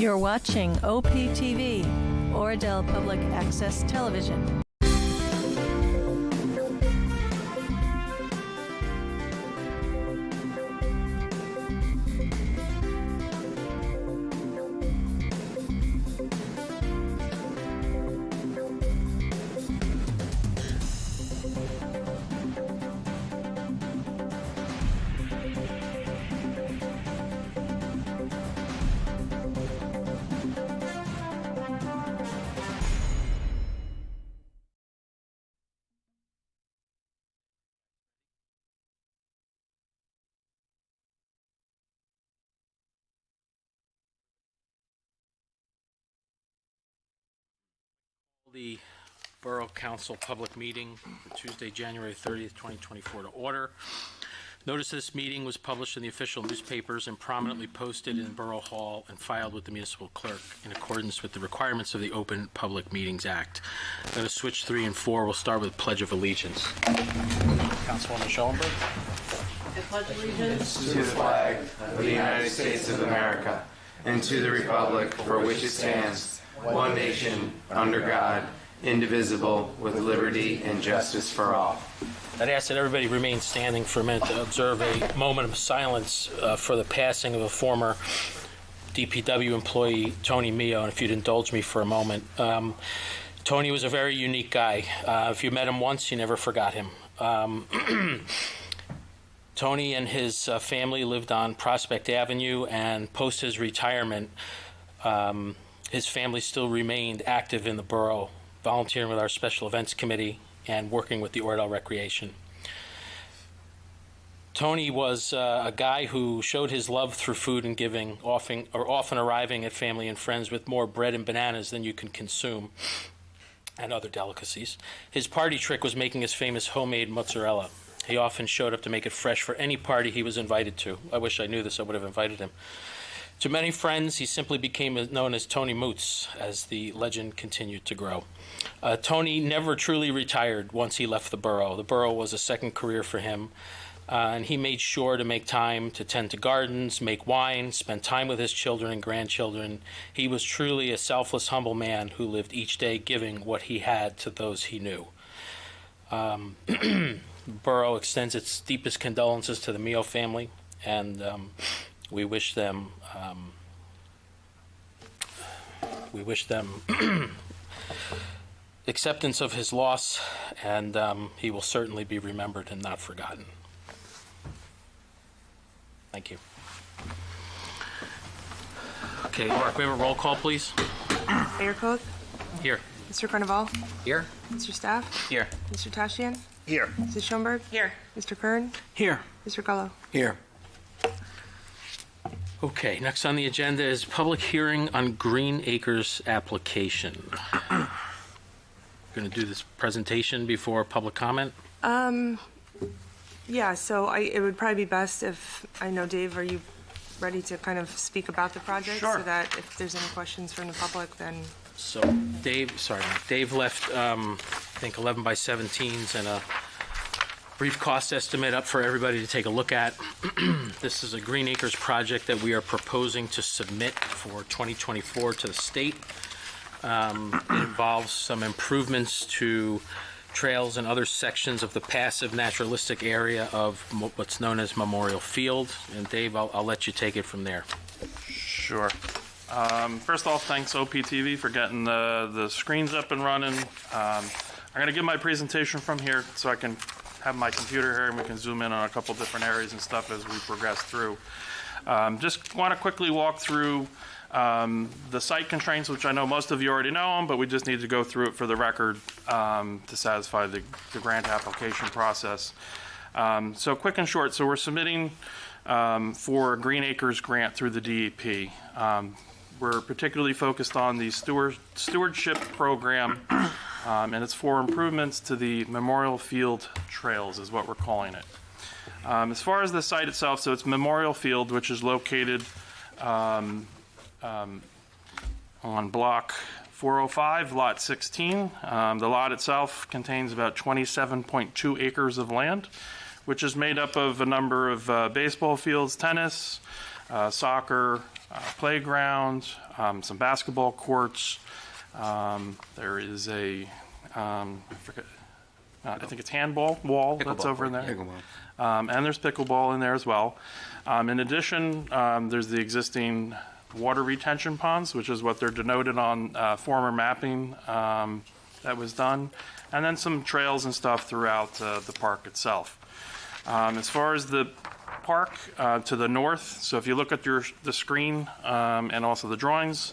You're watching OPTV, Oradell Public Access Television. The Borough Council public meeting for Tuesday, January 30th, 2024 to order. Notice of this meeting was published in the official newspapers and prominently posted in Borough Hall and filed with the municipal clerk in accordance with the requirements of the Open Public Meetings Act. I'm going to switch 3 and 4. We'll start with Pledge of Allegiance. Councilwoman Schellenberg. I pledge allegiance to the flag of the United States of America and to the republic for which it stands, one nation, under God, indivisible, with liberty and justice for all. I'd ask that everybody remain standing for a minute to observe a moment of silence for the passing of a former DPW employee, Tony Mio, and if you'd indulge me for a moment. Tony was a very unique guy. If you met him once, you never forgot him. Tony and his family lived on Prospect Avenue, and post his retirement, his family still remained active in the borough, volunteering with our special events committee and working with the Oradell Recreation. Tony was a guy who showed his love through food and giving, often arriving at family and friends with more bread and bananas than you can consume, and other delicacies. His party trick was making his famous homemade mozzarella. He often showed up to make it fresh for any party he was invited to. I wish I knew this, I would have invited him. To many friends, he simply became known as Tony Moots as the legend continued to grow. Tony never truly retired once he left the borough. The borough was a second career for him, and he made sure to make time to tend to gardens, make wine, spend time with his children and grandchildren. He was truly a selfless, humble man who lived each day giving what he had to those he knew. Borough extends its deepest condolences to the Mio family, and we wish them acceptance of his loss, and he will certainly be remembered and not forgotten. Thank you. Okay, Mark, we have a roll call, please. Mayor Koch. Here. Mr. Carnival. Here. Mr. Staff. Here. Mr. Tashian. Here. Mrs. Schoenberg. here. Mr. Kern. Here. Mr. Gullo. Here. Okay, next on the agenda is public hearing on Green Acres application. Going to do this presentation before public comment? Yeah, so it would probably be best if, I know, Dave, are you ready to kind of speak about the project? Sure. So that if there's any questions from the public, then... So Dave left, I think 11 by 17s and a brief cost estimate up for everybody to take a look at. This is a Green Acres project that we are proposing to submit for 2024 to the state. It involves some improvements to trails and other sections of the passive naturalistic area of what's known as Memorial Field. And Dave, I'll let you take it from there. Sure. First off, thanks OPTV for getting the screens up and running. I'm going to give my presentation from here so I can have my computer here and we can zoom in on a couple different areas and stuff as we progress through. Just want to quickly walk through the site constraints, which I know most of you already know them, but we just need to go through it for the record to satisfy the grant application process. So quick and short, so we're submitting for a Green Acres grant through the DEP. We're particularly focused on the stewardship program, and it's for improvements to the Memorial Field trails is what we're calling it. As far as the site itself, so it's Memorial Field, which is located on block 405, lot 16. The lot itself contains about 27.2 acres of land, which is made up of a number of baseball fields, tennis, soccer playground, some basketball courts. There is a, I think it's handball wall that's over in there. And there's pickleball in there as well. In addition, there's the existing water retention ponds, which is what they're denoted on former mapping that was done, and then some trails and stuff throughout the park itself. As far as the park to the north, so if you look at the screen and also the drawings,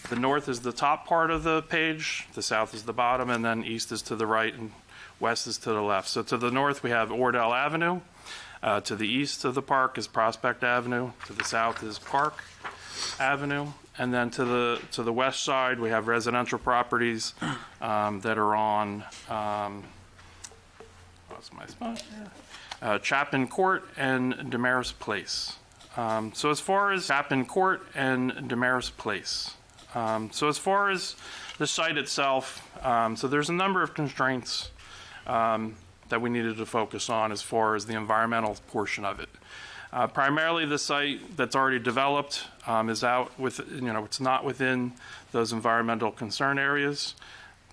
the north is the top part of the page, the south is the bottom, and then east is to the right and west is to the left. So to the north we have Ordell Avenue, to the east of the park is Prospect Avenue, to the south is Park Avenue, and then to the west side we have residential properties that are on what's my spot here? Chapin Court and Damaris Place. So as far as Chapin Court and Damaris Place, so as far as the site itself, so there's a number of constraints that we needed to focus on as far as the environmental portion of it. Primarily the site that's already developed is out with, it's not within those environmental concern areas,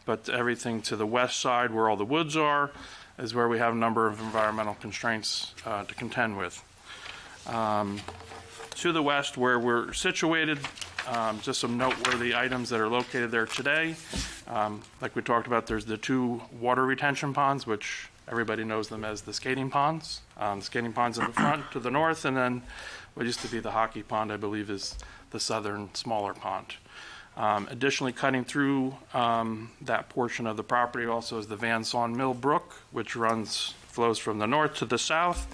but everything to the west side where all the woods are is where we have a number of environmental constraints to contend with. To the west where we're situated, just some noteworthy items that are located there today. Like we talked about, there's the 2 water retention ponds, which everybody knows them as the skating ponds. The skating ponds in the front to the north, and then what used to be the hockey pond, I believe, is the southern smaller pond. Additionally, cutting through that portion of the property also is the Van Saun Mill Brook, which flows from the north to the south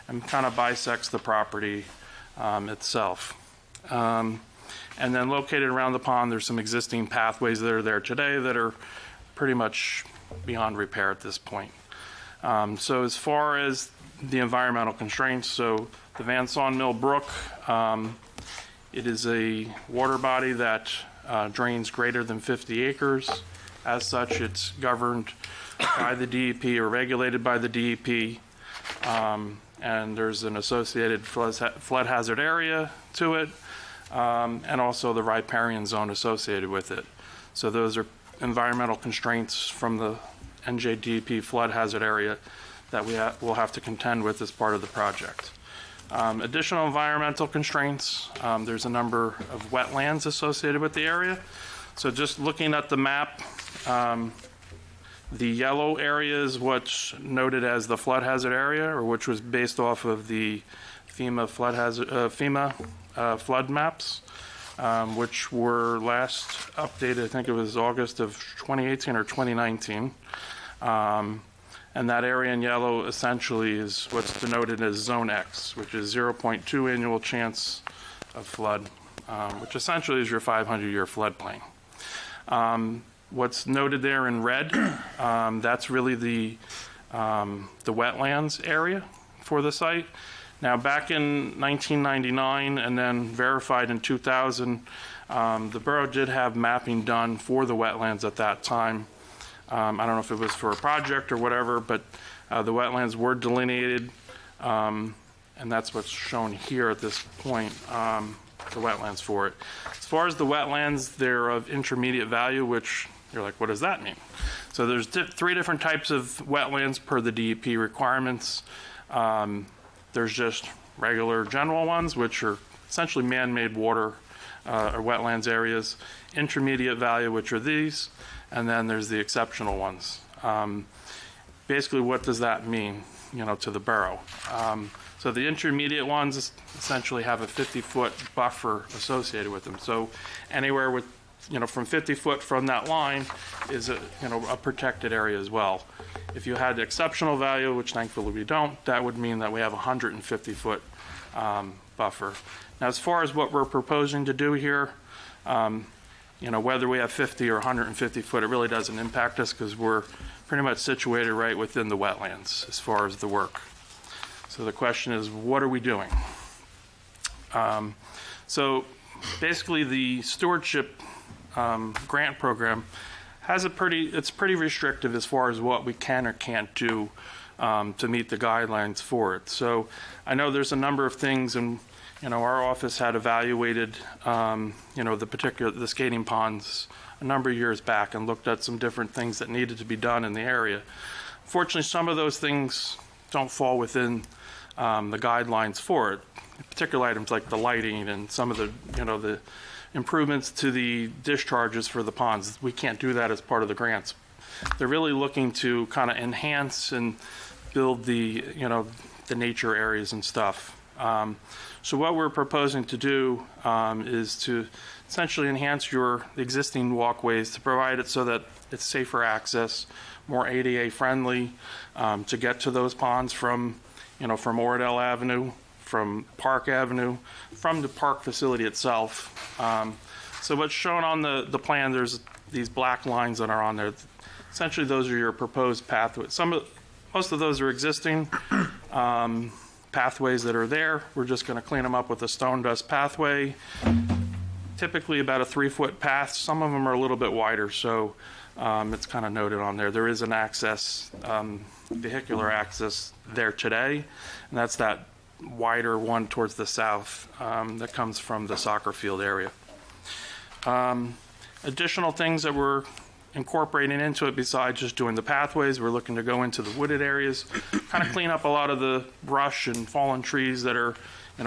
and kind of bisects the property itself. And then located around the pond, there's some existing pathways that are there today that are pretty much beyond repair at this point. So as far as the environmental constraints, so the Van Saun Mill Brook, it is a water body that drains greater than 50 acres. As such, it's governed by the DEP or regulated by the DEP. And there's an associated flood hazard area to it, and also the riparian zone associated with it. So those are environmental constraints from the NJDEP flood hazard area that we'll have to contend with as part of the project. Additional environmental constraints, there's a number of wetlands associated with the area. So just looking at the map, the yellow area is what's noted as the flood hazard area, or which was based off of the FEMA flood maps, which were last updated, I think it was August of 2018 or 2019. And that area in yellow essentially is what's denoted as Zone X, which is 0.2 annual chance of flood, which essentially is your 500-year floodplain. What's noted there in red, that's really the wetlands area for the site. Now, back in 1999 and then verified in 2000, the borough did have mapping done for the wetlands at that time. I don't know if it was for a project or whatever, but the wetlands were delineated, and that's what's shown here at this point, the wetlands for it. As far as the wetlands, they're of intermediate value, which you're like, what does that mean? So there's 3 different types of wetlands per the DEP requirements. There's just regular general ones, which are essentially man-made water or wetlands areas. Intermediate value, which are these, and then there's the exceptional ones. Basically, what does that mean, to the borough? So the intermediate ones essentially have a 50-foot buffer associated with them. So anywhere with, from 50 foot from that line is a protected area as well. If you had exceptional value, which thankfully we don't, that would mean that we have a 150-foot buffer. Now, as far as what we're proposing to do here, whether we have 50 or 150 foot, it really doesn't impact us because we're pretty much situated right within the wetlands as far as the work. So the question is, what are we doing? So basically the stewardship grant program has it's pretty restrictive as far as what we can or can't do to meet the guidelines for it. So I know there's a number of things, and our office had evaluated, the skating ponds a number of years back and looked at some different things that needed to be done in the area. Fortunately, some of those things don't fall within the guidelines for it. Particular items like the lighting and some of the improvements to the discharges for the ponds. We can't do that as part of the grants. They're really looking to kind of enhance and build the nature areas and stuff. So what we're proposing to do is to essentially enhance the existing walkways to provide it so that it's safer access, more ADA friendly, to get to those ponds from Oradell Avenue, from Park Avenue, from the park facility itself. So what's shown on the plan, there's these black lines that are on there. Essentially, those are your proposed pathways. Most of those are existing pathways that are there. We're just going to clean them up with a stone dust pathway. Typically about a 3-foot path. Some of them are a little bit wider, so it's kind of noted on there. There is an access, vehicular access there today, and that's that wider one towards the south that comes from the soccer field area. Additional things that we're incorporating into it besides just doing the pathways, we're looking to go into the wooded areas, kind of clean up a lot of the brush and fallen trees that are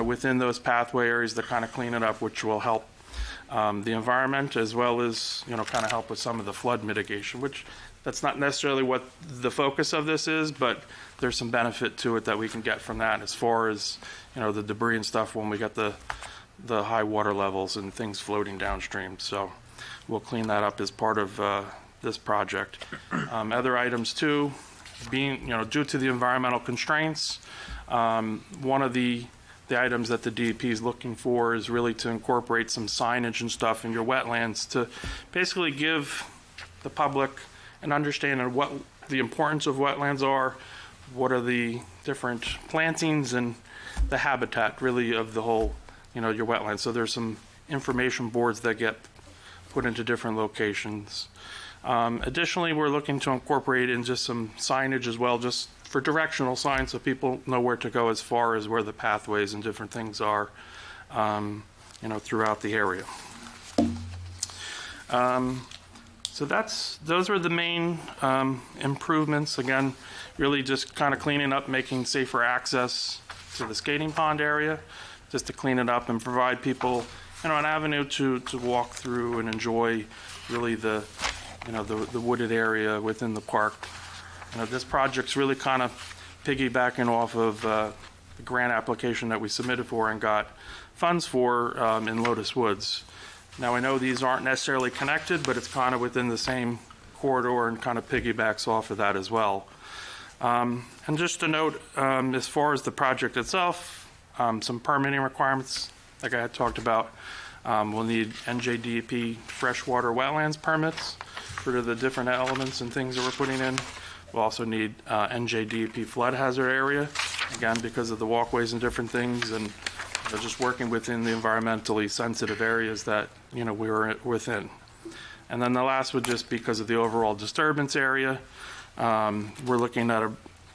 within those pathway areas, to kind of clean it up, which will help the environment as well as kind of help with some of the flood mitigation, which that's not necessarily what the focus of this is, but there's some benefit to it that we can get from that as far as the debris and stuff when we get the high water levels and things floating downstream. So we'll clean that up as part of this project. Other items too, being due to the environmental constraints, one of the items that the DEP is looking for is really to incorporate some signage and stuff in your wetlands to basically give the public an understanding of what the importance of wetlands are, what are the different plantings and the habitat really of the whole, your wetlands. So there's some information boards that get put into different locations. Additionally, we're looking to incorporate in just some signage as well, just for directional signs so people know where to go as far as where the pathways and different things are, throughout the area. So those are the main improvements. Again, really just kind of cleaning up, making safer access to the skating pond area, just to clean it up and provide people, an avenue to walk through and enjoy really the wooded area within the park. This project's really kind of piggybacking off of the grant application that we submitted for and got funds for in Lotus Woods. Now I know these aren't necessarily connected, but it's kind of within the same corridor and kind of piggybacks off of that as well. And just to note, as far as the project itself, some permitting requirements, like I had talked about, we'll need NJDEP freshwater wetlands permits for the different elements and things that we're putting in. We'll also need NJDEP flood hazard area, again, because of the walkways and different things, and just working within the environmentally sensitive areas that we were within. And then the last would just because of the overall disturbance area. We're looking at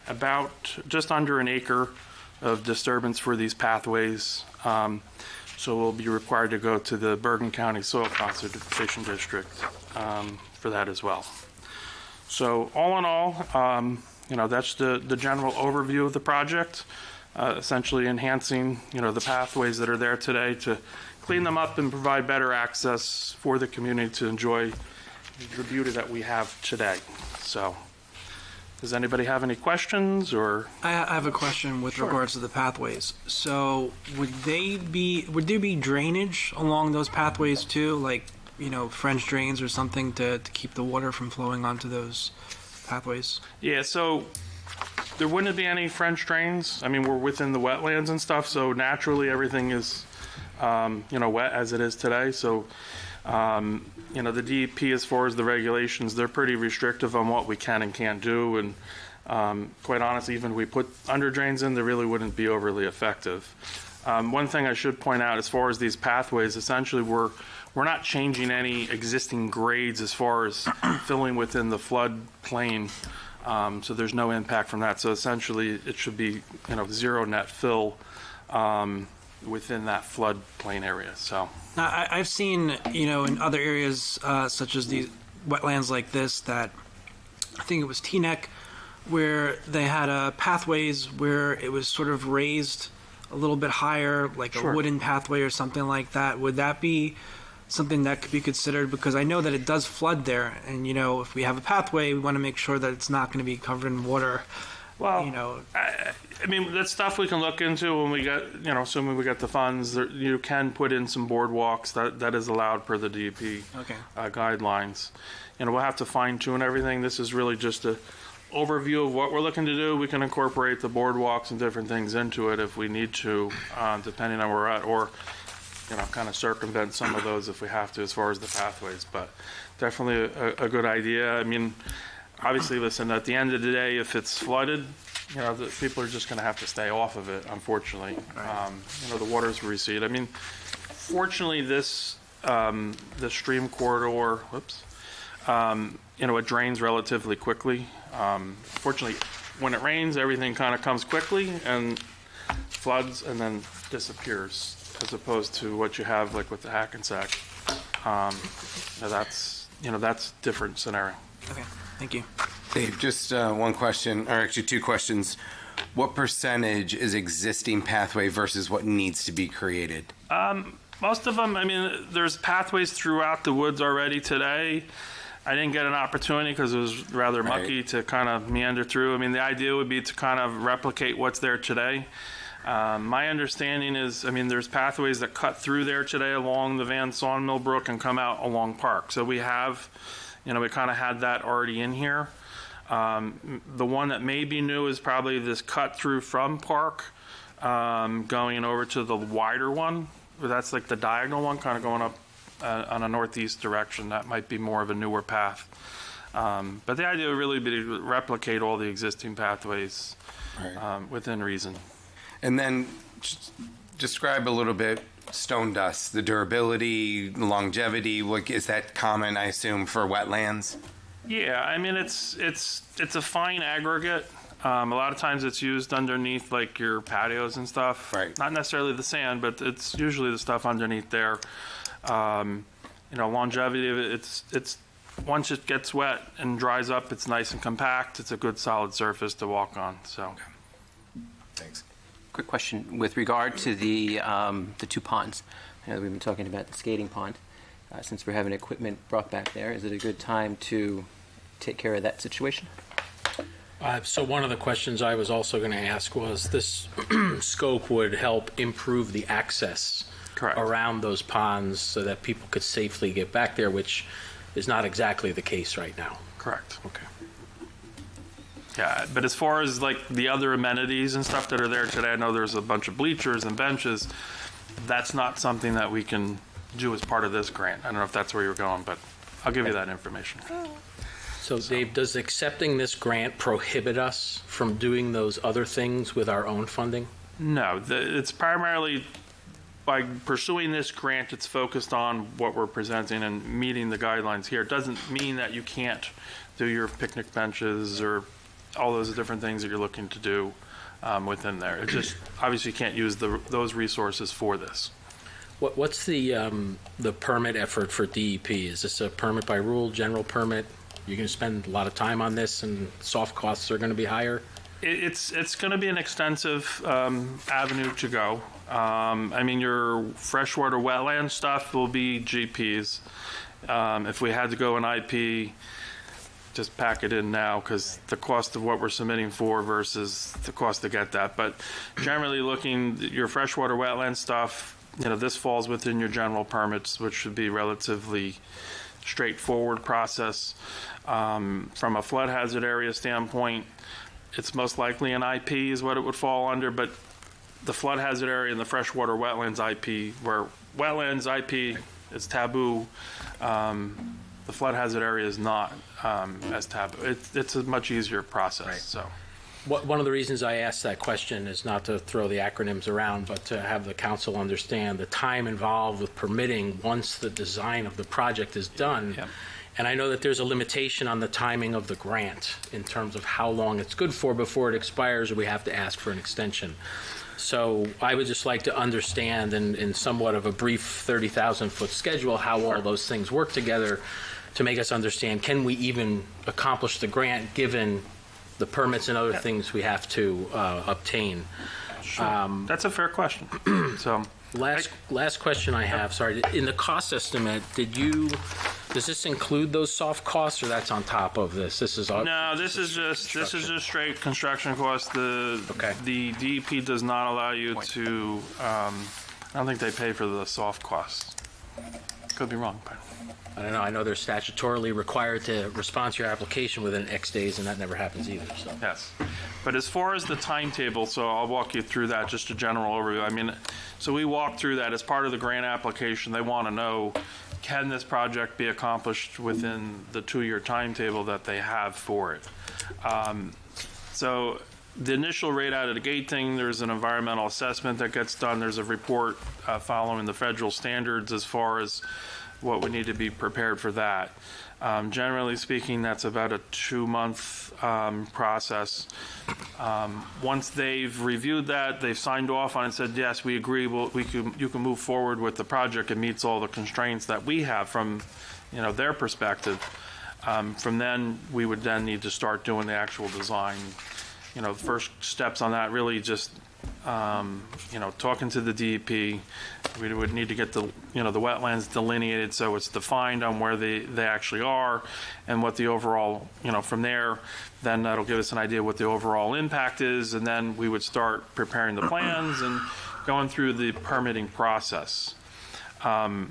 about just under an acre of disturbance for these pathways. So we'll be required to go to the Bergen County Soil Conservation District for that as well. So all in all, that's the general overview of the project, essentially enhancing, the pathways that are there today to clean them up and provide better access for the community to enjoy the beauty that we have today. So does anybody have any questions or? I have a question with regards to the pathways. So would there be drainage along those pathways too? Like, French drains or something to keep the water from flowing onto those pathways? Yeah, so there wouldn't be any French drains. I mean, we're within the wetlands and stuff, so naturally everything is, wet as it is today. So, the DEP, as far as the regulations, they're pretty restrictive on what we can and can't do. And quite honestly, even if we put under drains in, they really wouldn't be overly effective. One thing I should point out, as far as these pathways, essentially we're not changing any existing grades as far as filling within the flood plain. So there's no impact from that. So essentially it should be, zero net fill within that floodplain area, so. Now, I've seen, in other areas such as these wetlands like this, that I think it was Teaneck, where they had pathways where it was sort of raised a little bit higher, like Sure. a wooden pathway or something like that. Would that be something that could be considered? Because I know that it does flood there, and if we have a pathway, we want to make sure that it's not going to be covered in water. Well, I mean, that's stuff we can look into when we get, assuming we get the funds. You can put in some boardwalks, that is allowed per the DEP Okay. guidelines. We'll have to fine tune everything. This is really just a overview of what we're looking to do. We can incorporate the boardwalks and different things into it if we need to, depending on where we're at, or, kind of circumvent some of those if we have to as far as the pathways. But definitely a good idea. I mean, obviously, listen, at the end of the day, if it's flooded, the people are just going to have to stay off of it, unfortunately. The waters recede. I mean, fortunately, this the stream corridor, it drains relatively quickly. Fortunately, when it rains, everything kind of comes quickly and floods and then disappears, as opposed to what you have like with the Hackensack. That's a different scenario. Okay, thank you. Dave, just one question, or actually two questions. What percentage is existing pathway versus what needs to be created? Most of them, I mean, there's pathways throughout the woods already today. I didn't get an opportunity because it was rather mucky to kind of meander through. I mean, the idea would be to kind of replicate what's there today. My understanding is, I mean, there's pathways that cut through there today along the Van Sawmill Brook and come out along Park. So we have, we kind of had that already in here. The one that may be new is probably this cut through from Park, going over to the wider one. That's like the diagonal one, kind of going up on a northeast direction. That might be more of a newer path. But the idea would really be to replicate all the existing pathways within reason. And then just describe a little bit stone dust, the durability, longevity. Is that common, I assume, for wetlands? Yeah, I mean, it's a fine aggregate. A lot of times it's used underneath like your patios and stuff. Right. Not necessarily the sand, but it's usually the stuff underneath there. Longevity of it, it's once it gets wet and dries up, it's nice and compact. It's a good solid surface to walk on. So. Thanks. Quick question with regard to the two ponds. I know we've been talking about the skating pond. Since we're having equipment brought back there, is it a good time to take care of that situation? So one of the questions I was also going to ask was this scope would help improve the access Correct. around those ponds so that people could safely get back there, which is not exactly the case right now. Correct. Okay. Yeah, but as far as like the other amenities and stuff that are there today, I know there's a bunch of bleachers and benches. That's not something that we can do as part of this grant. I don't know if that's where you're going, but I'll give you that information. So Dave, does accepting this grant prohibit us from doing those other things with our own funding? No, it's primarily by pursuing this grant, it's focused on what we're presenting and meeting the guidelines here. It doesn't mean that you can't do your picnic benches or all those different things that you're looking to do within there. It just, obviously you can't use those resources for this. What's the permit effort for DEP? Is this a permit by rule, general permit? You're going to spend a lot of time on this and soft costs are going to be higher? It's going to be an extensive avenue to go. I mean, your freshwater wetland stuff will be GPs. If we had to go an IP, just pack it in now because the cost of what we're submitting for versus the cost to get that. But generally looking, your freshwater wetland stuff, this falls within your general permits, which should be relatively straightforward process. From a flood hazard area standpoint, it's most likely an IP is what it would fall under, but the flood hazard area and the freshwater wetlands IP, where wetlands IP is taboo, the flood hazard area is not as taboo. It's a much easier process. Right. So. One of the reasons I asked that question is not to throw the acronyms around, but to have the council understand the time involved with permitting once the design of the project is done. Yep. And I know that there's a limitation on the timing of the grant in terms of how long it's good for before it expires, or we have to ask for an extension. So I would just like to understand in somewhat of a brief 30,000-foot schedule how all those things work together to make us understand, can we even accomplish the grant given the permits and other things we have to obtain? That's a fair question. So, Last question I have, sorry. In the cost estimate, does this include those soft costs, or that's on top of this? This is no, this is just straight construction costs. Okay. The DEP does not allow you to. I don't think they pay for the soft costs. Could be wrong, but. I don't know. I know they're statutorily required to respond to your application within X days, and that never happens either. So. Yes. But as far as the timetable, so I'll walk you through that, just a general overview. I mean, so we walk through that as part of the grant application. They want to know, can this project be accomplished within the 2-year timetable that they have for it? So the initial rate out of the gate thing, there's an environmental assessment that gets done. There's a report following the federal standards as far as what would need to be prepared for that. Generally speaking, that's about a 2-month process. Once they've reviewed that, they've signed off on it and said, yes, we agree, you can move forward with the project. It meets all the constraints that we have from their perspective. From then, we would then need to start doing the actual design. The first steps on that really just talking to the DEP. We would need to get the wetlands delineated so it's defined on where they actually are and what the overall, from there, then that'll give us an idea what the overall impact is, and then we would start preparing the plans and going through the permitting process. So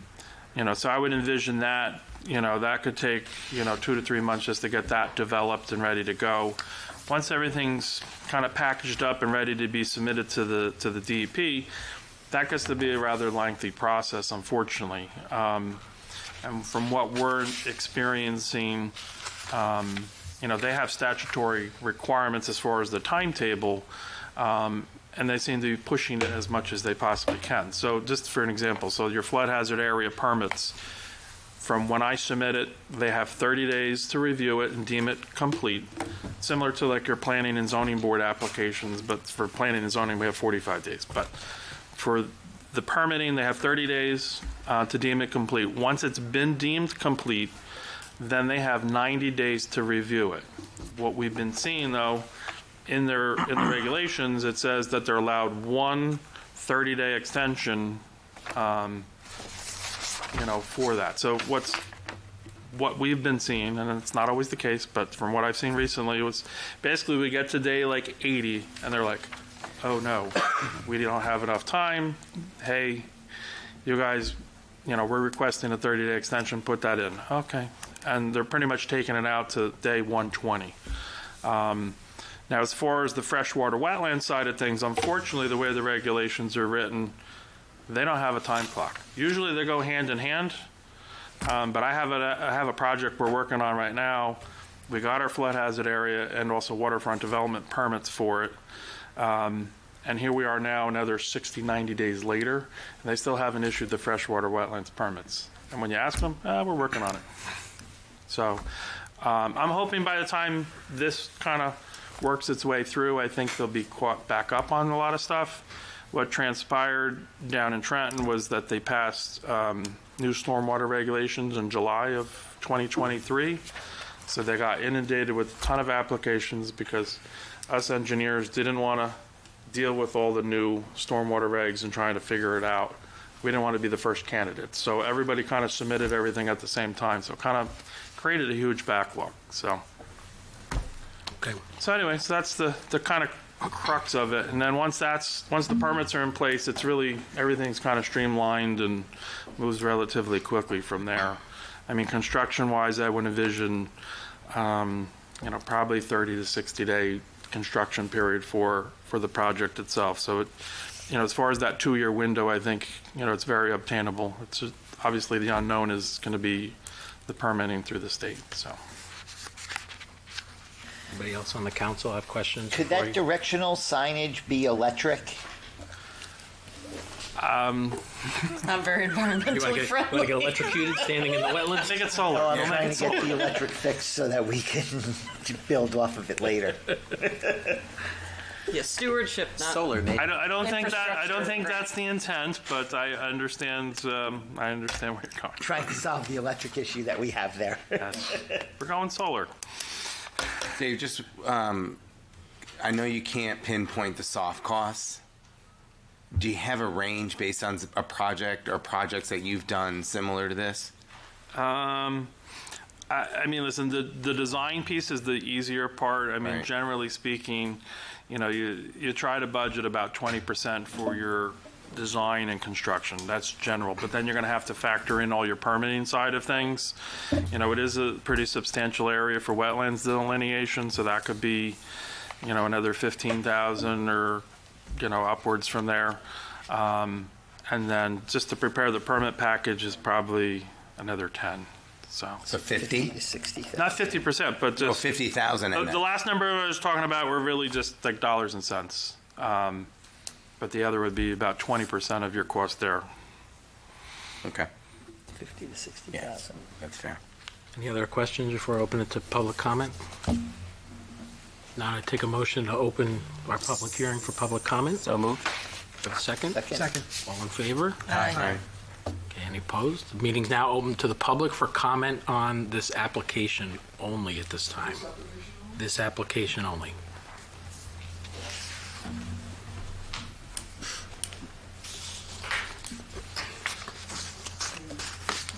I would envision that, that could take, 2 to 3 months just to get that developed and ready to go. Once everything's kind of packaged up and ready to be submitted to the DEP, that gets to be a rather lengthy process, unfortunately. And from what we're experiencing, they have statutory requirements as far as the timetable, and they seem to be pushing it as much as they possibly can. So just for an example, so your flood hazard area permits, from when I submit it, they have 30 days to review it and deem it complete. Similar to like your planning and zoning board applications, but for planning and zoning, we have 45 days. But for the permitting, they have 30 days to deem it complete. Once it's been deemed complete, then they have 90 days to review it. What we've been seeing, though, in the regulations, it says that they're allowed one 30-day extension for that. So what we've been seeing, and it's not always the case, but from what I've seen recently, it was basically we get to day like 80, and they're like, oh no, we don't have enough time. Hey, you guys, we're requesting a 30-day extension, put that in. Okay. And they're pretty much taking it out to day 120. Now, as far as the freshwater wetland side of things, unfortunately, the way the regulations are written, they don't have a time clock. Usually they go hand in hand, but I have a project we're working on right now. We got our flood hazard area and also waterfront development permits for it. And here we are now, another 60, 90 days later, and they still haven't issued the freshwater wetlands permits. And when you ask them, we're working on it. So I'm hoping by the time this kind of works its way through, I think they'll be caught back up on a lot of stuff. What transpired down in Trenton was that they passed new stormwater regulations in July of 2023. So they got inundated with a ton of applications because us engineers didn't want to deal with all the new stormwater regs and trying to figure it out. We didn't want to be the first candidates. So everybody kind of submitted everything at the same time. So it kind of created a huge backlog. So anyway, so that's the kind of crux of it. And then once the permits are in place, it's really, everything's kind of streamlined and moves relatively quickly from there. I mean, construction-wise, I would envision, probably 30 to 60-day construction period for the project itself. So, as far as that 2-year window, I think, it's very obtainable. It's just, obviously the unknown is going to be the permitting through the state. So. Anybody else on the council have questions? Could that directional signage be electric? It's not very You want environmentally to friendly. get electrocuted standing in the I wetlands? think it's solar. Oh, I'm We'll trying make to it get solar. the electric fixed so that we can build off of it later. Yeah, stewardship, not. Solar, maybe. I don't think Infrastructure. that's the intent, but I understand where you're going. Trying to solve the electric issue that we have there. Yes. We're going solar. Dave, just, I know you can't pinpoint the soft costs. Do you have a range based on a project or projects that you've done similar to this? I mean, listen, the design piece is the easier part. I mean, Right. generally speaking, you try to budget about 20% for your design and construction. That's general. But then you're going to have to factor in all your permitting side of things. It is a pretty substantial area for wetlands delineation, so that could be, another 15,000 or, upwards from there. And then just to prepare the permit package is probably another 10. So So 50? 60,000. not 50%, but Well, just 50,000 in the last number I was talking about were really just like dollars and cents. But the other would be about 20% of your cost there. Okay, 50 to yeah, 60,000. that's fair. Any other questions before I open it to public comment? Now I take a motion to open our public hearing for public comment. So moved. Have a second? Second. All in favor? All right. Okay, any opposed? The meeting's now open to the public for comment on this application only at this time. This application only.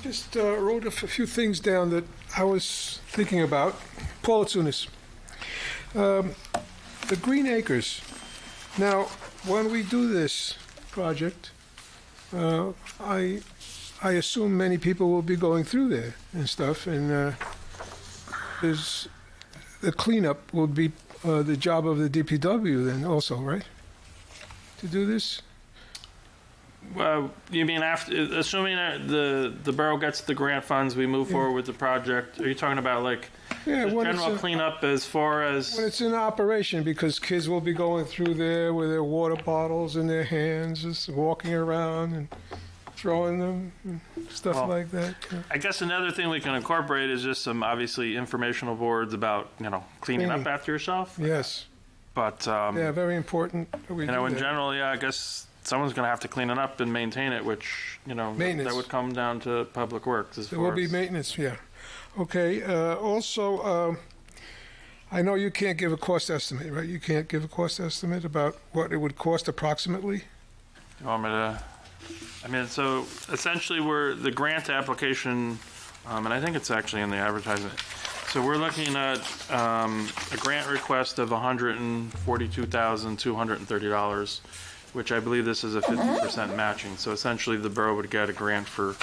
Just wrote a few things down that I was thinking about. Paul Atsunis. The Green Acres. Now, when we do this project, I assume many people will be going through there and stuff, and there's the cleanup will be the job of the DPW then also, right? To do this? You mean after, assuming that the borough gets the grant funds, we move forward with the project? Are you talking about like Yeah, just when it's general a- cleanup as far as? When it's in operation, because kids will be going through there with their water bottles in their hands, just walking around and throwing them, and stuff Well, like that. I guess another thing we can incorporate is just some obviously informational boards about cleaning up Cleaning. after yourself. Yes, But yeah, very important that we do in that. general, yeah, I guess someone's going to have to clean it up and maintain it, which Maintenance. that would come down to Public Works as There far will be as. maintenance, yeah. Okay, also, I know you can't give a cost estimate, right? You can't give a cost estimate about what it would cost approximately? You want me to? I mean, so essentially, the grant application, and I think it's actually in the advertisement. So we're looking at a grant request of $142,230, which I believe this is a 50% matching. So essentially, the borough would get a grant for,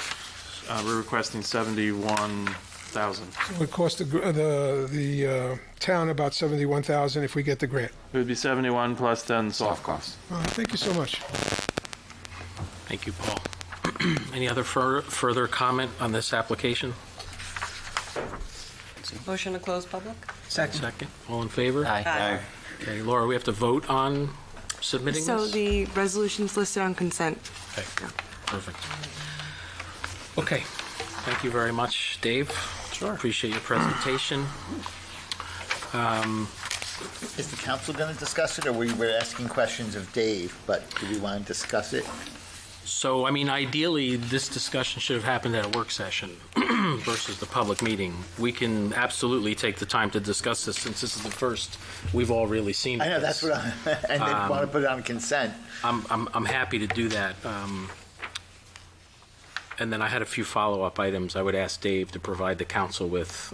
we're requesting $71,000. It would cost the town about $71,000 if we get the grant. It would be 71 plus then soft costs. Thank you so much. Thank you, Paul. Any other further comment on this application? Motion to close public? Second. All in favor? Aye. Okay, Laura, we have to vote on submitting this? So the resolution's listed on consent. Okay, perfect. Okay, thank you very much, Dave. Sure. Appreciate your presentation. Is the council going to discuss it, or we were asking questions of Dave, but do we want to discuss it? So, I mean, ideally, this discussion should have happened at a work session versus the public meeting. We can absolutely take the time to discuss this since this is the first we've all really seen. I know, this. that's what and they want to put it on consent. I'm happy to do that. And then I had a few follow-up items I would ask Dave to provide the council with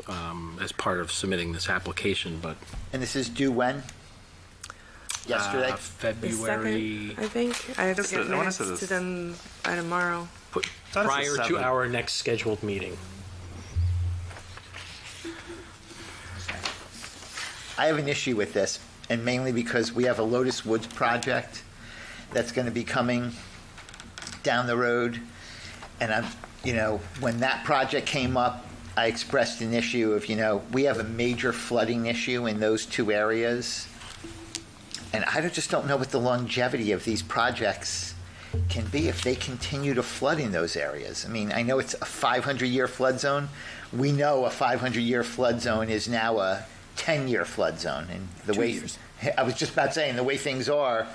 as part of submitting this application, but And this is due when? Yesterday? The February, second, I think. I have to get I wanna minutes say this. to them by tomorrow. prior to our next scheduled meeting. I have an issue with this, and mainly because we have a Lotus Woods project that's going to be coming down the road. And when that project came up, I expressed an issue of, we have a major flooding issue in those two areas. And I just don't know what the longevity of these projects can be if they continue to flood in those areas. I mean, I know it's a 500-year flood zone. We know a 500-year flood zone is now a 10-year flood zone. And the 2 way years. I was just about saying, the way things are,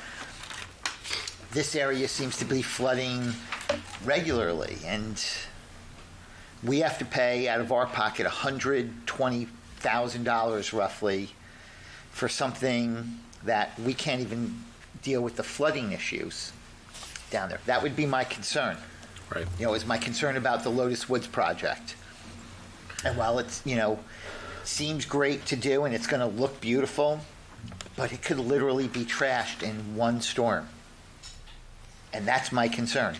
this area seems to be flooding regularly, and we have to pay out of our pocket $120,000 roughly for something that we can't even deal with the flooding issues down there. That would be my concern. Right. Is my concern about the Lotus Woods project. And while it's, seems great to do and it's going to look beautiful, but it could literally be trashed in one storm. And that's my concern.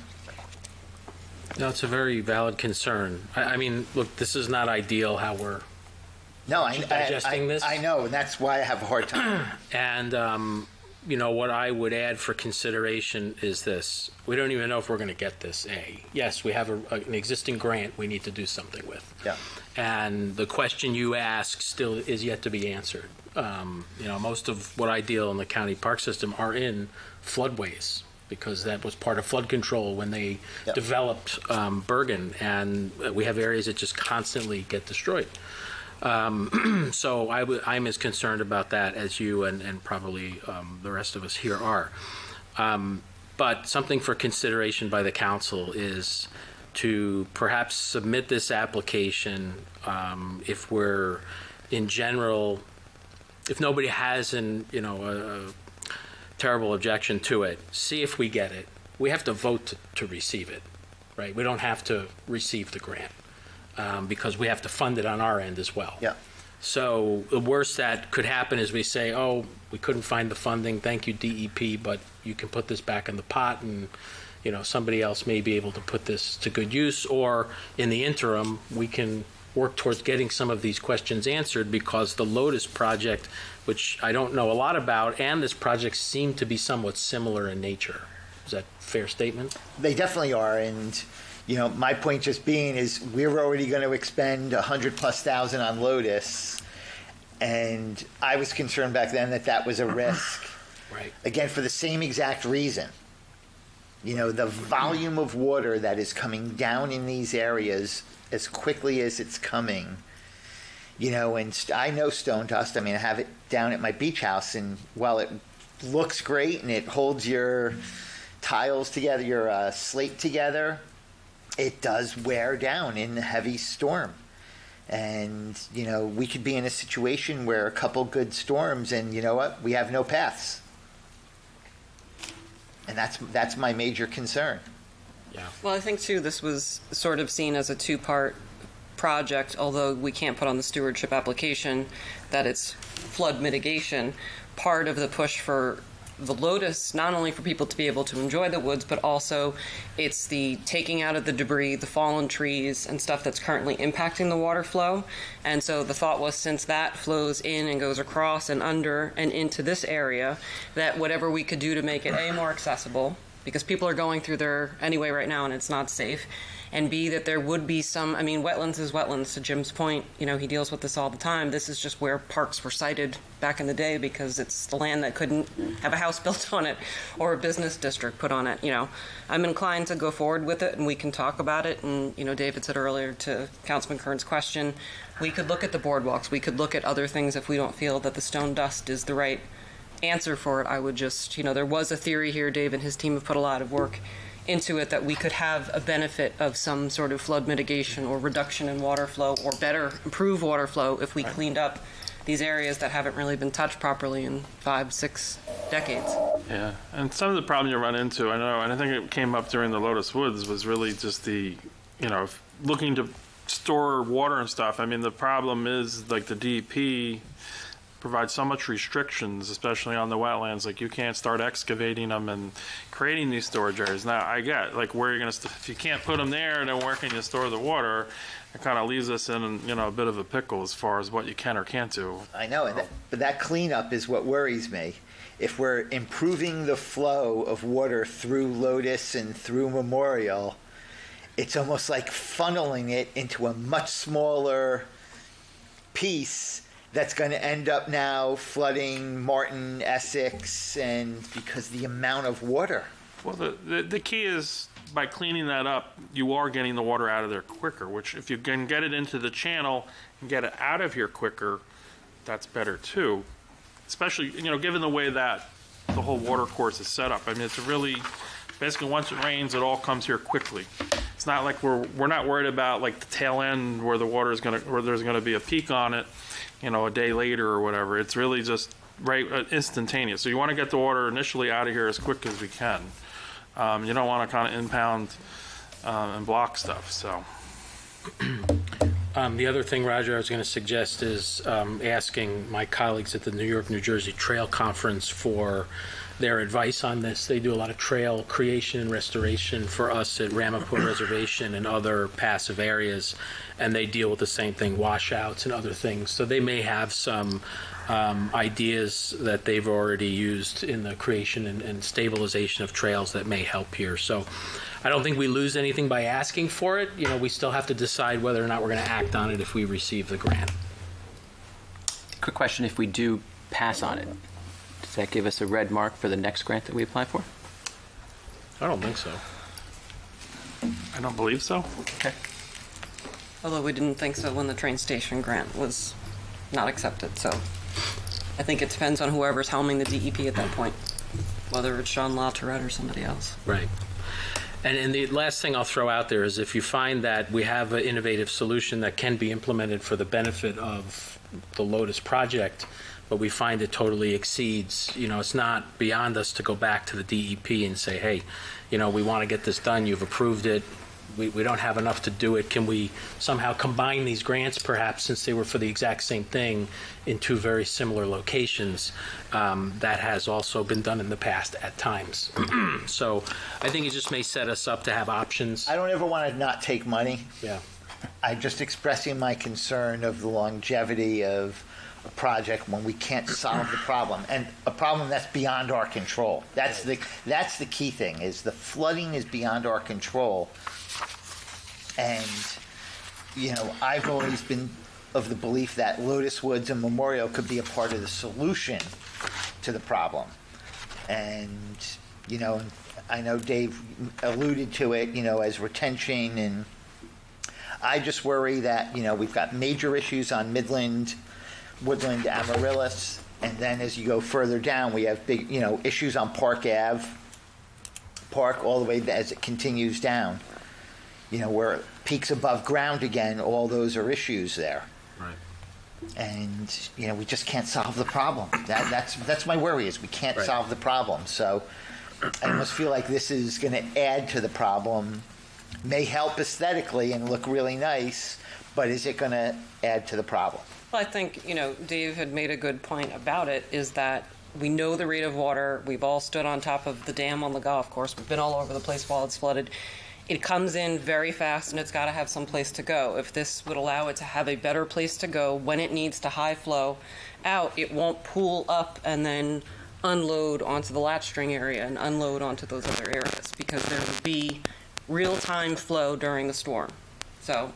No, it's a very valid concern. I mean, look, this is not ideal how we're No, digesting this. I know, and that's why I have a hard time. And, what I would add for consideration is this. We don't even know if we're going to get this, A. Yes, we have an existing grant we need to do something with. Yeah. And the question you ask still is yet to be answered. Most of what I deal in the county park system are in floodways, because that was part of flood control when they developed Bergen, and we have areas that just constantly get destroyed. So I'm as concerned about that as you and probably the rest of us here are. But something for consideration by the council is to perhaps submit this application if we're, in general, if nobody has a terrible objection to it, see if we get it. We have to vote to receive it, right? We don't have to receive the grant because we have to fund it on our end as well. Yeah. So the worst that could happen is we say, oh, we couldn't find the funding, thank you, DEP, but you can put this back in the pot and, somebody else may be able to put this to good use, or in the interim, we can work towards getting some of these questions answered, because the Lotus project, which I don't know a lot about, and this project seem to be somewhat similar in nature. Is that a fair statement? They definitely are, and my point just being is we're already going to expend $100,000+ on Lotus, and I was concerned back then that was a risk. Right. Again, for the same exact reason. The volume of water that is coming down in these areas as quickly as it's coming, and I know stone dust. I mean, I have it down at my beach house, and while it looks great and it holds your tiles together, your slate together, it does wear down in a heavy storm. And, we could be in a situation where a couple good storms and you know what? We have no paths. And that's my major concern. Yeah. Well, I think, too, this was sort of seen as a two-part project, although we can't put on the stewardship application that it's flood mitigation. Part of the push for the Lotus, not only for people to be able to enjoy the woods, but also it's the taking out of the debris, the fallen trees and stuff that's currently impacting the water flow. And so the thought was, since that flows in and goes across and under and into this area, that whatever we could do to make it A, more accessible, because people are going through there anyway right now and it's not safe, and B, that there would be some, wetlands is wetlands, to Jim's point, he deals with this all the time. This is just where parks were sited back in the day because it's the land that couldn't have a house built on it or a business district put on it, I'm inclined to go forward with it and we can talk about it. And, David said earlier to Councilman Kern's question, we could look at the boardwalks, we could look at other things if we don't feel that the stone dust is the right answer for it. I would just, there was a theory here, Dave and his team have put a lot of work into it, that we could have a benefit of some sort of flood mitigation or reduction in water flow, or better, improve water flow if we cleaned up these areas that haven't really been touched properly in 5-6 decades. Yeah, and some of the problem you run into, I know, and I think it came up during the Lotus Woods, was really just the, looking to store water and stuff. The problem is, like, the DEP provide so much restrictions, especially on the wetlands. Like, you can't start excavating them and creating these storage areas. Now, I get, like, where you're going to, if you can't put them there, then where can you store the water? It kind of leaves us in, a bit of a pickle as far as what you can or can't do. I know, but that cleanup is what worries me. If we're improving the flow of water through Lotus and through Memorial, it's almost like funneling it into a much smaller piece that's going to end up now flooding Martin, Essex, and because the amount of water. Well, the key is by cleaning that up, you are getting the water out of there quicker, which if you can get it into the channel and get it out of here quicker, that's better too. Especially, given the way that the whole water course is set up. I mean, it's really, basically once it rains, it all comes here quickly. It's not like we're not worried about like the tail end where the water is where there's gonna be a peak on it, a day later or whatever. It's really just instantaneous. So you want to get the water initially out of here as quick as we can. You don't want to kind of impound and block stuff. So the other thing, Roger, I was going to suggest is asking my colleagues at the New York, New Jersey Trail Conference for their advice on this. They do a lot of trail creation and restoration for us at Ramapo Reservation and other passive areas, and they deal with the same thing, washouts and other things. So they may have some ideas that they've already used in the creation and stabilization of trails that may help here. So I don't think we lose anything by asking for it. We still have to decide whether or not we're going to act on it if we receive the grant. Quick question, if we do pass on it, does that give us a red mark for the next grant that we apply for? I don't think so. I don't believe so. Okay. Although we didn't think so when the train station grant was not accepted, so I think it depends on whoever's helming the DEP at that point, whether it's Sean LaTourette or somebody else. Right. And the last thing I'll throw out there is if you find that we have an innovative solution that can be implemented for the benefit of the Lotus project, but we find it totally exceeds, it's not beyond us to go back to the DEP and say, hey, we want to get this done, you've approved it, we don't have enough to do it. Can we somehow combine these grants, perhaps, since they were for the exact same thing in two very similar locations? That has also been done in the past at times. So I think it just may set us up to have options. I don't ever want to not take money. Yeah. I'm just expressing my concern of the longevity of a project when we can't solve the problem, and a problem that's beyond our control. That's the key thing, is the flooding is beyond our control. And, I've always been of the belief that Lotus Woods and Memorial could be a part of the solution to the problem. And, I know Dave alluded to it, as retention, and I just worry that, we've got major issues on Midland, Woodland, Amaryllis, and then as you go further down, we have big, issues on Park all the way as it continues down. Where it peaks above ground again, all those are issues there. Right. And, we just can't solve the problem. That's my worry, is we can't solve the problem. So I almost feel like this is going to add to the problem, may help aesthetically and look really nice, but is it going to add to the problem? Well, I think, Dave had made a good point about it, is that we know the rate of water. We've all stood on top of the dam on the golf course. We've been all over the place while it's flooded. It comes in very fast, and it's got to have some place to go. If this would allow it to have a better place to go when it needs to high flow out, it won't pool up and then unload onto the latch string area and unload onto those other areas, because there will be real-time flow during the storm. So,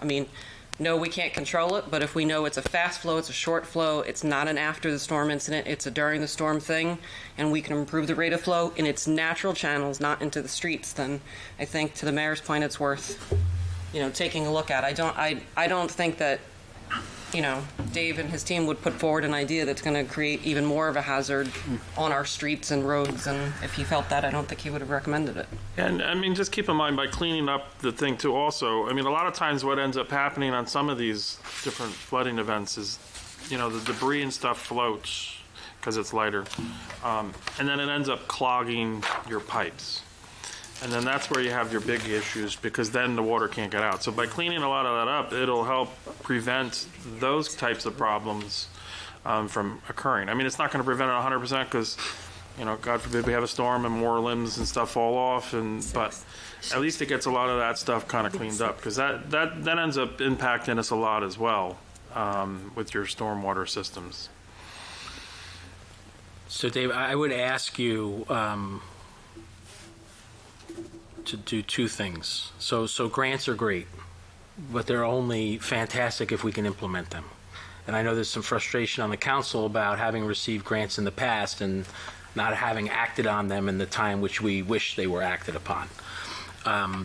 no, we can't control it, but if we know it's a fast flow, it's a short flow, it's not an after the storm incident, it's a during the storm thing, and we can improve the rate of flow in its natural channels, not into the streets, then I think, to the mayor's point, it's worth, taking a look at. I don't think that, Dave and his team would put forward an idea that's going to create even more of a hazard on our streets and roads, and if he felt that, I don't think he would have recommended it. And just keep in mind, by cleaning up the thing too also, a lot of times what ends up happening on some of these different flooding events is, the debris and stuff floats because it's lighter. And then it ends up clogging your pipes. And then that's where you have your big issues, because then the water can't get out. So by cleaning a lot of that up, it'll help prevent those types of problems from occurring. It's not going to prevent it 100% because, God forbid we have a storm and more limbs and stuff fall off, but at least it gets a lot of that stuff kind of cleaned up, because that ends up impacting us a lot as well with your stormwater systems. So, Dave, I would ask you to do two things. So grants are great, but they're only fantastic if we can implement them. And I know there's some frustration on the council about having received grants in the past and not having acted on them in the time which we wish they were acted upon.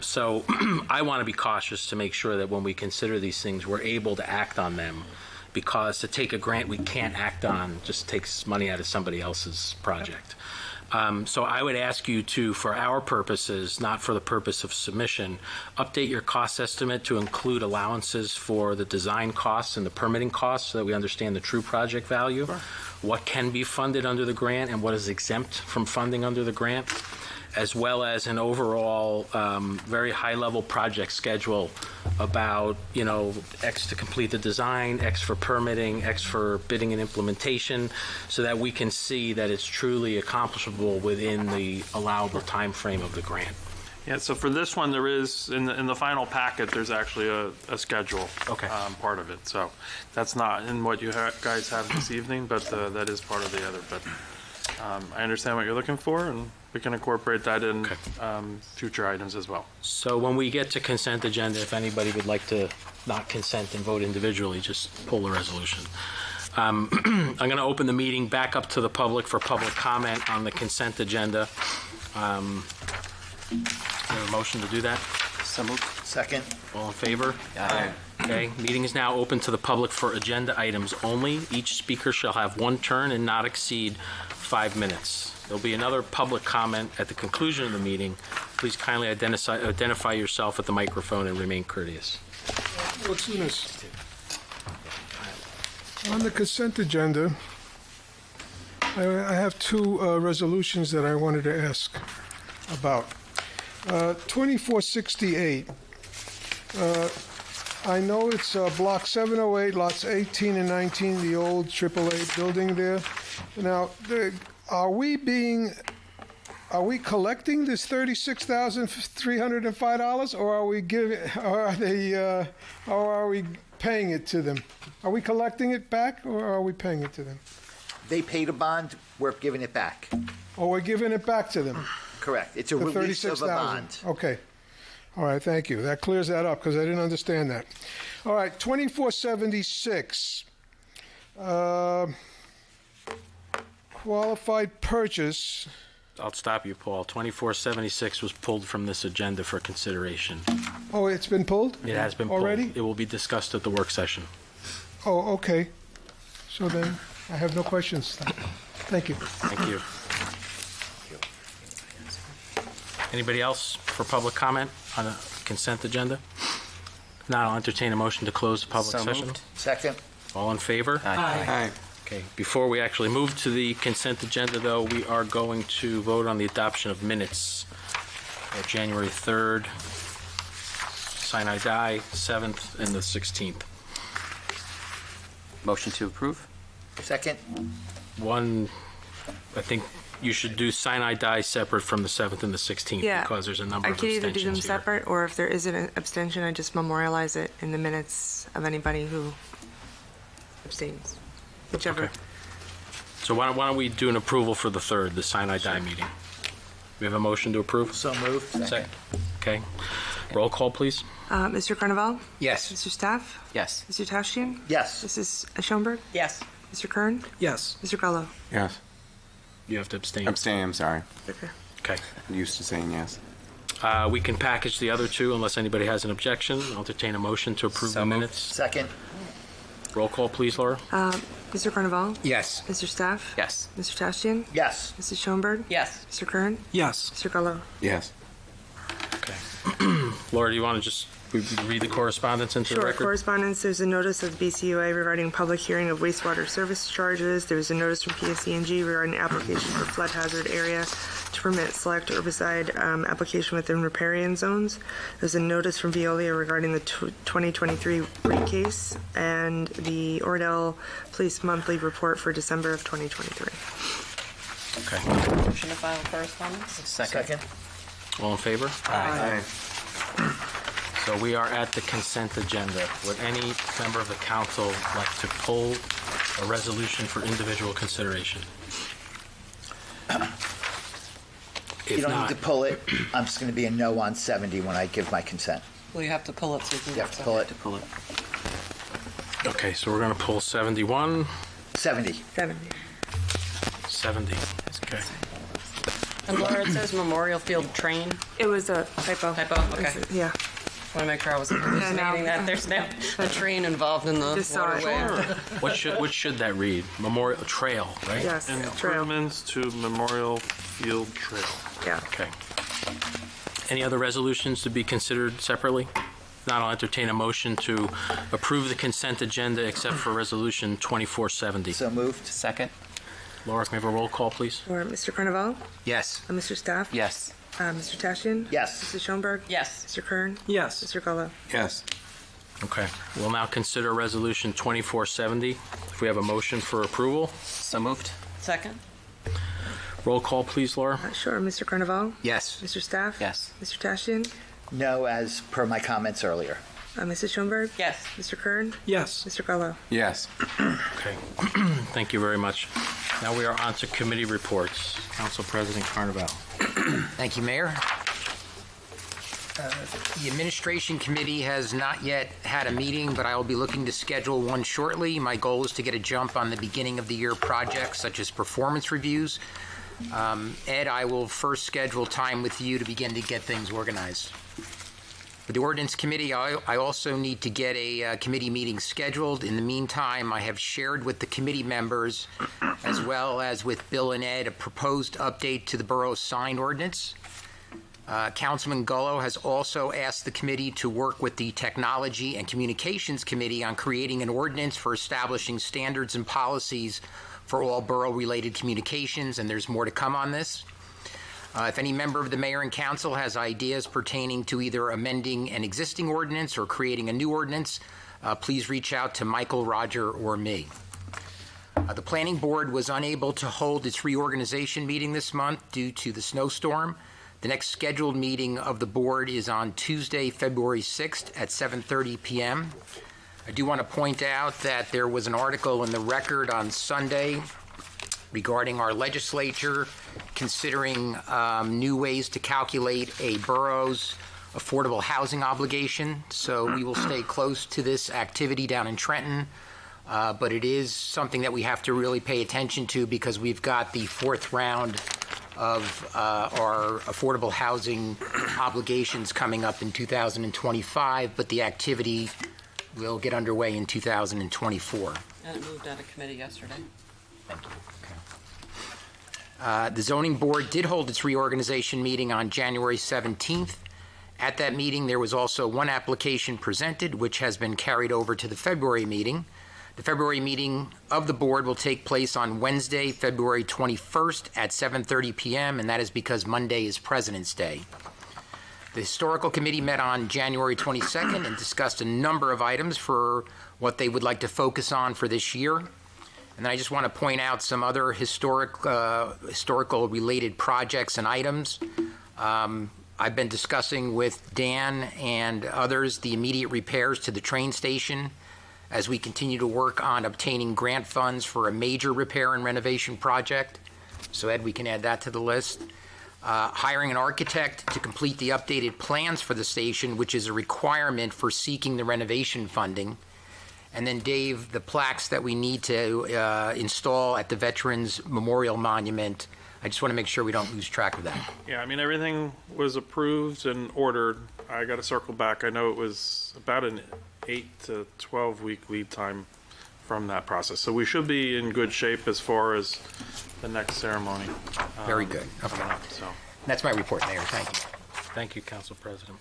So I want to be cautious to make sure that when we consider these things, we're able to act on them, because to take a grant we can't act on just takes money out of somebody else's project. So I would ask you to, for our purposes, not for the purpose of submission, update your cost estimate to include allowances for the design costs and the permitting costs so that we understand the true project value, what can be funded under the grant and what is exempt from funding under the grant, as well as an overall very high-level project schedule about, X to complete the design, X for permitting, X for bidding and implementation, so that we can see that it's truly accomplishable within the allowable time frame of the grant. Yeah, so for this one, there is, in the final packet, there's actually a schedule. Okay. Part of it, so that's not in what you guys have this evening, but that is part of the other. But I understand what you're looking for, and we can incorporate that in future items as well. So when we get to consent agenda, if anybody would like to not consent and vote individually, just pull the resolution. I'm going to open the meeting back up to the public for public comment on the consent agenda. Is there a motion to do that? So moved. Second. All in favor? Aye. Okay, meeting is now open to the public for agenda items only. Each speaker shall have one turn and not exceed 5 minutes. There'll be another public comment at the conclusion of the meeting. Please kindly identify yourself at the microphone and remain courteous. What's in this? On the consent agenda, I have two resolutions that I wanted to ask about. 2468. I know it's Block 708, lots 18 and 19, the old AAA building there. Now, are we collecting this $36,305, or are we paying it to them? Are we collecting it back, or are we paying it to them? They paid a bond, we're giving it back. Or we're giving it back to them? Correct. It's a The release of a bond. $36,000. Okay. All right, thank you. That clears that up, because I didn't understand that. All right, 2476. Qualified purchase. I'll stop you, Paul. 2476 was pulled from this agenda for consideration. Oh, it's been pulled? It has been pulled. Already? It will be discussed at the work session. Oh, okay. So then, I have no questions. Thank you. Thank you. Anybody else for public comment on the consent agenda? Now I'll entertain a motion to close the public So session. moved. Second. All in favor? Aye. Okay, before we actually move to the consent agenda, though, we are going to vote on the adoption of minutes. January 3rd, Sinai Dye, 7th, and the 16th. Motion to approve? Second. One, I think you should do Sinai Dye separate from the 7th and the 16th, Yeah. because there's a number I of could either do them abstentions here. separate, or if there is an abstention, I just memorialize it in the minutes of anybody who abstains. Whichever. Okay. So why don't we do an approval for the 3rd, the Sinai Dye meeting? We have a motion to approve? So moved. Second. Okay. Roll call, please. Mr. Carnival? Yes. Mr. Staff? Yes. Mr. Tashian? Yes. Mrs. Schoenberg? Yes. Mr. Kern? Yes. Mr. Gallo? Yes. You have to abstain. Abstain, I'm sorry. Okay. Okay. I'm used to saying yes. We can package the other two unless anybody has an objection. I'll entertain a motion to approve So the moved. minutes. Second. Roll call, please, Laura. Mr. Carnival? Yes. Mr. Staff? Yes. Mr. Tashian? Yes. Mrs. Schoenberg? Yes. Mr. Kern? Yes. Mr. Gallo? Yes. Okay. Laura, do you want to just read the correspondence into the Sure. record? Correspondence, there's a notice of BCUA regarding public hearing of wastewater service charges. There's a notice from PSE&G regarding application for flood hazard area to permit select herbicide application within riparian zones. There's a notice from Veolia regarding the 2023 rate case and the Oradell Police Monthly Report for December of 2023. Okay. Motion to file correspondence? Second. All in favor? Aye. So we are at the consent agenda. Would any member of the council like to pull a resolution for individual consideration? You If don't not, need to pull it. I'm just going to be a no on 70 when I give my consent. Well, you have to pull it so you can You get have to pull it. Pull it. okay, so we're going to pull 71. 70. 70. 70. Okay. And Laura, it says Memorial Field Train. It was a typo. Typo? Okay. Yeah. Want to make sure I wasn't hallucinating that there's now a train involved in the Just saw it. waterway. What should that read? Memorial Trail, right? Yes. Trail. Improvements to Memorial Field Trail. Yeah. Okay. Any other resolutions to be considered separately? Not, I'll entertain a motion to approve the consent agenda except for Resolution 2470. So moved. Second? Laura, can we have a roll call, please? Or Mr. Carnaval, Yes. Mr. Staff, Yes. Mr. Tashian, Yes. Mrs. Schoenberg, Yes. Mr. Kern, Yes. Mr. Gullo. Yes. Okay. We'll now consider Resolution 2470. If we have a motion for approval. So moved? Second? Roll call, please, Laura. Sure. Mr. Carnaval, Yes. Mr. Staff, Yes. Mr. Tashian, No, as per my comments earlier. Mrs. Schoenberg, Yes. Mr. Kern, Yes. Mr. Gullo. Yes. Okay. Thank you very much. Now we are on to committee reports. Council President Carnaval. Thank you, Mayor. The Administration Committee has not yet had a meeting, but I will be looking to schedule one shortly. My goal is to get a jump on the beginning of the year projects such as performance reviews. Ed, I will first schedule time with you to begin to get things organized. With the Ordinance Committee, I also need to get a committee meeting scheduled. In the meantime, I have shared with the committee members, as well as with Bill and Ed, a proposed update to the borough's sign ordinance. Councilman Gullo has also asked the committee to work with the Technology and Communications Committee on creating an ordinance for establishing standards and policies for all borough-related communications, and there's more to come on this. If any member of the mayor and council has ideas pertaining to either amending an existing ordinance or creating a new ordinance, please reach out to Michael, Roger, or me. The planning board was unable to hold its reorganization meeting this month due to the snowstorm. The next scheduled meeting of the board is on Tuesday, February 6th at 7:30 p.m. I do want to point out that there was an article in the Record on Sunday regarding our legislature considering new ways to calculate a borough's affordable housing obligation. So we will stay close to this activity down in Trenton, but it is something that we have to really pay attention to because we've got the fourth round of our affordable housing obligations coming up in 2025, but the activity will get underway in 2024. And it moved out of committee yesterday. Thank you. The zoning board did hold its reorganization meeting on January 17th. At that meeting, there was also one application presented, which has been carried over to the February meeting. The February meeting of the board will take place on Wednesday, February 21st at 7:30 p.m., and that is because Monday is President's Day. The Historical Committee met on January 22nd and discussed a number of items for what they would like to focus on for this year. And then I just want to point out some other historical related projects and items. I've been discussing with Dan and others the immediate repairs to the train station as we continue to work on obtaining grant funds for a major repair and renovation project. So Ed, we can add that to the list. Hiring an architect to complete the updated plans for the station, which is a requirement for seeking the renovation funding. And then, Dave, the plaques that we need to install at the Veterans Memorial Monument, I just want to make sure we don't lose track of that. Yeah, I mean, everything was approved and ordered. I got to circle back. I know it was about an 8 to 12 week lead time from that process. So we should be in good shape as far as the next ceremony. Very good. Okay. Coming up, so. That's my report, Mayor. Thank you. Thank you, Council President.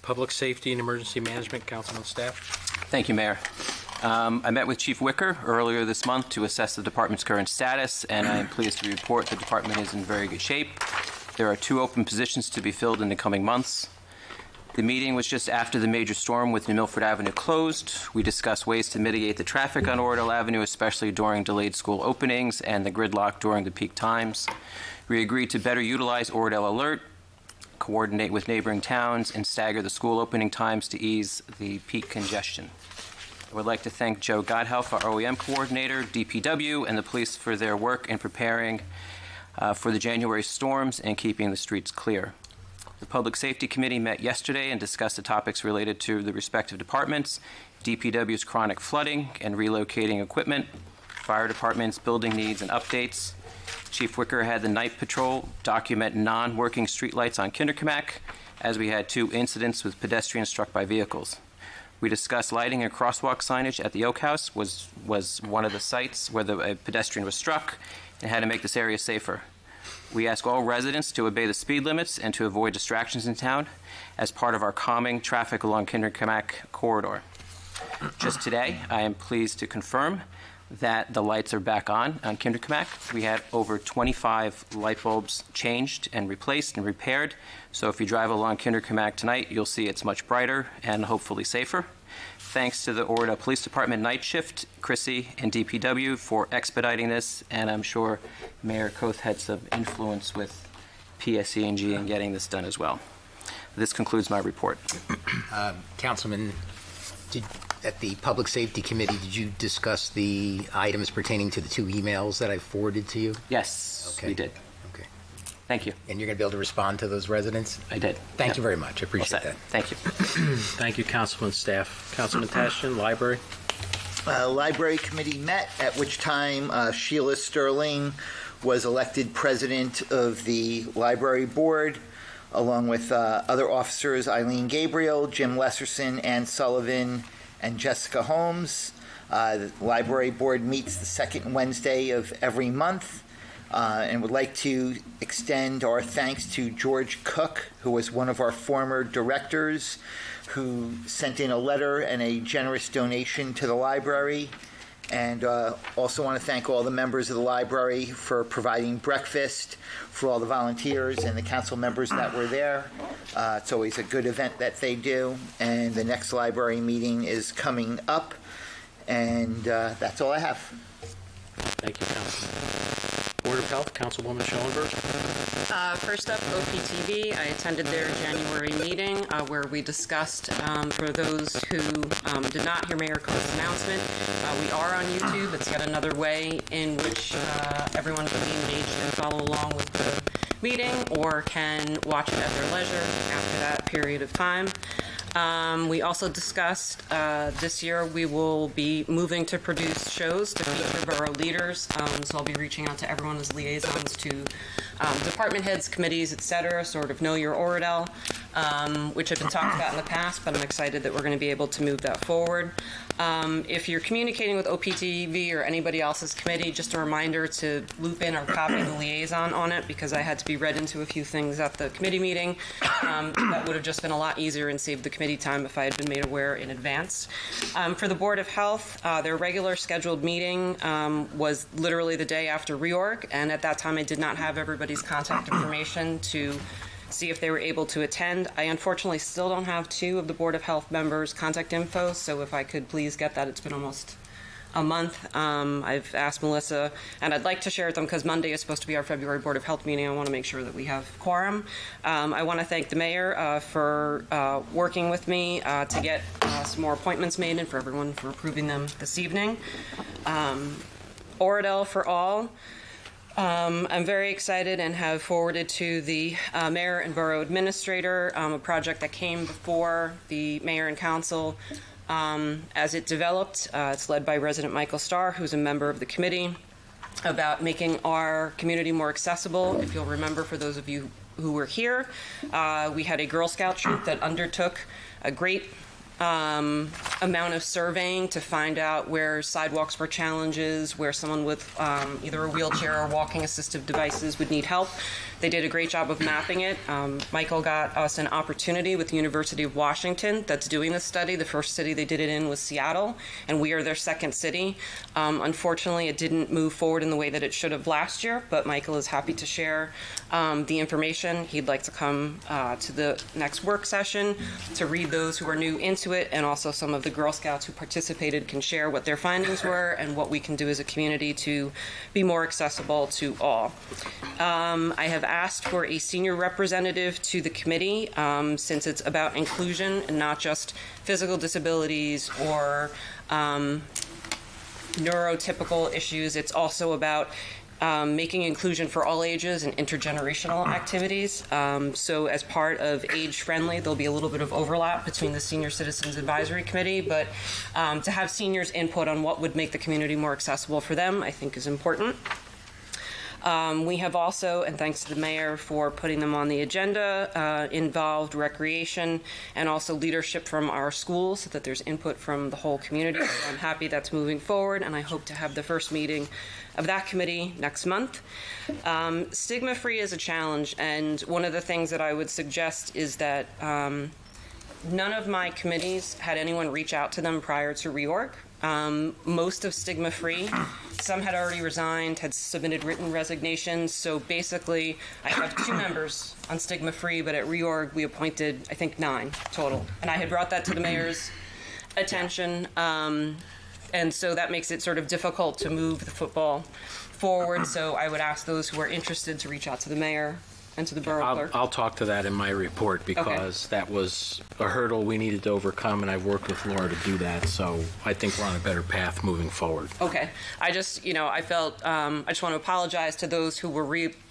Public Safety and Emergency Management, Councilman Staff. Thank you, Mayor. I met with Chief Wicker earlier this month to assess the department's current status, and I am pleased to report the department is in very good shape. There are 2 open positions to be filled in the coming months. The meeting was just after the major storm with New Milford Avenue closed. We discussed ways to mitigate the traffic on Oradell Avenue, especially during delayed school openings and the gridlock during the peak times. We agreed to better utilize Oradell Alert, coordinate with neighboring towns, and stagger the school opening times to ease the peak congestion. I would like to thank Joe Godhelf, our OEM coordinator, DPW, and the police for their work in preparing for the January storms and keeping the streets clear. The Public Safety Committee met yesterday and discussed the topics related to the respective departments, DPW's chronic flooding and relocating equipment, fire department's building needs and updates. Chief Wicker had the night patrol document non-working streetlights on Kinderkamak, as we had 2 incidents with pedestrians struck by vehicles. We discussed lighting and crosswalk signage at the Oak House was one of the sites where a pedestrian was struck and had to make this area safer. We ask all residents to obey the speed limits and to avoid distractions in town as part of our calming traffic along Kinderkamak corridor. Just today, I am pleased to confirm that the lights are back on Kinderkamak. We had over 25 light bulbs changed and replaced and repaired. So if you drive along Kinderkamak tonight, you'll see it's much brighter and hopefully safer. Thanks to the Oradell Police Department night shift, Chrissy and DPW for expediting this, and I'm sure Mayor Koth had some influence with PSE&G in getting this done as well. This concludes my report. Councilman, at the Public Safety Committee, did you discuss the items pertaining to the 2 emails that I forwarded to you? Yes, Okay. we did. Okay. Thank you. And you're going to be able to respond to those residents? I did. Thank Yep. you very much. I All appreciate set. that. Thank you. Thank you, Councilman staff. Councilman Tashin, Library. Library Committee met, at which time Sheila Sterling was elected president of the Library Board, along with other officers, Eileen Gabriel, Jim Lesserson, Ann Sullivan, and Jessica Holmes. The Library Board meets the second Wednesday of every month, and would like to extend our thanks to George Cook, who was one of our former directors, who sent in a letter and a generous donation to the library. And also want to thank all the members of the library for providing breakfast for all the volunteers and the council members that were there. It's always a good event that they do. And the next library meeting is coming up. And that's all I have. Thank you, Councilman. Board of Health, Councilwoman Schellenberg. First up, OPTV. I attended their January meeting where we discussed, for those who did not hear Mayor Cole's announcement, we are on YouTube. It's yet another way in which everyone can be engaged and follow along with the meeting, or can watch it at their leisure after that period of time. We also discussed this year we will be moving to produce shows to feature borough leaders. So I'll be reaching out to everyone as liaisons to department heads, committees, etc., sort of know your Oradell, which have been talked about in the past, but I'm excited that we're going to be able to move that forward. If you're communicating with OPTV or anybody else's committee, just a reminder to loop in or copy the liaison on it, because I had to be read into a few things at the committee meeting. That would have just been a lot easier and saved the committee time if I had been made aware in advance. For the Board of Health, their regular scheduled meeting was literally the day after reorg, and at that time I did not have everybody's contact information to see if they were able to attend. I unfortunately still don't have 2 of the Board of Health members' contact info, so if I could please get that. It's been almost a month. I've asked Melissa, and I'd like to share with them because Monday is supposed to be our February Board of Health meeting. I want to make sure that we have quorum. I want to thank the mayor for working with me to get some more appointments made, and for everyone for approving them this evening. Oradell for All. I'm very excited and have forwarded to the mayor and borough administrator a project that came before the mayor and council as it developed. It's led by resident Michael Starr, who's a member of the committee, about making our community more accessible. If you'll remember, for those of you who were here, we had a Girl Scout troop that undertook a great amount of surveying to find out where sidewalks were challenges, where someone with either a wheelchair or walking assistive devices would need help. They did a great job of mapping it. Michael got us an opportunity with the University of Washington that's doing this study. The first city they did it in was Seattle, and we are their second city. Unfortunately, it didn't move forward in the way that it should have last year, but Michael is happy to share the information. He'd like to come to the next work session to read those who are new into it, and also some of the Girl Scouts who participated can share what their findings were and what we can do as a community to be more accessible to all. I have asked for a senior representative to the committee since it's about inclusion and not just physical disabilities or neurotypical issues. It's also about making inclusion for all ages and intergenerational activities. So as part of Age Friendly, there'll be a little bit of overlap between the Senior Citizens Advisory Committee, but to have seniors input on what would make the community more accessible for them, I think is important. We have also, and thanks to the mayor for putting them on the agenda, involved recreation and also leadership from our schools so that there's input from the whole community. So I'm happy that's moving forward, and I hope to have the first meeting of that committee next month. Stigma-free is a challenge, and one of the things that I would suggest is that none of my committees had anyone reach out to them prior to reorg. Most of Stigma Free, some had already resigned, had submitted written resignations. So basically, I have 2 members on Stigma Free, but at reorg we appointed, I think, 9 total. And I had brought that to the mayor's attention, and so that makes it sort of difficult to move the football forward. So I would ask those who are interested to reach out to the mayor and to the borough clerk. I'll talk to that in my report because that was a hurdle we needed to overcome, and I've worked with Laura to do that. So I think we're on a better path moving forward. Okay. I just, I felt, I just want to apologize to those who were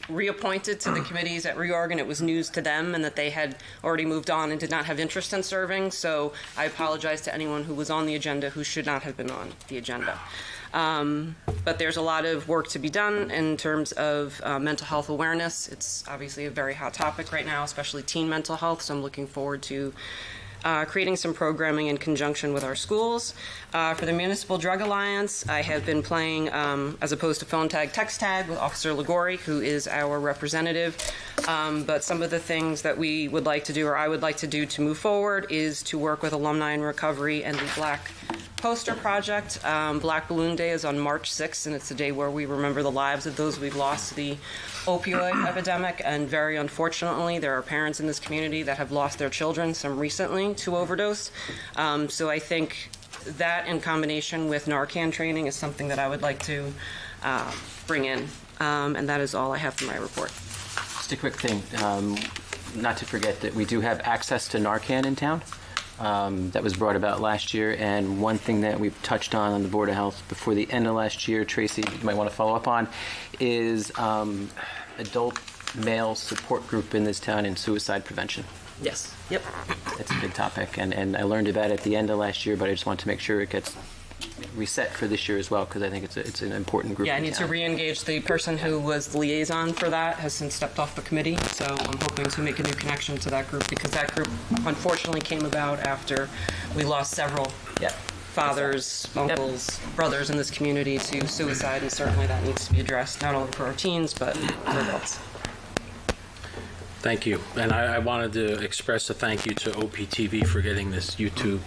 reappointed to the committees at reorg, and it was news to them, and that they had already moved on and did not have interest in serving. So I apologize to anyone who was on the agenda who should not have been on the agenda. But there's a lot of work to be done in terms of mental health awareness. It's obviously a very hot topic right now, especially teen mental health, so I'm looking forward to creating some programming in conjunction with our schools. For the Municipal Drug Alliance, I have been playing, as opposed to phone tag, text tag with Officer Ligori, who is our representative. But some of the things that we would like to do, or I would like to do to move forward, is to work with Alumni in Recovery and the Black Poster Project. Black Balloon Day is on March 6th, and it's a day where we remember the lives of those we've lost to the opioid epidemic. And very unfortunately, there are parents in this community that have lost their children, some recently, to overdose. So I think that in combination with Narcan training is something that I would like to bring in. And that is all I have for my report. Just a quick thing, not to forget that we do have access to Narcan in town. That was brought about last year, and one thing that we've touched on the Board of Health before the end of last year, Tracy, you might want to follow up on, is adult male support group in this town in suicide prevention. Yes. Yep. It's a big topic, and I learned about it at the end of last year, but I just want to make sure it gets reset for this year as well, because I think it's an important group. Yeah, I need to re-engage. The person who was the liaison for that has since stepped off the committee, so I'm hoping to make a new connection to that group, because that group unfortunately came about after we lost several fathers, uncles, brothers in this community to suicide, and certainly that needs to be addressed, not only for our teens, but for adults. Thank you. And I wanted to express a thank you to OPTV for getting this YouTube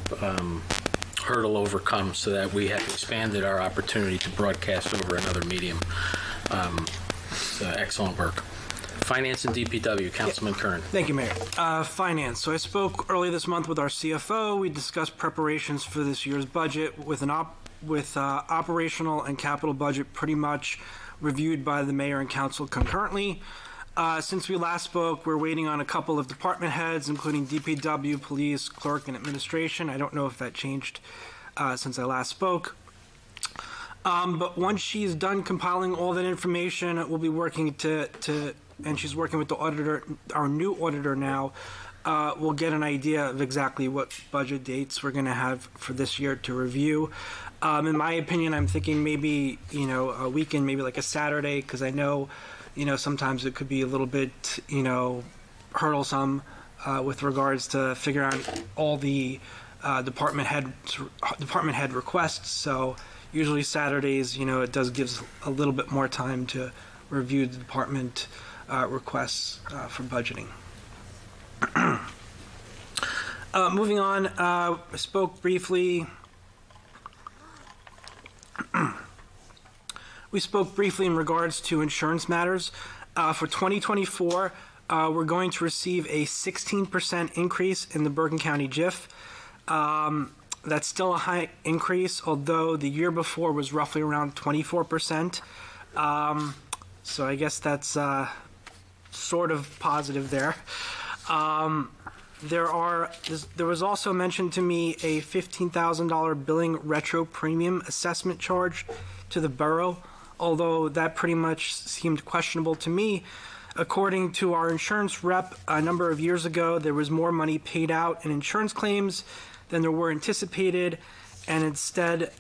hurdle overcome so that we have expanded our opportunity to broadcast over another medium. Excellent work. Finance and DPW, Councilman Kern. Thank you, Mayor. Finance. So I spoke earlier this month with our CFO. We discussed preparations for this year's budget with operational and capital budget pretty much reviewed by the mayor and council concurrently. Since we last spoke, we're waiting on a couple of department heads, including DPW, police, clerk, and administration. I don't know if that changed since I last spoke. But once she's done compiling all that information, we'll be working and she's working with the auditor, our new auditor now. We'll get an idea of exactly what budget dates we're going to have for this year to review. In my opinion, I'm thinking maybe, a weekend, maybe like a Saturday, because I know, sometimes it could be a little bit, hurdlesome with regards to figuring out all the department head requests. So usually Saturdays, it does give a little bit more time to review the department requests for budgeting. Moving on, I spoke briefly. We spoke briefly in regards to insurance matters. For 2024, we're going to receive a 16% increase in the Bergen County JIF. That's still a high increase, although the year before was roughly around 24%. So I guess that's sort of positive there. There was also mentioned to me a $15,000 billing retro premium assessment charge to the borough although that pretty much seemed questionable to me. According to our insurance rep, a number of years ago, there was more money paid out in insurance claims than there were anticipated, and instead,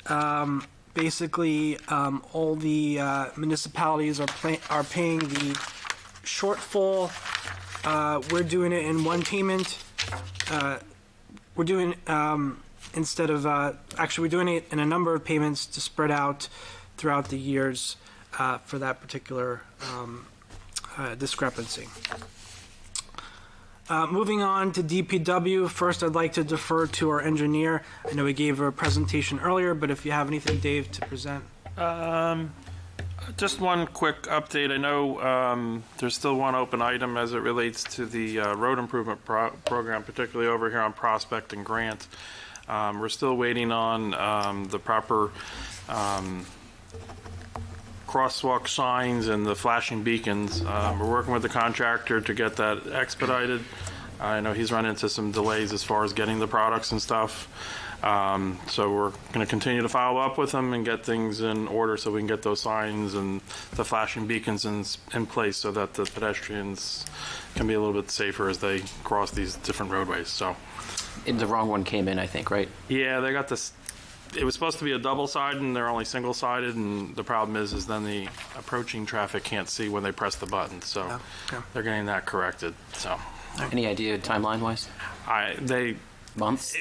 basically, all the municipalities are paying the shortfall. We're doing it in one payment. We're doing we're doing it in a number of payments to spread out throughout the years for that particular discrepancy. Moving on to DPW, first I'd like to defer to our engineer. I know he gave a presentation earlier, but if you have anything, Dave, to present. Just one quick update. I know there's still one open item as it relates to the road improvement program, particularly over here on Prospect and Grant. We're still waiting on the proper crosswalk signs and the flashing beacons. We're working with the contractor to get that expedited. I know he's run into some delays as far as getting the products and stuff. So we're going to continue to follow up with them and get things in order so we can get those signs and the flashing beacons in place so that the pedestrians can be a little bit safer as they cross these different roadways. So The wrong one came in, I think, right? yeah, they got this. It was supposed to be a double-sided, and they're only single-sided, and the problem is then the approaching traffic can't see when they press the button, so they're getting that corrected. So, Any idea timeline-wise? Months?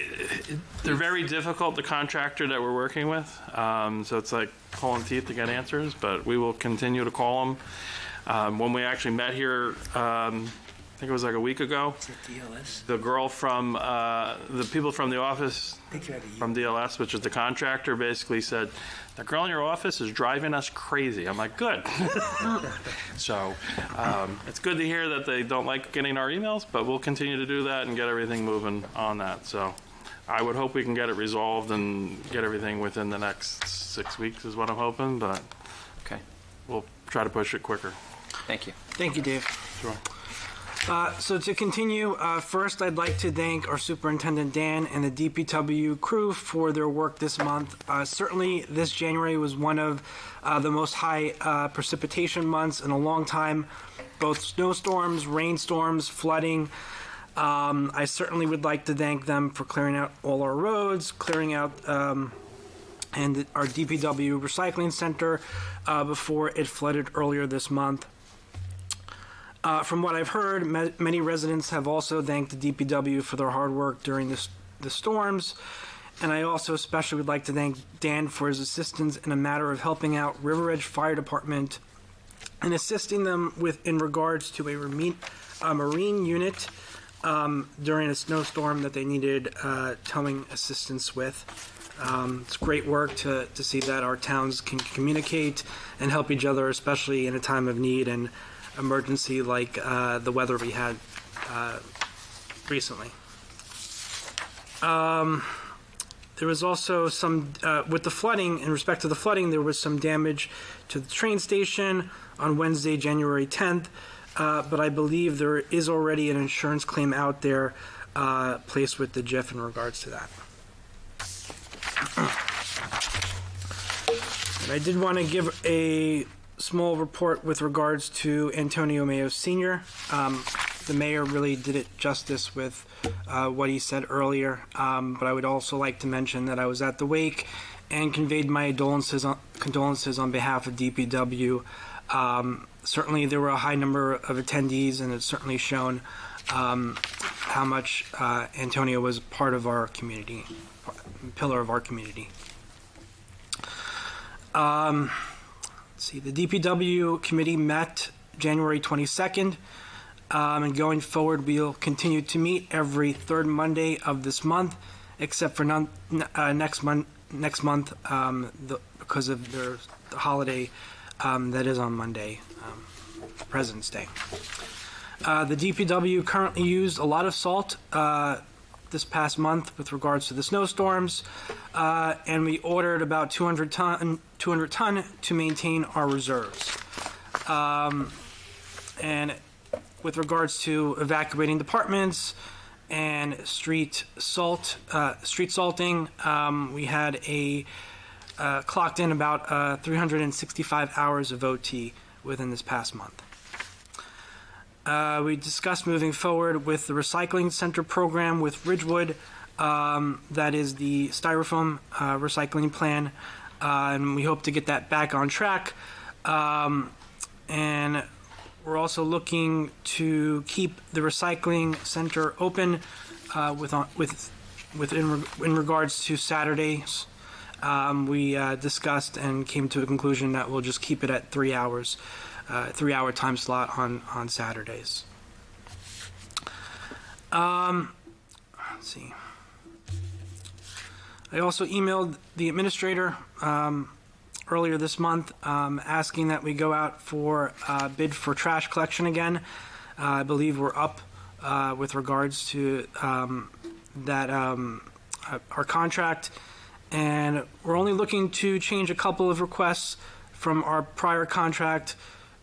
They're very difficult, the contractor that we're working with, so it's like pulling teeth to get answers, but we will continue to call them. When we actually met here, I think it was like a week ago. The girl from, the people from the office from DLS, which is the contractor, basically said, the girl in your office is driving us crazy. I'm like, good. So it's good to hear that they don't like getting our emails, but we'll continue to do that and get everything moving on that. So I would hope we can get it resolved and get everything within the next 6 weeks is what I'm hoping, but Okay. we'll try to push it quicker. Thank you. Thank you, Dave. Sure. So to continue, first I'd like to thank our Superintendent Dan and the DPW crew for their work this month. Certainly this January was one of the most high precipitation months in a long time, both snowstorms, rainstorms, flooding. I certainly would like to thank them for clearing out all our roads, clearing out and our DPW recycling center before it flooded earlier this month. From what I've heard, many residents have also thanked the DPW for their hard work during the storms. And I also especially would like to thank Dan for his assistance in a matter of helping out River Edge Fire Department and assisting them in regards to a marine unit during a snowstorm that they needed towing assistance with. It's great work to see that our towns can communicate and help each other, especially in a time of need and emergency like the weather we had recently. There was also some, with the flooding, in respect to the flooding, there was some damage to the train station on Wednesday, January 10th, but I believe there is already an insurance claim out there placed with the JIF in regards to that. And I did want to give a small report with regards to Antonio Mayo Sr. The mayor really did it justice with what he said earlier, but I would also like to mention that I was at the wake and conveyed my condolences on behalf of DPW. Certainly there were a high number of attendees, and it's certainly shown how much Antonio was part of our community, pillar of our community. The DPW committee met January 22nd, and going forward, we'll continue to meet every third Monday of this month, except for next month because of the holiday that is on Monday, President's Day. The DPW currently used a lot of salt this past month with regards to the snowstorms, and we ordered about 200 ton to maintain our reserves. And with regards to evacuating departments and street salting, we had a clocked in about 365 hours of OT within this past month. We discussed moving forward with the recycling center program with Ridgewood. That is the styrofoam recycling plan, and we hope to get that back on track. And we're also looking to keep the recycling center open in regards to Saturdays. We discussed and came to a conclusion that we'll just keep it at 3 hours, 3-hour time slot on Saturdays. Let's see. I also emailed the administrator earlier this month asking that we go out for a bid for trash collection again. I believe we're up with regards to that our contract, and we're only looking to change a couple of requests from our prior contract,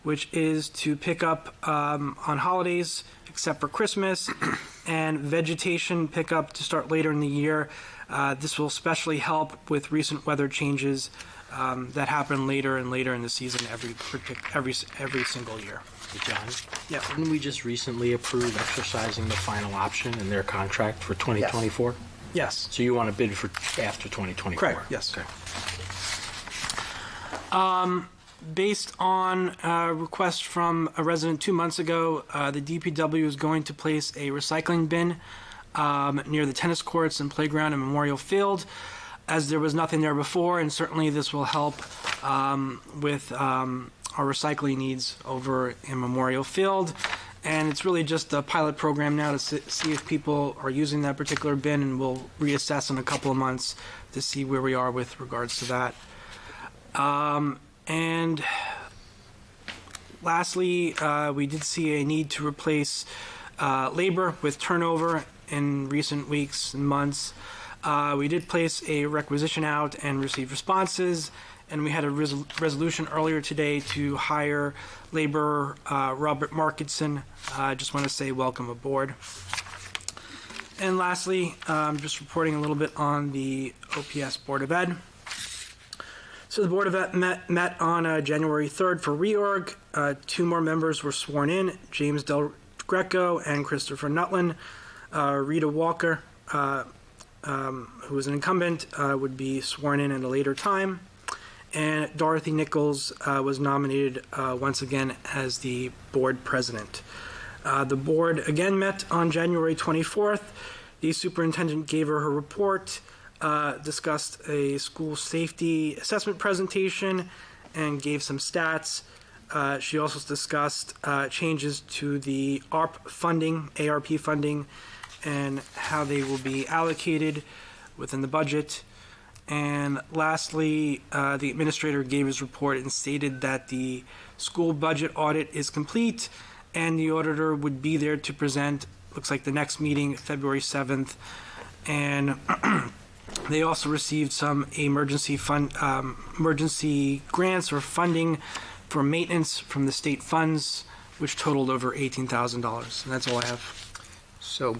which is to pick up on holidays except for Christmas, and vegetation pickup to start later in the year. This will especially help with recent weather changes that happen later and later in the season every single year. Hey, John? Yeah. Didn't we just recently approve exercising the final option in their contract for 2024? Yes. So you want to bid for after 2024? Correct, yes. Okay. Based on a request from a resident 2 months ago, the DPW is going to place a recycling bin near the tennis courts and playground and Memorial Field, as there was nothing there before, and certainly this will help with our recycling needs over in Memorial Field. And it's really just a pilot program now to see if people are using that particular bin, and we'll reassess in a couple of months to see where we are with regards to that. And lastly, we did see a need to replace labor with turnover in recent weeks and months. We did place a requisition out and received responses, and we had a resolution earlier today to hire laborer Robert Markinson. I just want to say welcome aboard. And lastly, I'm just reporting a little bit on the OPS Board of Ed. So the Board of Ed met on January 3rd for reorg. 2 more members were sworn in, James Del Greco and Christopher Nutlin. Rita Walker, who is an incumbent, would be sworn in at a later time. And Dorothy Nichols was nominated once again as the board president. The board again met on January 24th. The superintendent gave her report, discussed a school safety assessment presentation, and gave some stats. She also discussed changes to the ARP funding, and how they will be allocated within the budget. And lastly, the administrator gave his report and stated that the school budget audit is complete, and the auditor would be there to present, looks like the next meeting, February 7th. And they also received some emergency grants or funding for maintenance from the state funds, which totaled over $18,000. And that's all I have. So,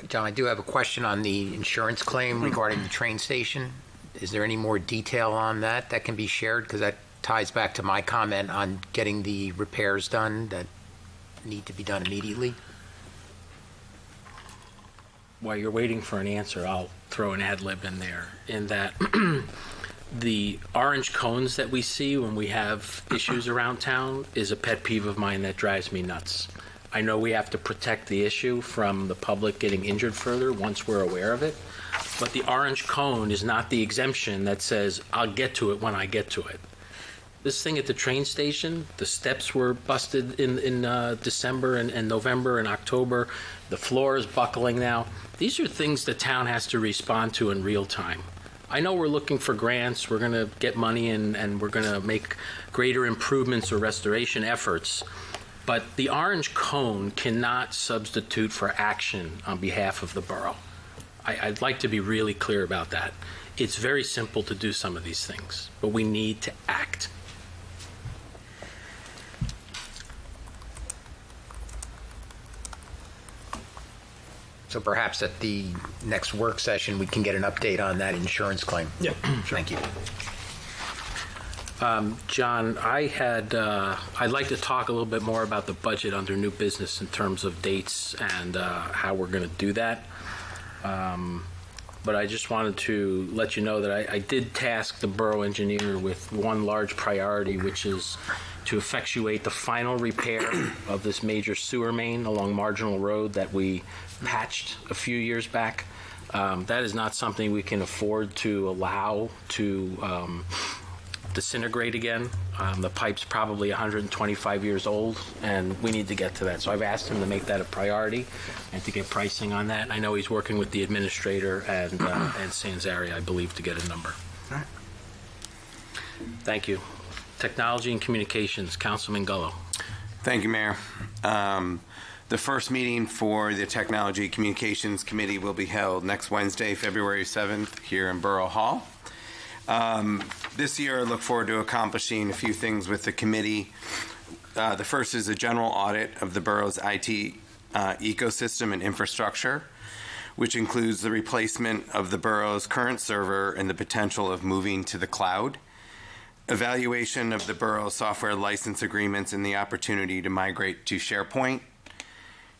John, I do have a question on the insurance claim regarding the train station. Is there any more detail on that can be shared? Because that ties back to my comment on getting the repairs done that need to be done immediately. While you're waiting for an answer, I'll throw an ad lib in there, in that the orange cones that we see when we have issues around town is a pet peeve of mine that drives me nuts. I know we have to protect the issue from the public getting injured further once we're aware of it, but the orange cone is not the exemption that says, I'll get to it when I get to it. This thing at the train station, the steps were busted in December and November and October. The floor is buckling now. These are things the town has to respond to in real time. I know we're looking for grants, we're going to get money and we're going to make greater improvements or restoration efforts, but the orange cone cannot substitute for action on behalf of the borough. I'd like to be really clear about that. It's very simple to do some of these things, but we need to act. So perhaps at the next work session, we can get an update on that insurance claim. Yeah. Thank you. John, I'd like to talk a little bit more about the budget under new business in terms of dates and how we're going to do that. But I just wanted to let you know that I did task the borough engineer with one large priority, which is to effectuate the final repair of this major sewer main along Marginal Road that we patched a few years back. That is not something we can afford to allow to disintegrate again. The pipe's probably 125 years old, and we need to get to that. So I've asked him to make that a priority and to get pricing on that. And I know he's working with the administrator and Sanzari, I believe, to get a number. All right. Thank you. Technology and Communications, Councilman Gullo. Thank you, Mayor. The first meeting for the Technology Communications Committee will be held next Wednesday, February 7th, here in Borough Hall. This year, I look forward to accomplishing a few things with the committee. The first is a general audit of the borough's IT ecosystem and infrastructure, which includes the replacement of the borough's current server and the potential of moving to the cloud. Evaluation of the borough's software license agreements and the opportunity to migrate to SharePoint.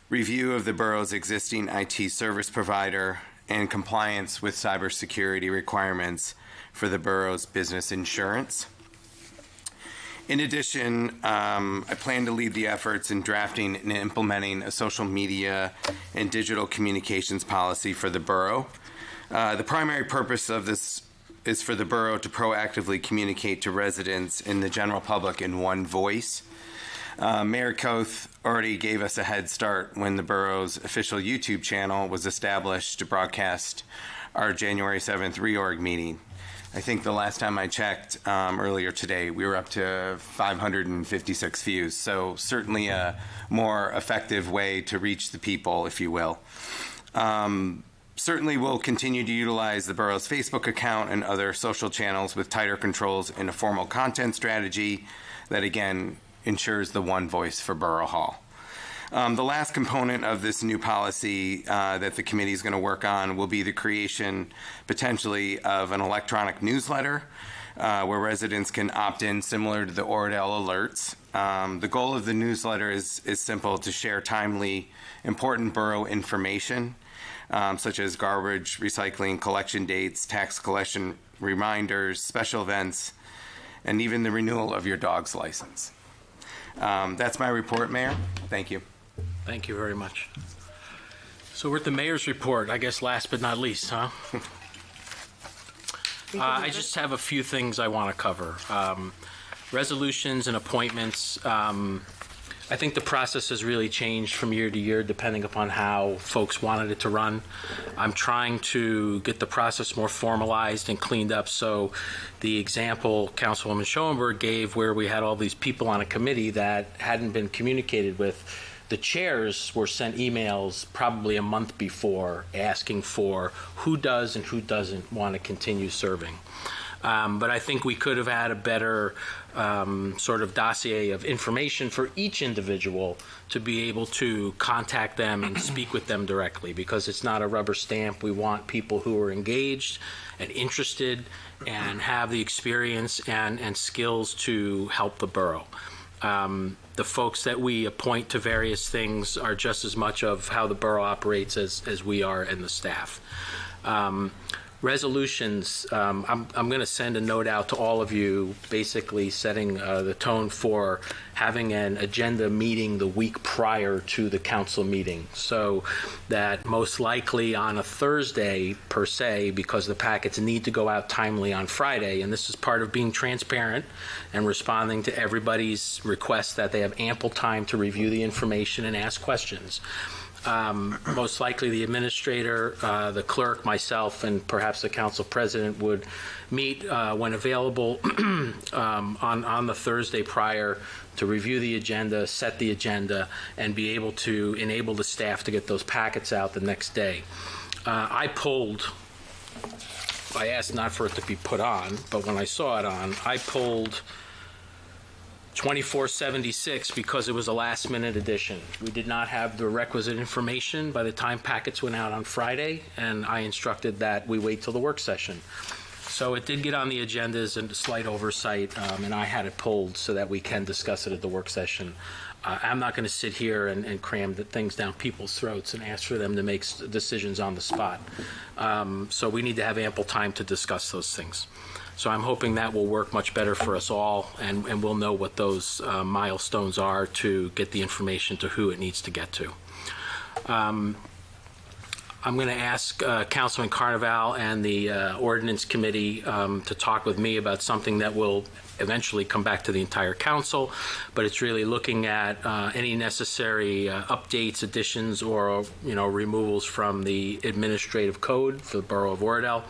Review of the borough's existing IT service provider and compliance with cybersecurity requirements for the borough's business insurance. In addition, I plan to lead the efforts in drafting and implementing a social media and digital communications policy for the borough. The primary purpose of this is for the borough to proactively communicate to residents and the general public in one voice. Mayor Koth already gave us a head start when the borough's official YouTube channel was established to broadcast our January 7th reorg meeting. I think the last time I checked earlier today, we were up to 556 views. So certainly a more effective way to reach the people, if you will. Certainly we'll continue to utilize the borough's Facebook account and other social channels with tighter controls and a formal content strategy that, again, ensures the one voice for Borough Hall. The last component of this new policy that the committee is going to work on will be the creation, potentially, of an electronic newsletter where residents can opt in, similar to the Oradell alerts. The goal of the newsletter is simple: to share timely, important borough information, such as garbage, recycling, collection dates, tax collection reminders, special events, and even the renewal of your dog's license. That's my report, Mayor. Thank you. Thank you very much. So we're at the mayor's report, I guess last but not least, huh? I just have a few things I want to cover. Resolutions and appointments. I think the process has really changed from year to year depending upon how folks wanted it to run. I'm trying to get the process more formalized and cleaned up. So the example Councilwoman Schoenberg gave, where we had all these people on a committee that hadn't been communicated with, the chairs were sent emails probably a month before asking for who does and who doesn't want to continue serving. But I think we could have had a better sort of dossier of information for each individual to be able to contact them and speak with them directly, because it's not a rubber stamp. We want people who are engaged and interested and have the experience and skills to help the borough. The folks that we appoint to various things are just as much of how the borough operates as we are and the staff. Resolutions, I'm going to send a note out to all of you basically setting the tone for having an agenda meeting the week prior to the council meeting, so that most likely on a Thursday per se, because the packets need to go out timely on Friday, and this is part of being transparent and responding to everybody's request that they have ample time to review the information and ask questions. Most likely the administrator, the clerk, myself, and perhaps the council president would meet when available on the Thursday prior to review the agenda, set the agenda, and be able to enable the staff to get those packets out the next day. I asked not for it to be put on, but when I saw it on, I pulled 2476 because it was a last-minute addition. We did not have the requisite information by the time packets went out on Friday, and I instructed that we wait till the work session. So it did get on the agendas and a slight oversight, and I had it pulled so that we can discuss it at the work session. I'm not going to sit here and cram the things down people's throats and ask for them to make decisions on the spot. So we need to have ample time to discuss those things. So I'm hoping that will work much better for us all, and we'll know what those milestones are to get the information to who it needs to get to. I'm going to ask Councilman Carnival and the Ordinance Committee to talk with me about something that will eventually come back to the entire council, but it's really looking at any necessary updates, additions, or removals from the administrative code for the Borough of Oradell.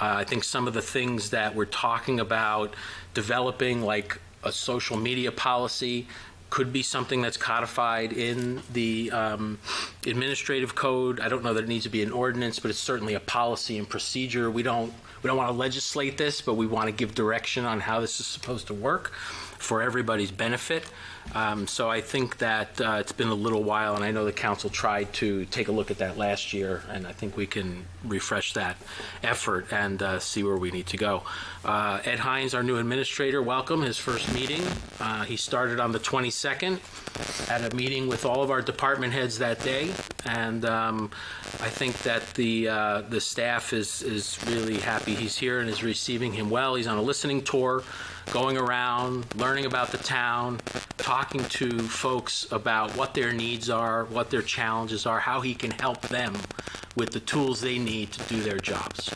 I think some of the things that we're talking about developing, like a social media policy, could be something that's codified in the administrative code. I don't know that it needs to be an ordinance, but it's certainly a policy and procedure. We don't want to legislate this, but we want to give direction on how this is supposed to work for everybody's benefit. So I think that it's been a little while, and I know the council tried to take a look at that last year, and I think we can refresh that effort and see where we need to go. Ed Hines, our new administrator, welcome, his first meeting. He started on the 22nd at a meeting with all of our department heads that day, and I think that the staff is really happy he's here and is receiving him well. He's on a listening tour, going around, learning about the town, talking to folks about what their needs are, what their challenges are, how he can help them with the tools they need to do their jobs.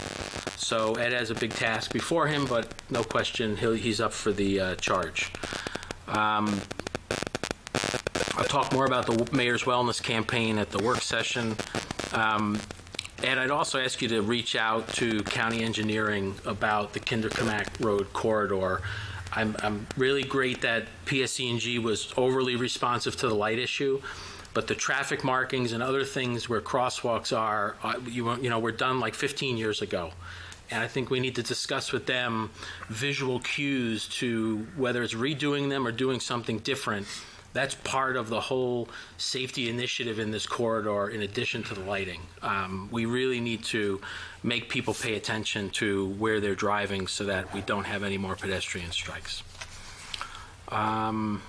So Ed has a big task before him, but no question he's up for the charge. I'll talk more about the Mayor's Wellness Campaign at the work session. Ed, I'd also ask you to reach out to County Engineering about the Kinderkamak Road corridor. I'm really great that PSE&G was overly responsive to the light issue, but the traffic markings and other things where crosswalks are, were done like 15 years ago. And I think we need to discuss with them visual cues to whether it's redoing them or doing something different. That's part of the whole safety initiative in this corridor, in addition to the lighting. We really need to make people pay attention to where they're driving so that we don't have any more pedestrian strikes. And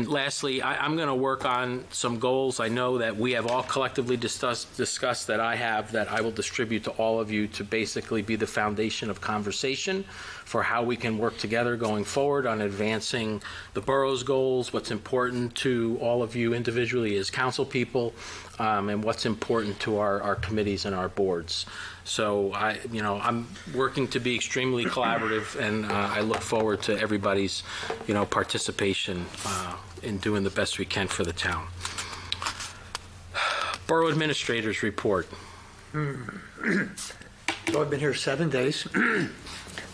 lastly, I'm going to work on some goals. I know that we have all collectively discussed that I will distribute to all of you to basically be the foundation of conversation for how we can work together going forward on advancing the borough's goals, what's important to all of you individually as council people, and what's important to our committees and our boards. So I'm working to be extremely collaborative, and I look forward to everybody's, participation in doing the best we can for the town. Borough Administrator's report. So I've been here 7 days.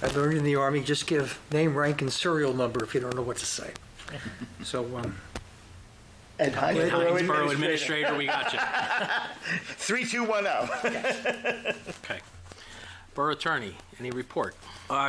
I learned in the Army, just give name, rank, and serial number if you don't know what to say. So, Ed Hines, Borough Administrator, we got you. 3210. Okay. Borough Attorney, any report?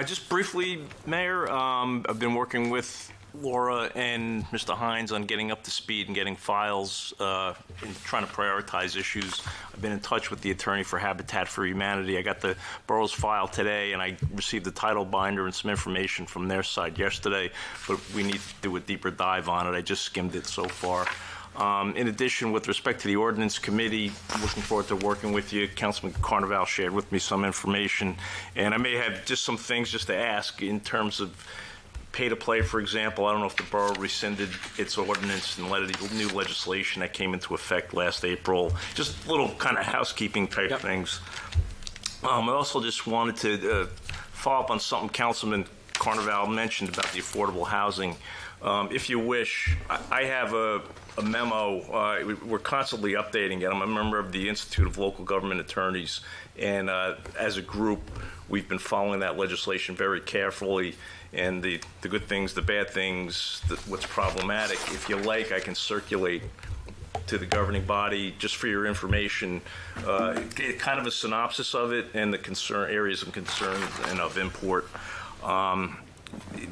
Just briefly, Mayor, I've been working with Laura and Mr. Hines on getting up to speed and getting files and trying to prioritize issues. I've been in touch with the attorney for Habitat for Humanity. I got the borough's file today, and I received the title binder and some information from their side yesterday, but we need to do a deeper dive on it. I just skimmed it so far. In addition, with respect to the Ordinance Committee, I'm looking forward to working with you. Councilman Carnival shared with me some information, and I may have just some things just to ask in terms of pay-to-play, for example. I don't know if the borough rescinded its ordinance and let it new legislation that came into effect last April. Just little kind of housekeeping type things. I also just wanted to follow up on something Councilman Carnival mentioned about the affordable housing. If you wish, I have a memo. We're constantly updating it. I'm a member of the Institute of Local Government Attorneys, and as a group, we've been following that legislation very carefully, and the good things, the bad things, what's problematic. If you like, I can circulate to the governing body just for your information, kind of a synopsis of it and the areas of concern and of import.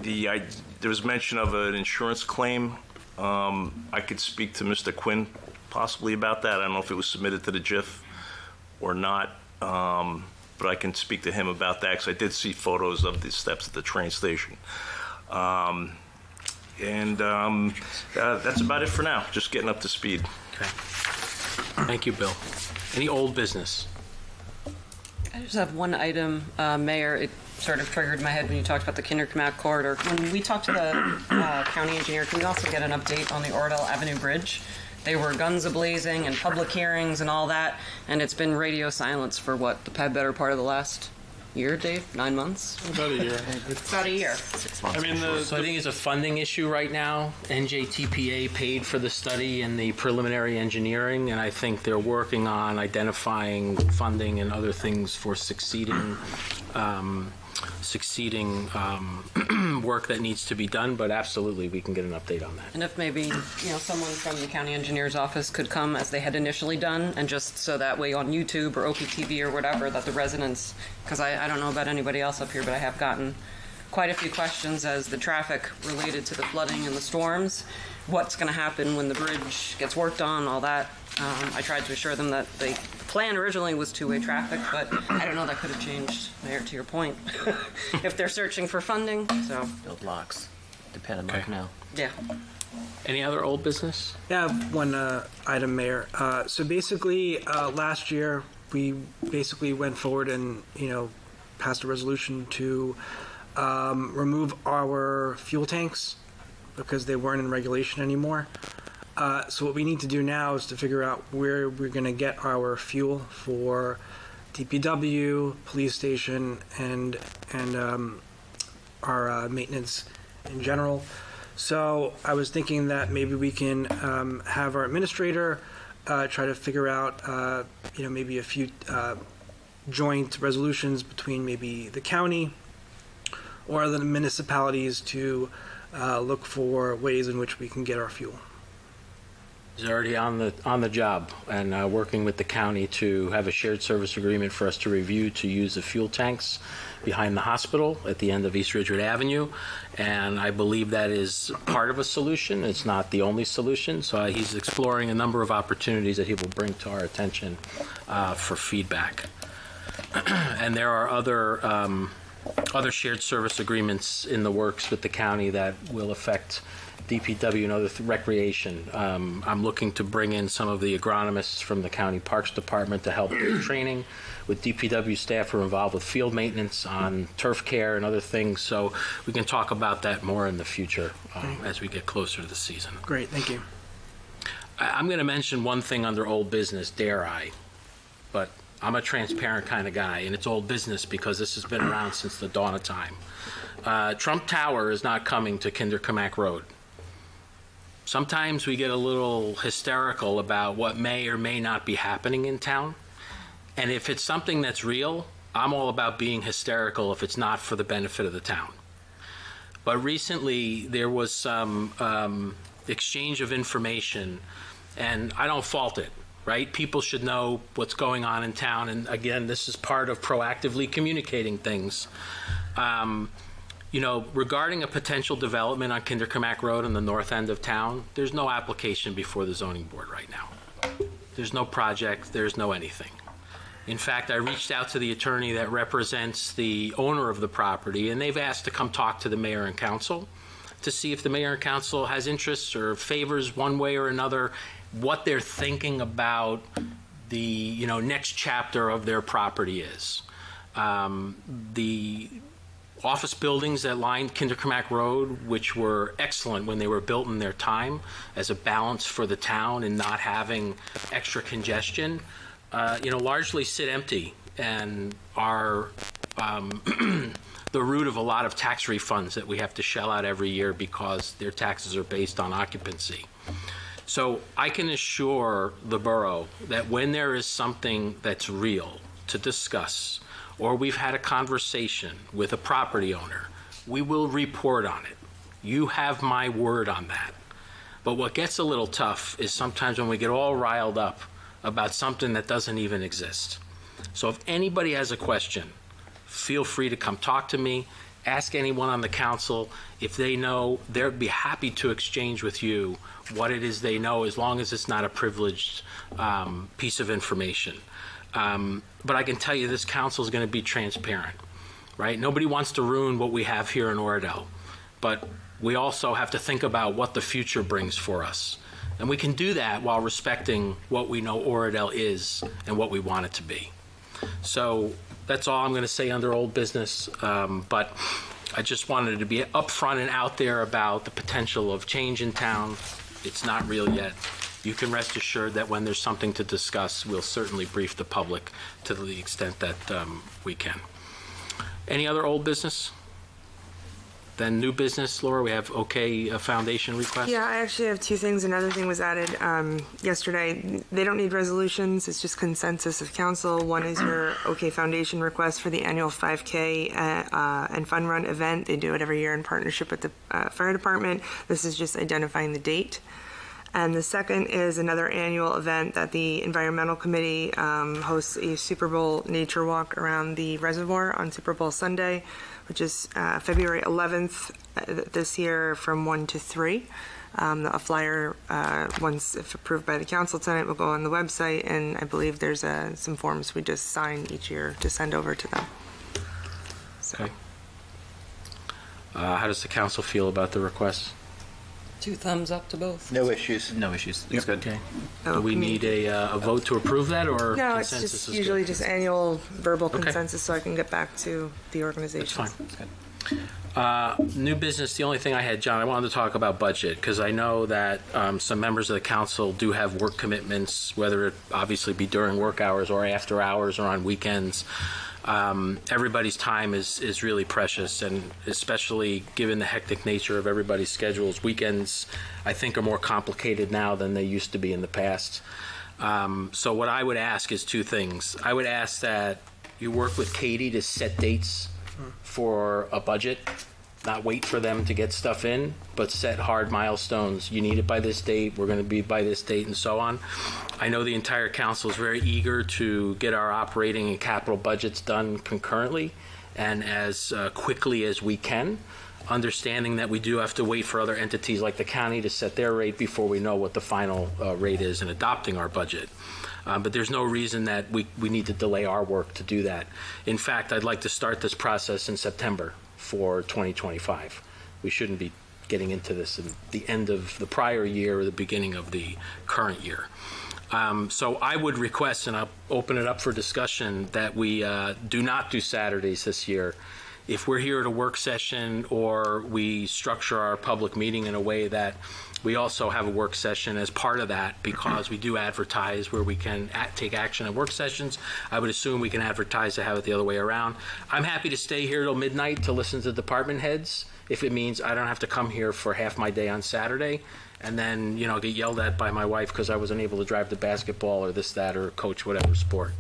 There was mention of an insurance claim. I could speak to Mr. Quinn possibly about that. I don't know if it was submitted to the JIF or not. but I can speak to him about that because I did see photos of the steps at the train station. That's about it for now, just getting up to speed. Okay. Thank you, Bill. Any old business? I just have one item, Mayor. It sort of triggered my head when you talked about the Kinderkamak corridor. When we talked to the county engineer, can we also get an update on the Oradell Avenue Bridge? They were guns a-blazing and public hearings and all that, and it's been radio silence for what, the better part of the last year, Dave? 9 months? About a year. It's about a year. 6 months. I mean, So I think it's a funding issue right now. NJTPA paid for the study and the preliminary engineering, and I think they're working on identifying funding and other things for succeeding work that needs to be done, but absolutely, we can get an update on that. And if maybe, someone from the county engineer's office could come as they had initially done, and just so that way on YouTube or OPTV or whatever, that the residents, because I don't know about anybody else up here, but I have gotten quite a few questions as the traffic related to the flooding and the storms, what's going to happen when the bridge gets worked on, all that. I tried to assure them that the plan originally was two-way traffic, but I don't know, that could have changed, Mayor, to your point, if they're searching for funding, so. Build locks, depend on Mark now. Yeah. Any other old business? Yeah, I have one item, Mayor. So basically, last year, we basically went forward and, passed a resolution to remove our fuel tanks because they weren't in regulation anymore. So what we need to do now is to figure out where we're going to get our fuel for DPW, police station, and our maintenance in general. So I was thinking that maybe we can have our administrator try to figure out, maybe a few joint resolutions between maybe the county or the municipalities to look for ways in which we can get our fuel. He's already on the job and working with the county to have a shared service agreement for us to review to use the fuel tanks behind the hospital at the end of East Ridgewood Avenue. And I believe that is part of a solution. It's not the only solution. So he's exploring a number of opportunities that he will bring to our attention for feedback. And there are other shared service agreements in the works with the county that will affect DPW and other recreation. I'm looking to bring in some of the agronomists from the County Parks Department to help with training with DPW staff who are involved with field maintenance on turf care and other things. So we can talk about that more in the future as we get closer to the season. Great, thank you. I'm going to mention one thing under old business, dare I, but I'm a transparent kind of guy, and it's old business because this has been around since the dawn of time. Trump Tower is not coming to Kinderkamak Road. Sometimes we get a little hysterical about what may or may not be happening in town. And if it's something that's real, I'm all about being hysterical if it's not for the benefit of the town. But recently, there was some exchange of information, and I don't fault it, right? People should know what's going on in town. And again, this is part of proactively communicating things. Regarding a potential development on Kinderkamak Road on the north end of town, there's no application before the zoning board right now. There's no project, there's no anything. In fact, I reached out to the attorney that represents the owner of the property, and they've asked to come talk to the mayor and council to see if the mayor and council has interests or favors one way or another what they're thinking about the next chapter of their property is. The office buildings that lined Kinderkamak Road, which were excellent when they were built in their time as a balance for the town and not having extra congestion, largely sit empty and are the root of a lot of tax refunds that we have to shell out every year because their taxes are based on occupancy. So I can assure the borough that when there is something that's real to discuss, or we've had a conversation with a property owner, we will report on it. You have my word on that. But what gets a little tough is sometimes when we get all riled up about something that doesn't even exist. So if anybody has a question, feel free to come talk to me, ask anyone on the council. If they know, they'll be happy to exchange with you what it is they know, as long as it's not a privileged piece of information. But I can tell you this council is going to be transparent, right? Nobody wants to ruin what we have here in Oradell, but we also have to think about what the future brings for us. And we can do that while respecting what we know Oradell is and what we want it to be. So that's all I'm going to say under old business, but I just wanted to be upfront and out there about the potential of change in town. It's not real yet. You can rest assured that when there's something to discuss, we'll certainly brief the public to the extent that we can. Any other old business? Then new business, Laura, we have a foundation request? Yeah, I actually have two things. Another thing was added yesterday. They don't need resolutions. It's just consensus of council. One is your OK Foundation request for the annual 5K and fun run event. They do it every year in partnership with the fire department. This is just identifying the date. And the second is another annual event that the Environmental Committee hosts, a Super Bowl nature walk around the reservoir on Super Bowl Sunday, which is February 11th this year from 1 to 3. A flyer, once if approved by the council tonight, will go on the website, and I believe there's some forms we just sign each year to send over to them. So. Okay. How does the council feel about the request? 2 thumbs up to both. No issues. No issues. It's good. Okay. Do we need a vote to approve that, or No, it's consensus just is usually good? just annual verbal Okay. consensus so I can get back to the organization. That's fine. New business, the only thing I had, John, I wanted to talk about budget, because I know that some members of the council do have work commitments, whether it obviously be during work hours or after hours or on weekends. Everybody's time is really precious, and especially given the hectic nature of everybody's schedules, weekends, I think, are more complicated now than they used to be in the past. So what I would ask is 2 things. I would ask that you work with Katie to set dates for a budget, not wait for them to get stuff in, but set hard milestones. You need it by this date, we're going to be by this date, and so on. I know the entire council is very eager to get our operating and capital budgets done concurrently and as quickly as we can, understanding that we do have to wait for other entities like the county to set their rate before we know what the final rate is in adopting our budget. But there's no reason that we need to delay our work to do that. In fact, I'd like to start this process in September for 2025. We shouldn't be getting into this in the end of the prior year or the beginning of the current year. So I would request, and I'll open it up for discussion, that we do not do Saturdays this year. If we're here at a work session, or we structure our public meeting in a way that we also have a work session as part of that, because we do advertise where we can take action at work sessions, I would assume we can advertise to have it the other way around. I'm happy to stay here till midnight to listen to department heads, if it means I don't have to come here for half my day on Saturday and then, get yelled at by my wife because I wasn't able to drive the basketball or this, that, or coach whatever sport.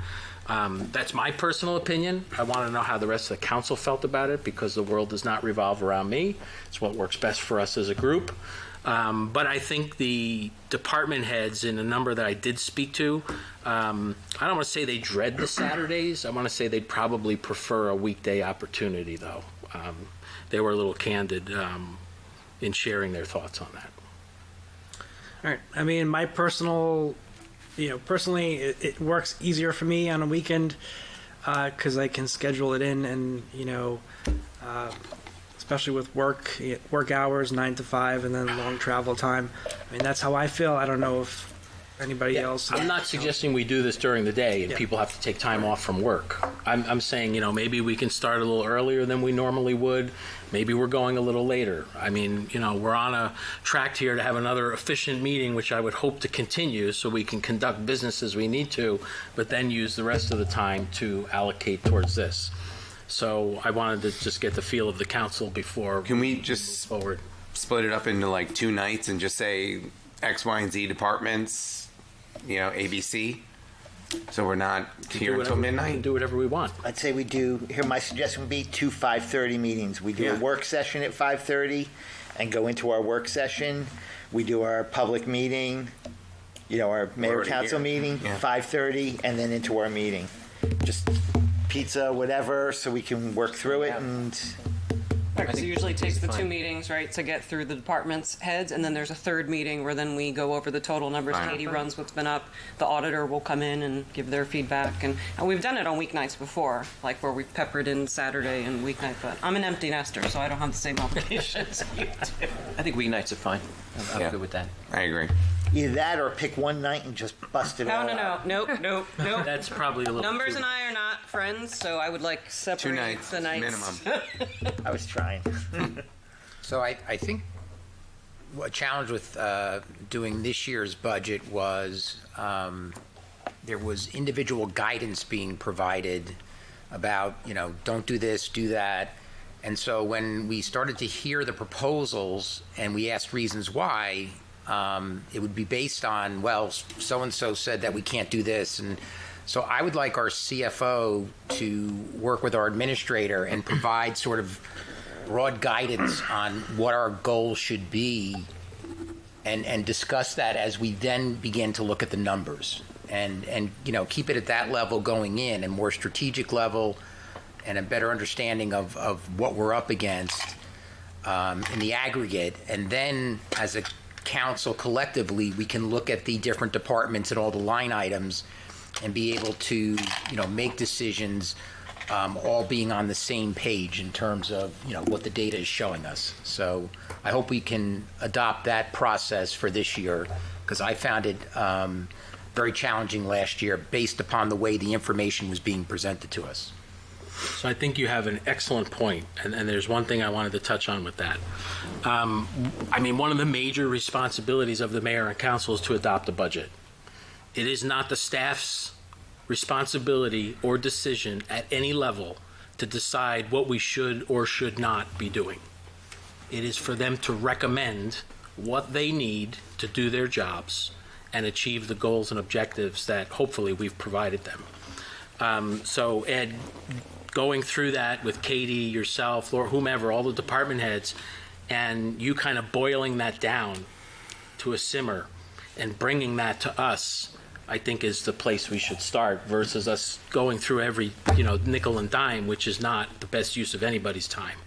That's my personal opinion. I want to know how the rest of the council felt about it, because the world does not revolve around me. It's what works best for us as a group. But I think the department heads, in a number that I did speak to, I don't want to say they dread the Saturdays. I want to say they'd probably prefer a weekday opportunity, though. They were a little candid in sharing their thoughts on that. All right. I mean, my personally, it works easier for me on a weekend because I can schedule it in, and especially with work hours, 9 to 5, and then long travel time. I mean, that's how I feel. I don't know if anybody else. I'm not suggesting we do this during the day and people have to take time off from work. I'm saying, maybe we can start a little earlier than we normally would. Maybe we're going a little later. I mean, we're on a track here to have another efficient meeting, which I would hope to continue so we can conduct business as we need to, but then use the rest of the time to allocate towards this. So I wanted to just get the feel of the council before. Can we just forward split it up into like 2 nights and just say X, Y, and Z departments, ABC? So we're not here until midnight? We can do whatever we want. I'd say we do, my suggestion would be 2 5:30 meetings. We do a work session at 5:30 and go into our work session. We do our public meeting, our mayor council meeting, 5:30, and then into our meeting. Just pizza, whatever, so we can work through it and Right, 'cause it usually takes the 2 meetings, right, to get through the department's heads, and then there's a third meeting where then we go over the total numbers. Fine. Katie runs what's been up. The auditor will come in and give their feedback, and we've done it on weeknights before, like where we've peppered in Saturday and weeknight, but I'm an empty nester, so I don't have the same obligations you do. I think weeknights are fine. I'm Yeah. good with that. I agree. Either that or pick one night and just bust it all out. Nope. That's probably a little. Numbers too- and I are not friends, so I would like 2 separate nights, the nights. minimum. I was trying. So I think a challenge with doing this year's budget was there was individual guidance being provided about, don't do this, do that. And so when we started to hear the proposals and we asked reasons why, it would be based on, well, so-and-so said that we can't do this. And so I would like our CFO to work with our administrator and provide sort of broad guidance on what our goals should be and discuss that as we then begin to look at the numbers and keep it at that level going in, a more strategic level and a better understanding of what we're up against in the aggregate. And then as a council collectively, we can look at the different departments and all the line items and be able to, make decisions all being on the same page in terms of, what the data is showing us. So I hope we can adopt that process for this year, because I found it very challenging last year based upon the way the information was being presented to us. So I think you have an excellent point, and there's one thing I wanted to touch on with that. One of the major responsibilities of the mayor and council is to adopt a budget. It is not the staff's responsibility or decision at any level to decide what we should or should not be doing. It is for them to recommend what they need to do their jobs and achieve the goals and objectives that hopefully we've provided them. So Ed, going through that with Katie, yourself, or whomever, all the department heads, and you kind of boiling that down to a simmer and bringing that to us, I think is the place we should start, versus us going through every, nickel and dime, which is not the best use of anybody's time.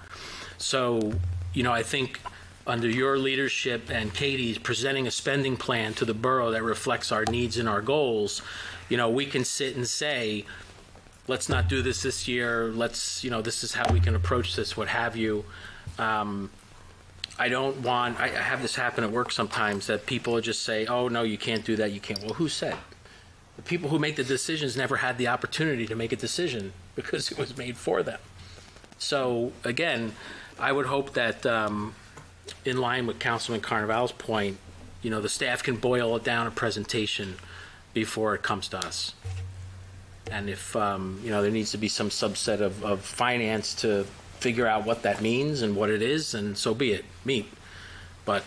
So, I think under your leadership and Katie's presenting a spending plan to the borough that reflects our needs and our goals, we can sit and say, let's not do this year. Let's, this is how we can approach this, what have you. I have this happen at work sometimes, that people just say, oh, no, you can't do that. You can't. Well, who said? The people who make the decisions never had the opportunity to make a decision because it was made for them. So again, I would hope that in line with Councilman Carnival's point, the staff can boil it down a presentation before it comes to us. And if, there needs to be some subset of finance to figure out what that means and what it is, and so be it, meet. But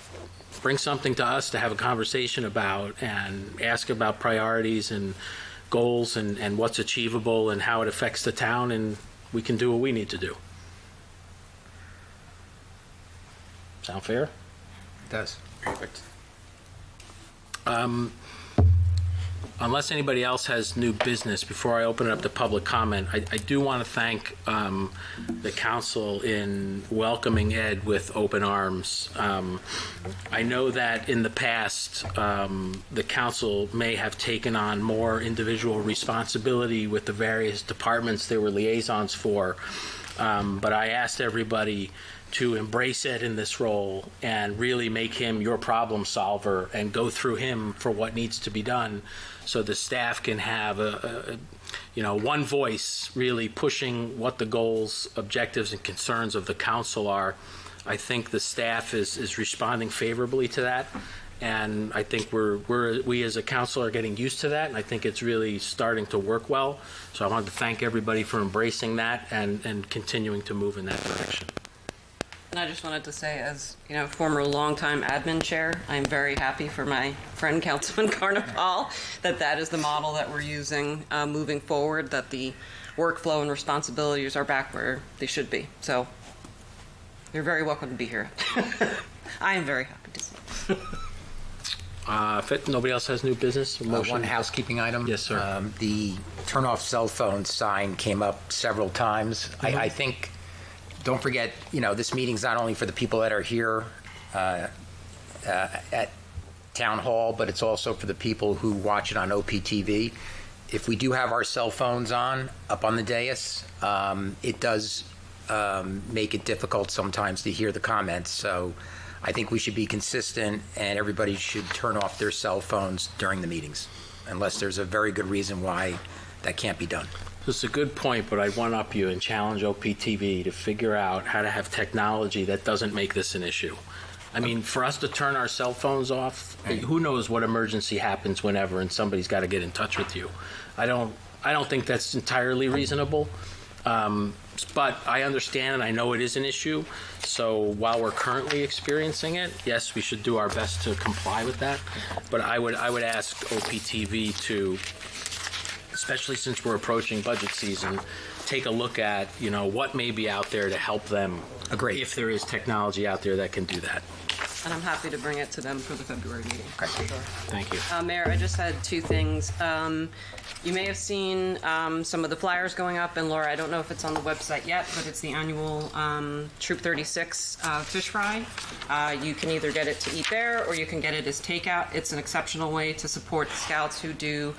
bring something to us to have a conversation about and ask about priorities and goals and what's achievable and how it affects the town, and we can do what we need to do. Sound fair? It does. Perfect. Unless anybody else has new business, before I open it up to public comment, I do want to thank the council in welcoming Ed with open arms. I know that in the past, the council may have taken on more individual responsibility with the various departments they were liaisons for, but I asked everybody to embrace Ed in this role and really make him your problem solver and go through him for what needs to be done, so the staff can have one voice really pushing what the goals, objectives, and concerns of the council are. I think the staff is responding favorably to that, and I think we as a council are getting used to that, and I think it's really starting to work well. So I wanted to thank everybody for embracing that and continuing to move in that direction. And I just wanted to say, as former longtime admin chair, I'm very happy for my friend Councilman Carnival that is the model that we're using moving forward, that the workflow and responsibilities are back where they should be. So you're very welcome to be here. I am very happy to see you. If nobody else has new business, One housekeeping item. Yes, sir. The turn off cell phone sign came up several times. I think Don't forget, this meeting's not only for the people that are here at Town Hall, but it's also for the people who watch it on OPTV. If we do have our cell phones up on the dais, it does make it difficult sometimes to hear the comments. So I think we should be consistent, and everybody should turn off their cell phones during the meetings, unless there's a very good reason why that can't be done. It's a good point, but I one-up you and challenge OPTV to figure out how to have technology that doesn't make this an issue. I mean, for us to turn our cell phones off, who knows what emergency happens whenever, and somebody's got to get in touch with you. I don't think that's entirely reasonable, but I understand and I know it is an issue. So while we're currently experiencing it, yes, we should do our best to comply with that. But I would ask OPTV to, especially since we're approaching budget season, take a look at, what may be out there to help them. Agree. If there is technology out there that can do that. And I'm happy to bring it to them for the February meeting. Okay. For sure. Thank you. Mayor, I just had two things. You may have seen some of the flyers going up, and Laura, I don't know if it's on the website yet, but it's the annual Troop 36 fish fry. You can either get it to eat there, or you can get it as takeout. It's an exceptional way to support the scouts who do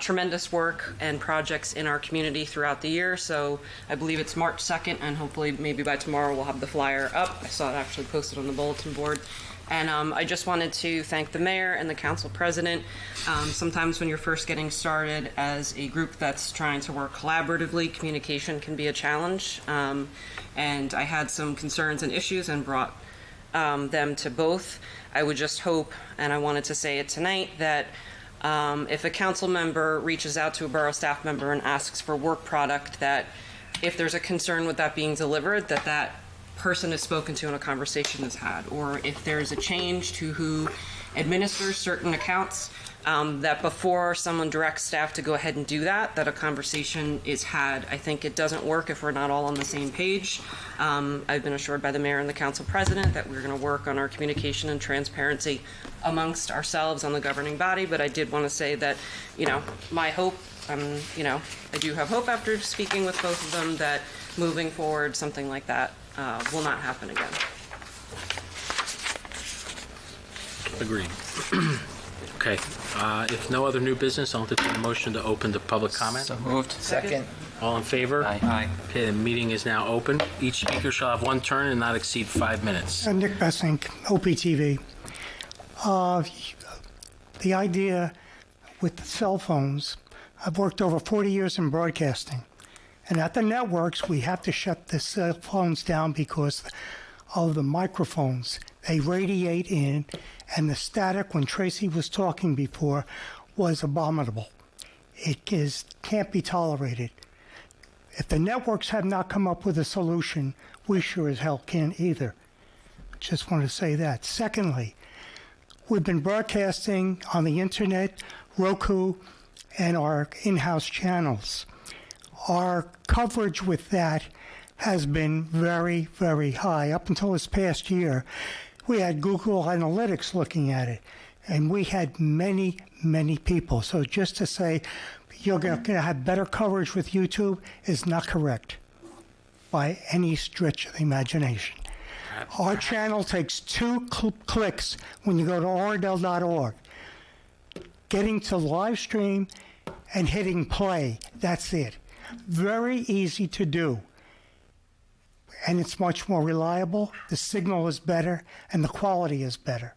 tremendous work and projects in our community throughout the year. So I believe it's March 2nd, and hopefully maybe by tomorrow we'll have the flyer up. I saw it actually posted on the bulletin board. And I just wanted to thank the mayor and the council president. Sometimes when you're first getting started as a group that's trying to work collaboratively, communication can be a challenge. And I had some concerns and issues and brought them to both. I would just hope, and I wanted to say it tonight, that if a council member reaches out to a borough staff member and asks for work product, that if there's a concern with that being delivered, that person is spoken to and a conversation is had. Or if there's a change to who administers certain accounts, that before someone directs staff to go ahead and do that a conversation is had. I think it doesn't work if we're not all on the same page. I've been assured by the mayor and the council president that we're going to work on our communication and transparency amongst ourselves on the governing body, but I did want to say that, my hope, I do have hope after speaking with both of them that moving forward, something like that will not happen again. Agreed. Okay. If no other new business, I'll entertain a motion to open to public comment. So moved. Second. All in favor? Aye. Okay, the meeting is now open. Each speaker shall have one turn and not exceed 5 minutes. Nick Bessink, OPTV. The idea with the cell phones, I've worked over 40 years in broadcasting. And at the networks, we have to shut the cell phones down because of the microphones. They radiate in, and the static, when Tracy was talking before, was abominable. It can't be tolerated. If the networks have not come up with a solution, we sure as hell can't either. Just want to say that. Secondly, we've been broadcasting on the internet, Roku, and our in-house channels. Our coverage with that has been very, very high. Up until this past year, we had Google Analytics looking at it, and we had many, many people. So just to say you're going to have better coverage with YouTube is not correct by any stretch of the imagination. Our channel takes 2 clicks when you go to oradell.org. Getting to live stream and hitting play, that's it. Very easy to do. And it's much more reliable, the signal is better, and the quality is better.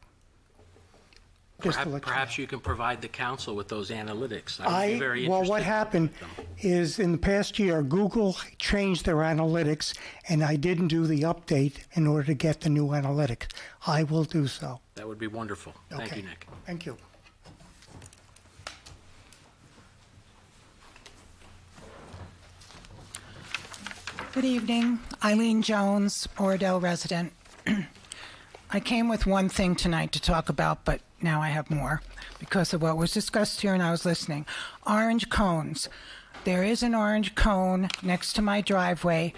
Perhaps you can provide the council with those analytics. I would be very well, interested what in happened is in the past year, Google changed their analytics, and I didn't do the update in order to get the new analytics. I will do so. That would be wonderful. Thank you, Nick. Thank you. Good evening. Eileen Jones, Oradell resident. I came with one thing tonight to talk about, but now I have more because of what was discussed here and I was listening. Orange cones. There is an orange cone next to my driveway,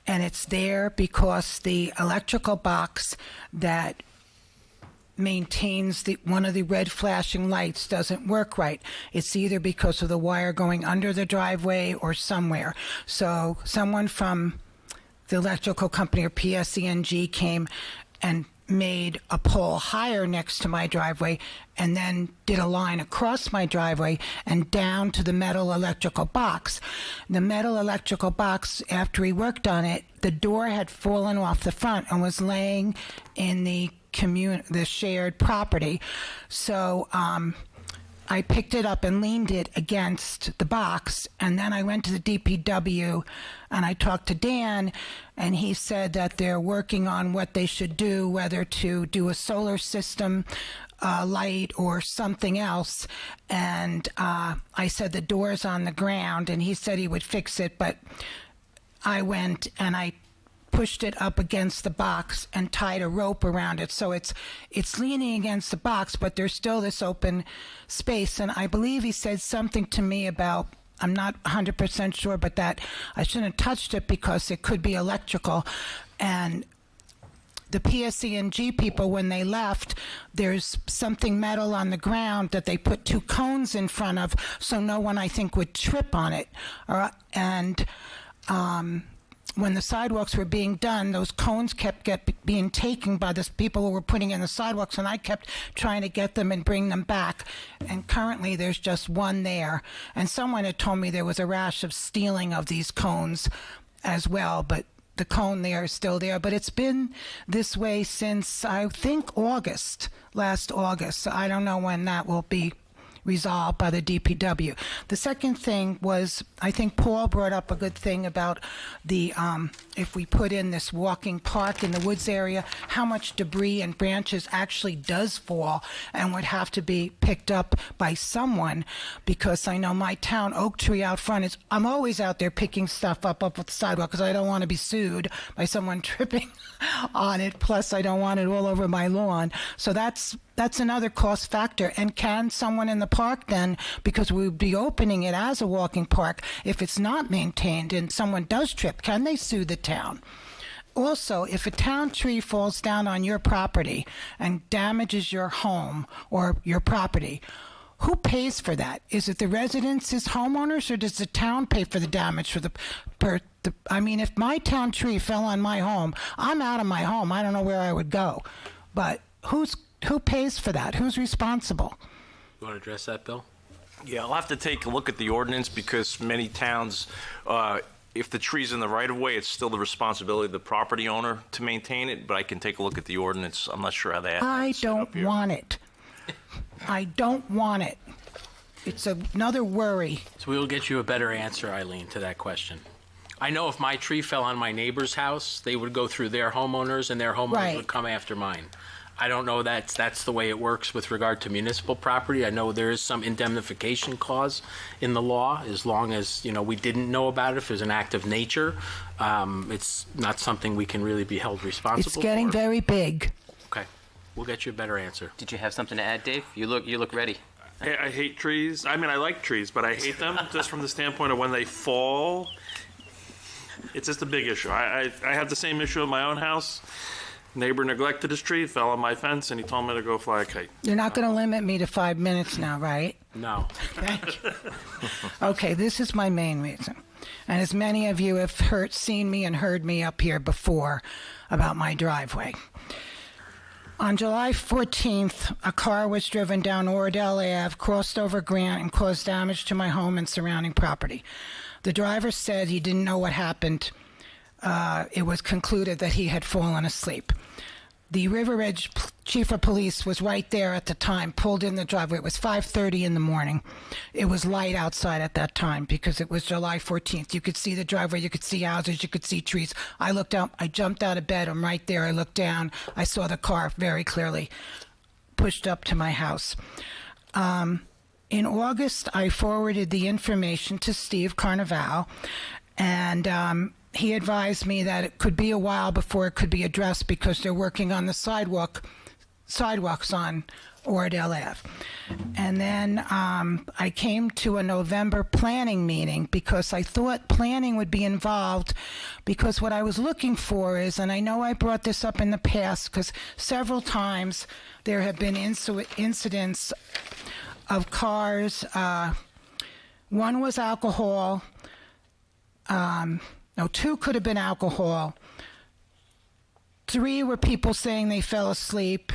and it's there because the electrical box that maintains one of the red flashing lights doesn't work right. It's either because of the wire going under the driveway or somewhere. So someone from the electrical company or PSENG came and made a pole higher next to my driveway and then did a line across my driveway and down to the metal electrical box. The metal electrical box, after he worked on it, the door had fallen off the front and was laying in the shared property. So I picked it up and leaned it against the box, and then I went to the DPW and I talked to Dan, and he said that they're working on what they should do, whether to do a solar system light or something else. And I said the door's on the ground, and he said he would fix it, but I went and I pushed it up against the box and tied a rope around it, so it's leaning against the box, but there's still this open space. And I believe he said something to me about, I'm not 100% sure, but that I shouldn't have touched it because it could be electrical. And the PSENG people, when they left, there's something metal on the ground that they put 2 cones in front of, so no one, I think, would trip on it. When the sidewalks were being done, those cones kept being taken by the people who were putting in the sidewalks, and I kept trying to get them and bring them back. And currently there's just one there. And someone had told me there was a rash of stealing of these cones as well, but the cone there is still there. But it's been this way since, I think, last August. So I don't know when that will be resolved by the DPW. The second thing was, I think Paul brought up a good thing about the, if we put in this walking park in the woods area, how much debris and branches actually does fall and would have to be picked up by someone, because I know my town oak tree out front I'm always out there picking stuff up with the sidewalk because I don't want to be sued by someone tripping on it. Plus, I don't want it all over my lawn. So that's another cost factor. And can someone in the park then, because we would be opening it as a walking park, if it's not maintained and someone does trip, can they sue the town? Also, if a town tree falls down on your property and damages your home or your property, who pays for that? Is it the residents as homeowners, or does the town pay for the damage for I mean, if my town tree fell on my home, I'm out of my home. I don't know where I would go. But who pays for that? Who's responsible? You want to address that, Bill? Yeah, I'll have to take a look at the ordinance, because many towns, if the tree's in the right-of-way, it's still the responsibility of the property owner to maintain it, but I can take a look at the ordinance. I'm not sure how that I don't want it. I don't want it. It's another worry. So we will get you a better answer, Eileen, to that question. I know if my tree fell on my neighbor's house, they would go through their homeowners, and their homeowners would come after mine. I don't know that's the way it works with regard to municipal property. I know there is some indemnification clause in the law, as long as, we didn't know about it. If there's an act of nature, it's not something we can really be held responsible for. It's getting very big. Okay. We'll get you a better answer. Did you have something to add, Dave? You look ready. I hate trees. I mean, I like trees, but I hate them just from the standpoint of when they fall. It's just a big issue. I have the same issue at my own house. Neighbor neglected his tree, fell on my fence, and he told me to go fly a kite. You're not going to limit me to 5 minutes now, right? No. Thank you. Okay, this is my main reason. And as many of you have seen me and heard me up here before about my driveway. On July 14th, a car was driven down Oradell Ave, crossed over Grant, and caused damage to my home and surrounding property. The driver said he didn't know what happened. It was concluded that he had fallen asleep. The River Edge chief of police was right there at the time, pulled in the driveway. It was 5:30 in the morning. It was light outside at that time because it was July 14th. You could see the driveway, you could see houses, you could see trees. I looked out, I jumped out of bed. I'm right there. I looked down. I saw the car very clearly pushed up to my house. In August, I forwarded the information to Steve Carnevale, and he advised me that it could be a while before it could be addressed because they're working on the sidewalks on Oradell Ave. And then I came to a November planning meeting because I thought planning would be involved, because what I was looking for is, and I know I brought this up in the past because several times there have been incidents of cars. One was alcohol. No, 2 could have been alcohol. 3 were people saying they fell asleep.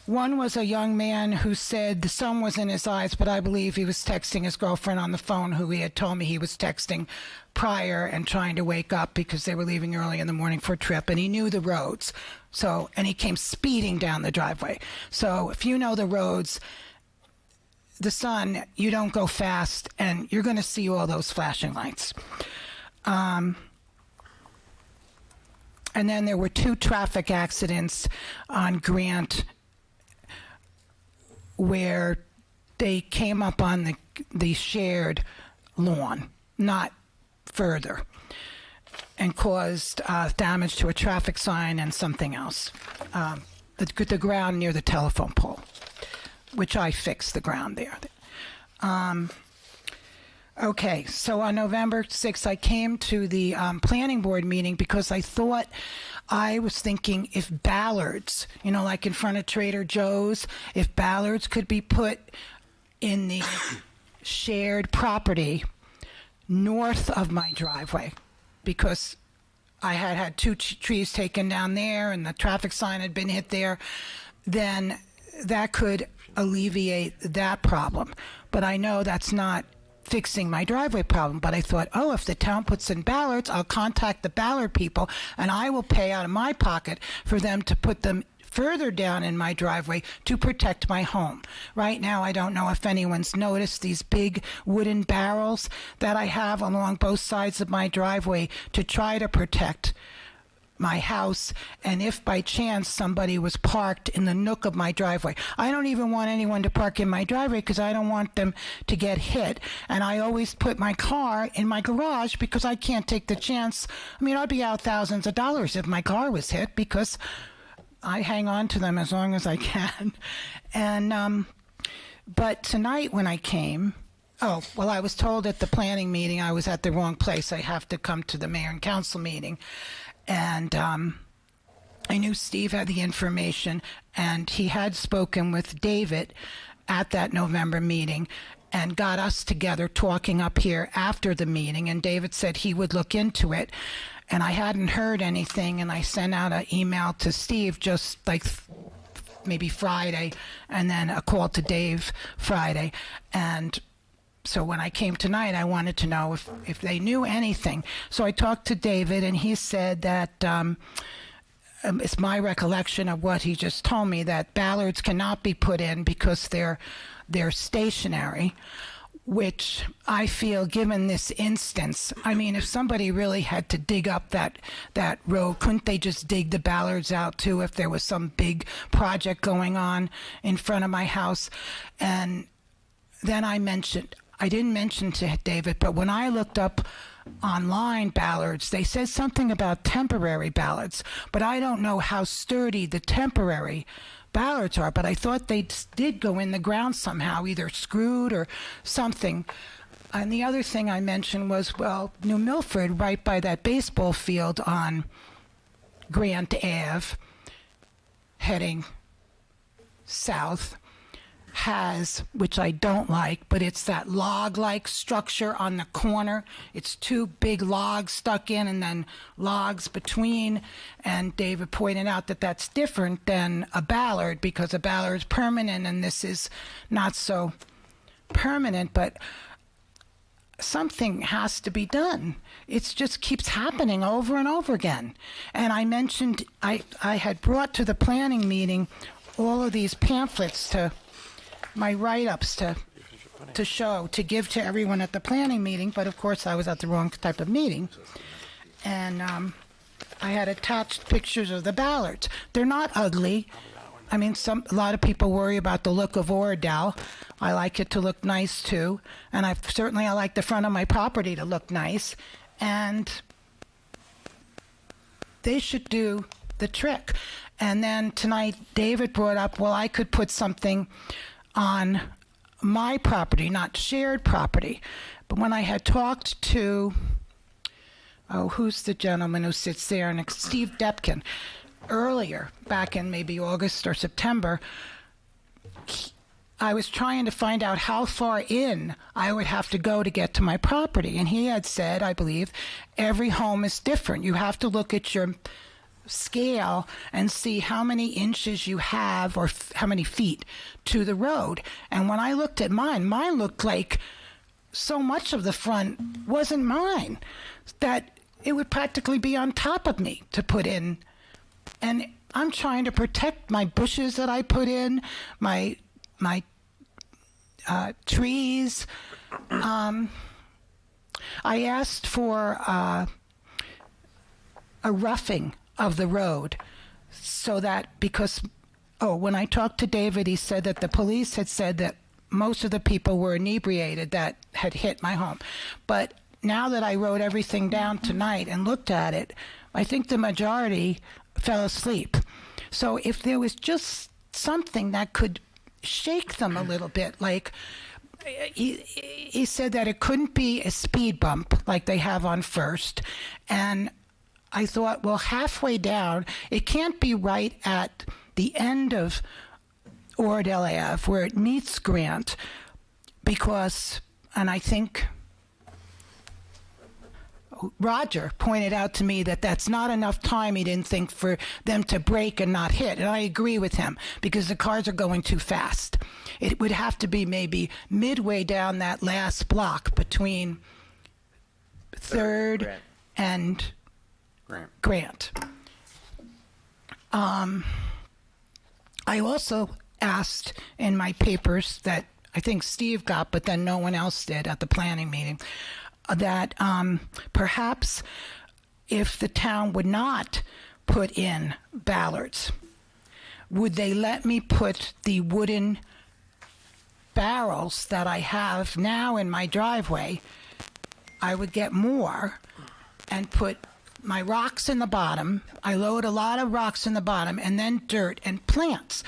1 was a young man who said the sun was in his eyes, but I believe he was texting his girlfriend on the phone, who he had told me he was texting prior and trying to wake up because they were leaving early in the morning for a trip, and he knew the roads. So, and he came speeding down the driveway. So if you know the roads, the sun, you don't go fast, and you're going to see all those flashing lights. And then there were 2 traffic accidents on Grant where they came up on the shared lawn, not further, and caused damage to a traffic sign and something else. The ground near the telephone pole, which I fixed the ground there. Okay, so on November 6th, I came to the planning board meeting because I was thinking if ballards, like in front of Trader Joe's, if ballards could be put in the shared property north of my driveway, because I had 2 trees taken down there and the traffic sign had been hit there, then that could alleviate that problem. But I know that's not fixing my driveway problem. But I thought, if the town puts in ballards, I'll contact the ballard people and I will pay out of my pocket for them to put them further down in my driveway to protect my home. Right now, I don't know if anyone's noticed these big wooden barrels that I have along both sides of my driveway to try to protect my house, and if by chance somebody was parked in the nook of my driveway. I don't even want anyone to park in my driveway because I don't want them to get hit, and I always put my car in my garage because I can't take the chance. I'd be out thousands of dollars if my car was hit because I hang on to them as long as I can. And but tonight when I came, I was told at the planning meeting I was at the wrong place. I have to come to the mayor and council meeting. And I knew Steve had the information, and he had spoken with David at that November meeting and got us together talking up here after the meeting. And David said he would look into it. And I hadn't heard anything, and I sent out an email to Steve just like maybe Friday, and then a call to Dave Friday. And so when I came tonight, I wanted to know if they knew anything. So I talked to David, and he said that it's my recollection of what he just told me, that ballards cannot be put in because they're stationary, which I feel, given this instance, if somebody really had to dig up that road, couldn't they just dig the ballards out too if there was some big project going on in front of my house? And then I didn't mention to David, but when I looked up online ballards, they said something about temporary ballards, but I don't know how sturdy the temporary ballards are, but I thought they did go in the ground somehow, either screwed or something. And the other thing I mentioned was, New Milford, right by that baseball field on Grant Ave, heading south, has, which I don't like, but it's that log-like structure on the corner. It's 2 big logs stuck in and then logs between. And David pointed out that that's different than a ballard because a ballard is permanent and this is not so permanent. But something has to be done. It just keeps happening over and over again. And I mentioned I had brought to the planning meeting all of these pamphlets to my write-ups to show, to give to everyone at the planning meeting, but of course I was at the wrong type of meeting. And I had attached pictures of the ballards. They're not ugly. A lot of people worry about the look of Oradell. I like it to look nice too, and I like the front of my property to look nice, and they should do the trick. And then tonight David brought up, I could put something on my property, not shared property. But when I had talked to, who's the gentleman who sits there, and Steve Depkin, earlier, back in maybe August or September, I was trying to find out how far in I would have to go to get to my property. And he had said, I believe, every home is different. You have to look at your scale and see how many inches you have or how many feet to the road. And when I looked at mine looked like so much of the front wasn't mine that it would practically be on top of me to put in. And I'm trying to protect my bushes that I put in, my trees. I asked for a roughing of the road so that when I talked to David, he said that the police had said that most of the people were inebriated that had hit my home. But now that I wrote everything down tonight and looked at it, I think the majority fell asleep. So if there was just something that could shake them a little bit, like he said that it couldn't be a speed bump like they have on First. And I thought, well, halfway down, it can't be right at the end of Oradell Ave where it meets Grant, because, and I think Roger pointed out to me that that's not enough time, he didn't think, for them to brake and not hit. And I agree with him, because the cars are going too fast. It would have to be maybe midway down that last block between Third and Grant. I also asked in my papers that I think Steve got, but then no one else did at the planning meeting, that perhaps if the town would not put in ballards, would they let me put the wooden barrels that I have now in my driveway? I would get more and put my rocks in the bottom. I load a lot of rocks in the bottom, and then dirt and plants.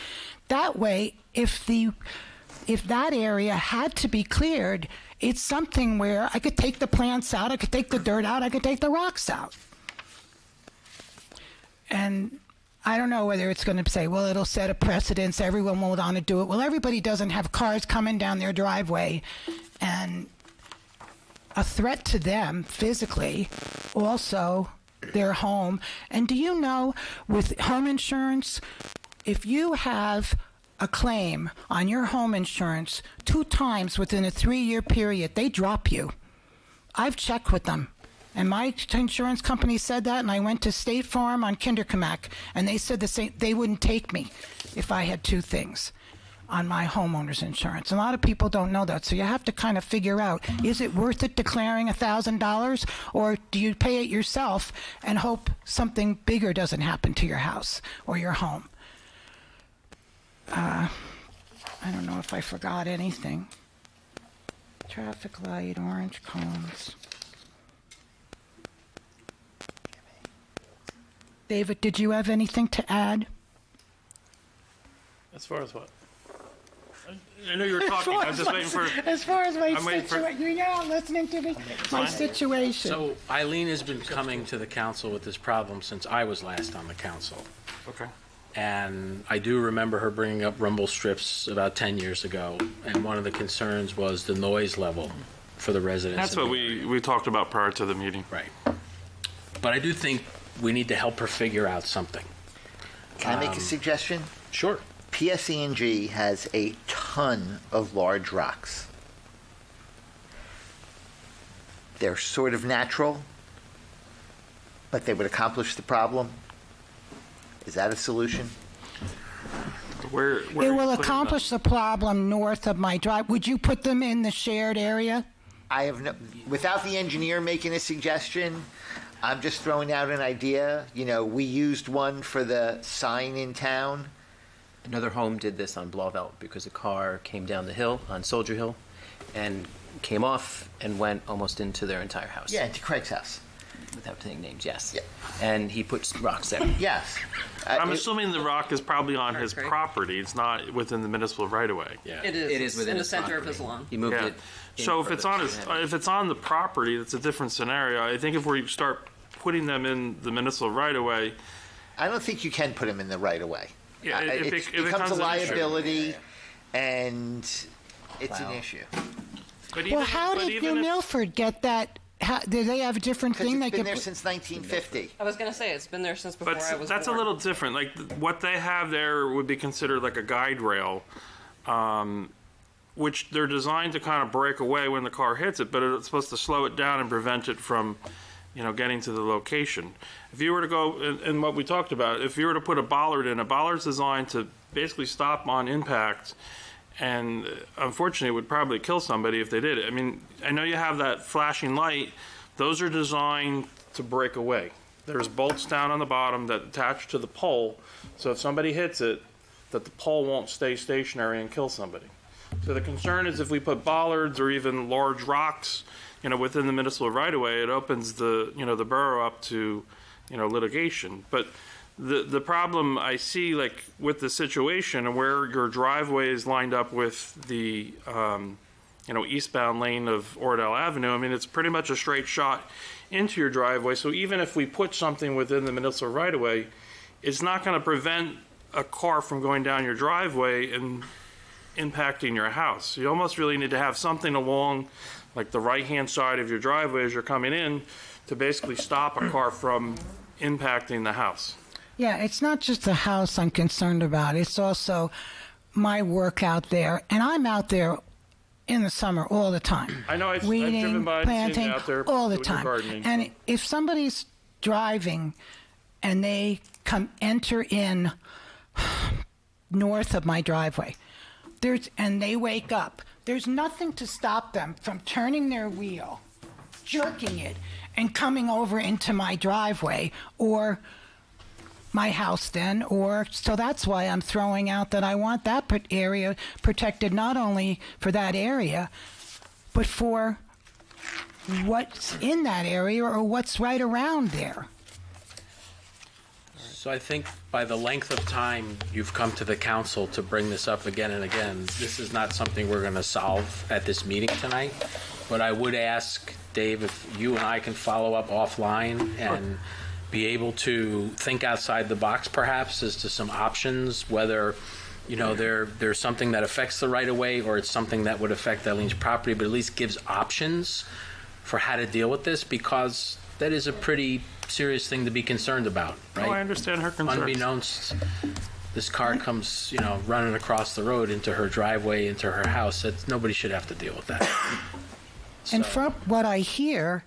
That way, if that area had to be cleared, it's something where I could take the plants out, I could take the dirt out, I could take the rocks out. And I don't know whether it's going to say, well, it'll set a precedence, everyone will want to do it. Well, everybody doesn't have cars coming down their driveway, and a threat to them physically, also their home. And do you know, with home insurance, if you have a claim on your home insurance 2 times within a 3-year period, they drop you. I've checked with them. And my insurance company said that, and I went to State Farm on Kinderkamak, and they said the same. They wouldn't take me if I had 2 things on my homeowner's insurance. A lot of people don't know that, so you have to kind of figure out, is it worth it declaring $1,000, or do you pay it yourself and hope something bigger doesn't happen to your house or your home? I don't know if I forgot anything. Traffic light, orange cones. David, did you have anything to add? As far as what? I know you were talking. I'm just waiting for. As far as my I'm waiting for- situation, you're not listening to me. My situation. So Eileen has been coming to the council with this problem since I was last on the council. Okay. And I do remember her bringing up rumble strips about 10 years ago. And one of the concerns was the noise level for the residents. That's what we talked about prior to the meeting. Right. But I do think we need to help her figure out something. Can I make a suggestion? Sure. PSE&G has a ton of large rocks. They're sort of natural, but they would accomplish the problem. Is that a solution? Where it will accomplish the problem north of my drive. Would you put them in the shared area? I have no, without the engineer making a suggestion, I'm just throwing out an idea. You know, we used one for the sign in town. Another home did this on Blauvelt because a car came down the hill on Soldier Hill and came off and went almost into their entire house. Yeah, into Craig's house. Without saying names, yes. Yeah. And he put some rocks there. Yes. I'm assuming the rock is probably on his property. It's not within the municipal right-of-way. Yeah. It is. It is within in the his center property. of his lawn. He moved Yeah. it. in So if further it's on than his, that. if it's on the property, that's a different scenario. I think if we start putting them in the municipal right-of-way, I don't think you can put them in the right of way. Yeah, It it becomes becomes a an issue. liability. and it's an issue. Well, how did New Milford get that? Do they have a different thing? It's been there since 1950. I was going to say, it's been there since before I was That's born. a little different. Like what they have there would be considered like a guide rail, which they're designed to kind of break away when the car hits it, but it's supposed to slow it down and prevent it from, getting to the location. If you were to go, and what we talked about, if you were to put a bollard in, a bollard's designed to basically stop on impact, and unfortunately it would probably kill somebody if they did it. I mean, I know you have that flashing light. Those are designed to break away. There's bolts down on the bottom that attach to the pole, so if somebody hits it, that the pole won't stay stationary and kill somebody. So the concern is if we put bollards or even large rocks, within the municipal right-of-way, it opens the, the borough up to, litigation. But the problem I see, like with the situation and where your driveway is lined up with the, eastbound lane of Oradell Avenue, I mean, it's pretty much a straight shot into your driveway. So even if we put something within the municipal right-of-way, it's not going to prevent a car from going down your driveway and impacting your house. You almost really need to have something along like the right-hand side of your driveway as you're coming in to basically stop a car from impacting the house. Yeah, it's not just the house I'm concerned about. It's also my work out there, and I'm out there in the summer all the time. I know. I've Weeding, driven by and seen planting, you out there all the doing your time. gardening. And if somebody's driving and they enter in north of my driveway, and they wake up, there's nothing to stop them from turning their wheel, jerking it, and coming over into my driveway or my house then, so that's why I'm throwing out that I want that area protected not only for that area, but for what's in that area or what's right around there. So I think by the length of time you've come to the council to bring this up again and again, this is not something we're going to solve at this meeting tonight. But I would ask, Dave, if you and I can follow up offline and be able to think outside the box perhaps as to some options, whether there's something that affects the right-of-way or it's something that would affect Eileen's property, but at least gives options for how to deal with this, because that is a pretty serious thing to be concerned about, right? Oh, I understand her concerns. Unbeknownst, this car comes, running across the road into her driveway, into her house. Nobody should have to deal with that. And from what I hear,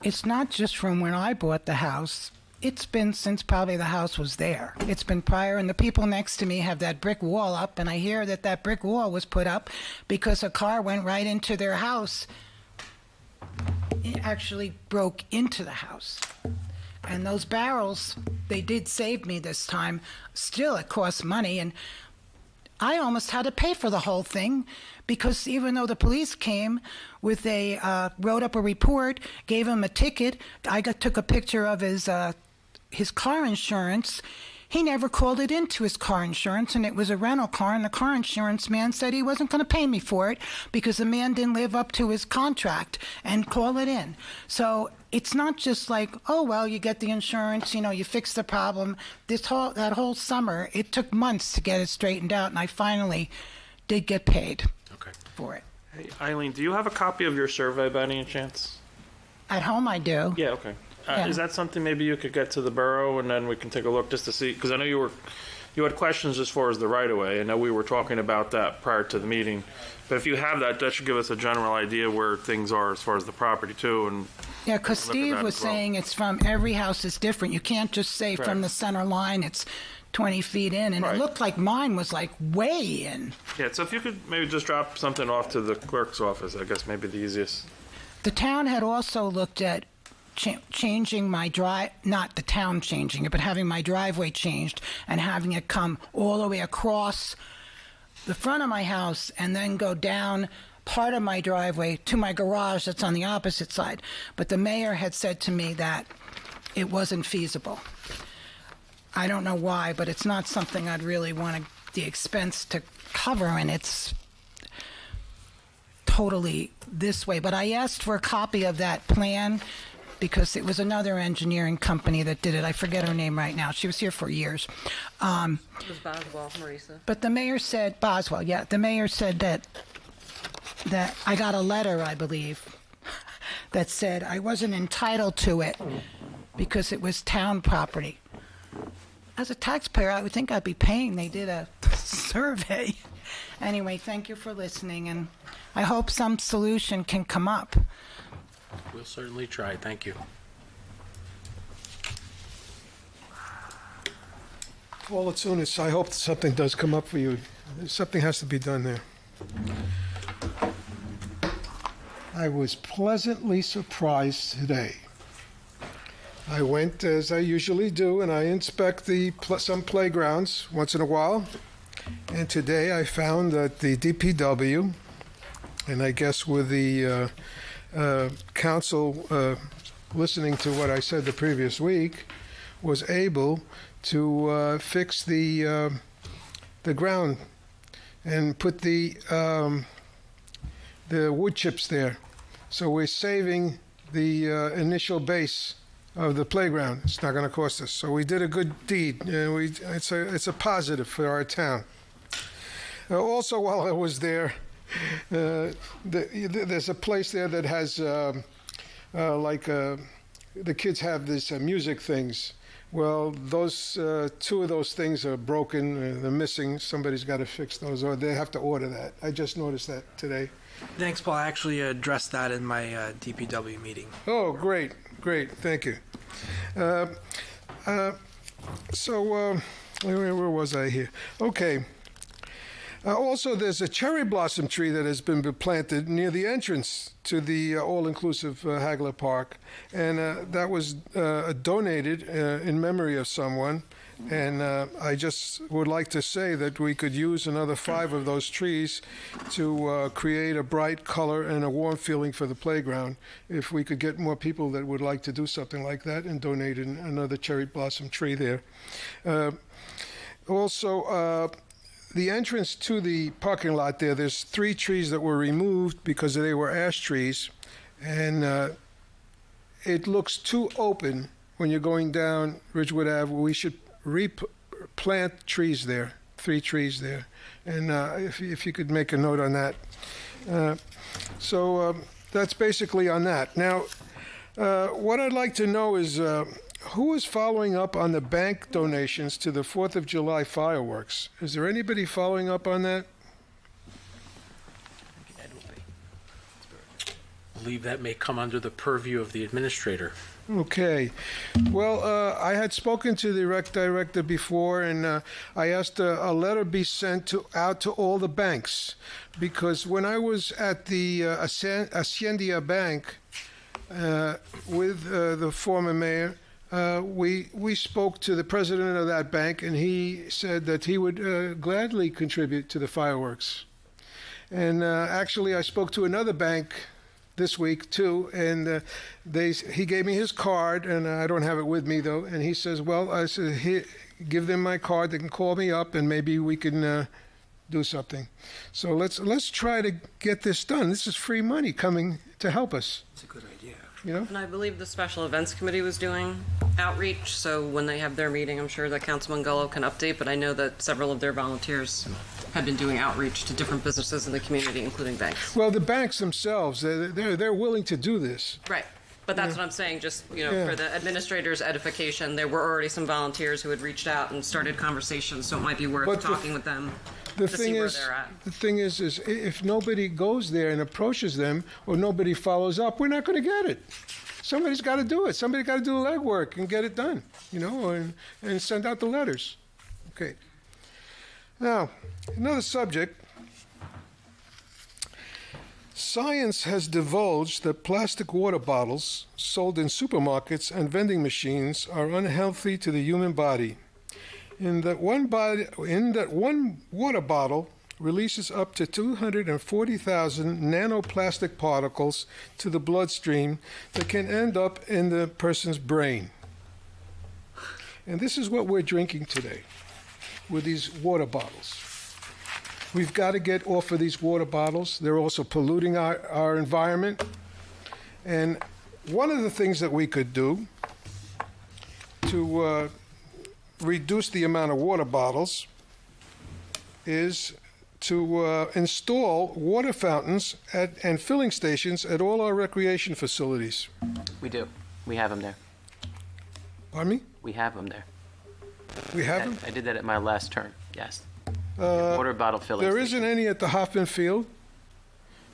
it's not just from when I bought the house. It's been since probably the house was there. It's been prior, and the people next to me have that brick wall up, and I hear that brick wall was put up because a car went right into their house. It actually broke into the house. And those barrels, they did save me this time. Still, it cost money, and I almost had to pay for the whole thing because even though the police came wrote up a report, gave him a ticket, took a picture of his car insurance. He never called it into his car insurance, and it was a rental car, and the car insurance man said he wasn't going to pay me for it because the man didn't live up to his contract and call it in. So it's not just like, oh, well, you get the insurance, you fix the problem. That whole summer, it took months to get it straightened out, and I finally did get paid for it. Hey, Eileen, do you have a copy of your survey by any chance? At home, I do. Yeah, okay. Yeah. Is that something maybe you could get to the borough and then we can take a look just to see? Because I know you had questions as far as the right-of-way. I know we were talking about that prior to the meeting. But if you have that should give us a general idea where things are as far as the property, too. And yeah, because Steve was saying it's from every house is different. You can't just say from the center line it's 20 feet in. And it looked like mine was like way in. Yeah, so if you could maybe just drop something off to the clerk's office, I guess maybe the easiest. The town had also looked at changing my not the town changing it, but having my driveway changed and having it come all the way across the front of my house and then go down part of my driveway to my garage that's on the opposite side. But the mayor had said to me that it wasn't feasible. I don't know why, but it's not something I'd really want the expense to cover, and it's totally this way. But I asked for a copy of that plan because it was another engineering company that did it. I forget her name right now. She was here for years. It was Boswell, Marisa. But the mayor said, Boswell, yeah, the mayor said that I got a letter, I believe, that said I wasn't entitled to it because it was town property. As a taxpayer, I would think I'd be paying. They did a survey. Anyway, thank you for listening, and I hope some solution can come up. We'll certainly try. Thank you. Well, as soon as I hope something does come up for you. Something has to be done there. I was pleasantly surprised today. I went, as I usually do, and I inspect some playgrounds once in a while. And today I found that the DPW, and I guess with the council listening to what I said the previous week, was able to fix the ground and put the wood chips there. So we're saving the initial base of the playground. It's not going to cost us. So we did a good deed. It's a positive for our town. Also, while I was there, there's a place there that has the kids have these music things. Well, those two of those things are broken. They're missing. Somebody's got to fix those, or they have to order that. I just noticed that today. Thanks, Paul. I actually addressed that in my DPW meeting. Oh, great. Thank you. Where was I here? Okay. Also, there's a cherry blossom tree that has been planted near the entrance to the all-inclusive Hagler Park, and that was donated in memory of someone. And I just would like to say that we could use another 5 of those trees to create a bright color and a warm feeling for the playground. If we could get more people that would like to do something like that and donate another cherry blossom tree there. Also, the entrance to the parking lot there's 3 trees that were removed because they were ash trees, and it looks too open when you're going down Ridgewood Ave. We should replant trees there, 3 trees there, and if you could make a note on that. So that's basically on that. Now, what I'd like to know is who is following up on the bank donations to the 4th of July fireworks? Is there anybody following up on that? I believe that may come under the purview of the administrator. Okay. Well, I had spoken to the rec director before, and I asked a letter be sent out to all the banks, because when I was at the Hacienda Bank with the former mayor, we spoke to the president of that bank, and he said that he would gladly contribute to the fireworks. And actually, I spoke to another bank this week too, and he gave me his card, and I don't have it with me though. And he says, "Well," I said, "give them my card. They can call me up, and maybe we can do something." So let's try to get this done. This is free money coming to help us. It's a good idea. You know? And I believe the Special Events Committee was doing outreach, so when they have their meeting, I'm sure that Councilman Gullo can update, but I know that several of their volunteers have been doing outreach to different businesses in the community, including banks. Well, the banks themselves, they're willing to do this. Right. But that's what I'm saying, just, for the administrator's edification, there were already some volunteers who had reached out and started conversations, so it might be worth talking with them to see where they're at. The thing is if nobody goes there and approaches them, or nobody follows up, we're not going to get it. Somebody's got to do it. Somebody's got to do the legwork and get it done, and send out the letters. Okay. Now, another subject. Science has divulged that plastic water bottles sold in supermarkets and vending machines are unhealthy to the human body. In that one water bottle releases up to 240,000 nanoplastic particles to the bloodstream that can end up in the person's brain. And this is what we're drinking today with these water bottles. We've got to get off of these water bottles. They're also polluting our environment. And one of the things that we could do to reduce the amount of water bottles is to install water fountains and filling stations at all our recreation facilities. We do. We have them there. Pardon me? We have them there. We have them? I did that at my last term, yes. Water bottle filling There station. isn't any at the Hoffman Field,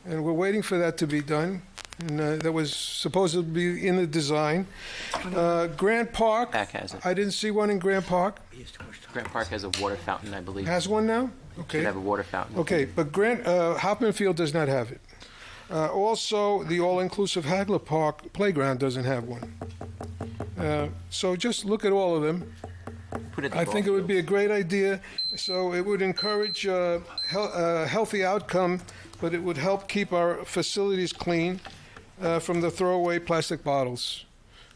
and we're waiting for that to be done. And that was supposed to be in the design. Grant Park, has it. I didn't see one in Grant Park. Grant Park has a water fountain, I believe. Has one now? Should Okay. have a water fountain. Okay, but Hoffman Field does not have it. Also, the all-inclusive Hagler Park playground doesn't have one. So just look at all of them. I think it would be a great idea. So it would encourage a healthy outcome, but it would help keep our facilities clean from the throwaway plastic bottles.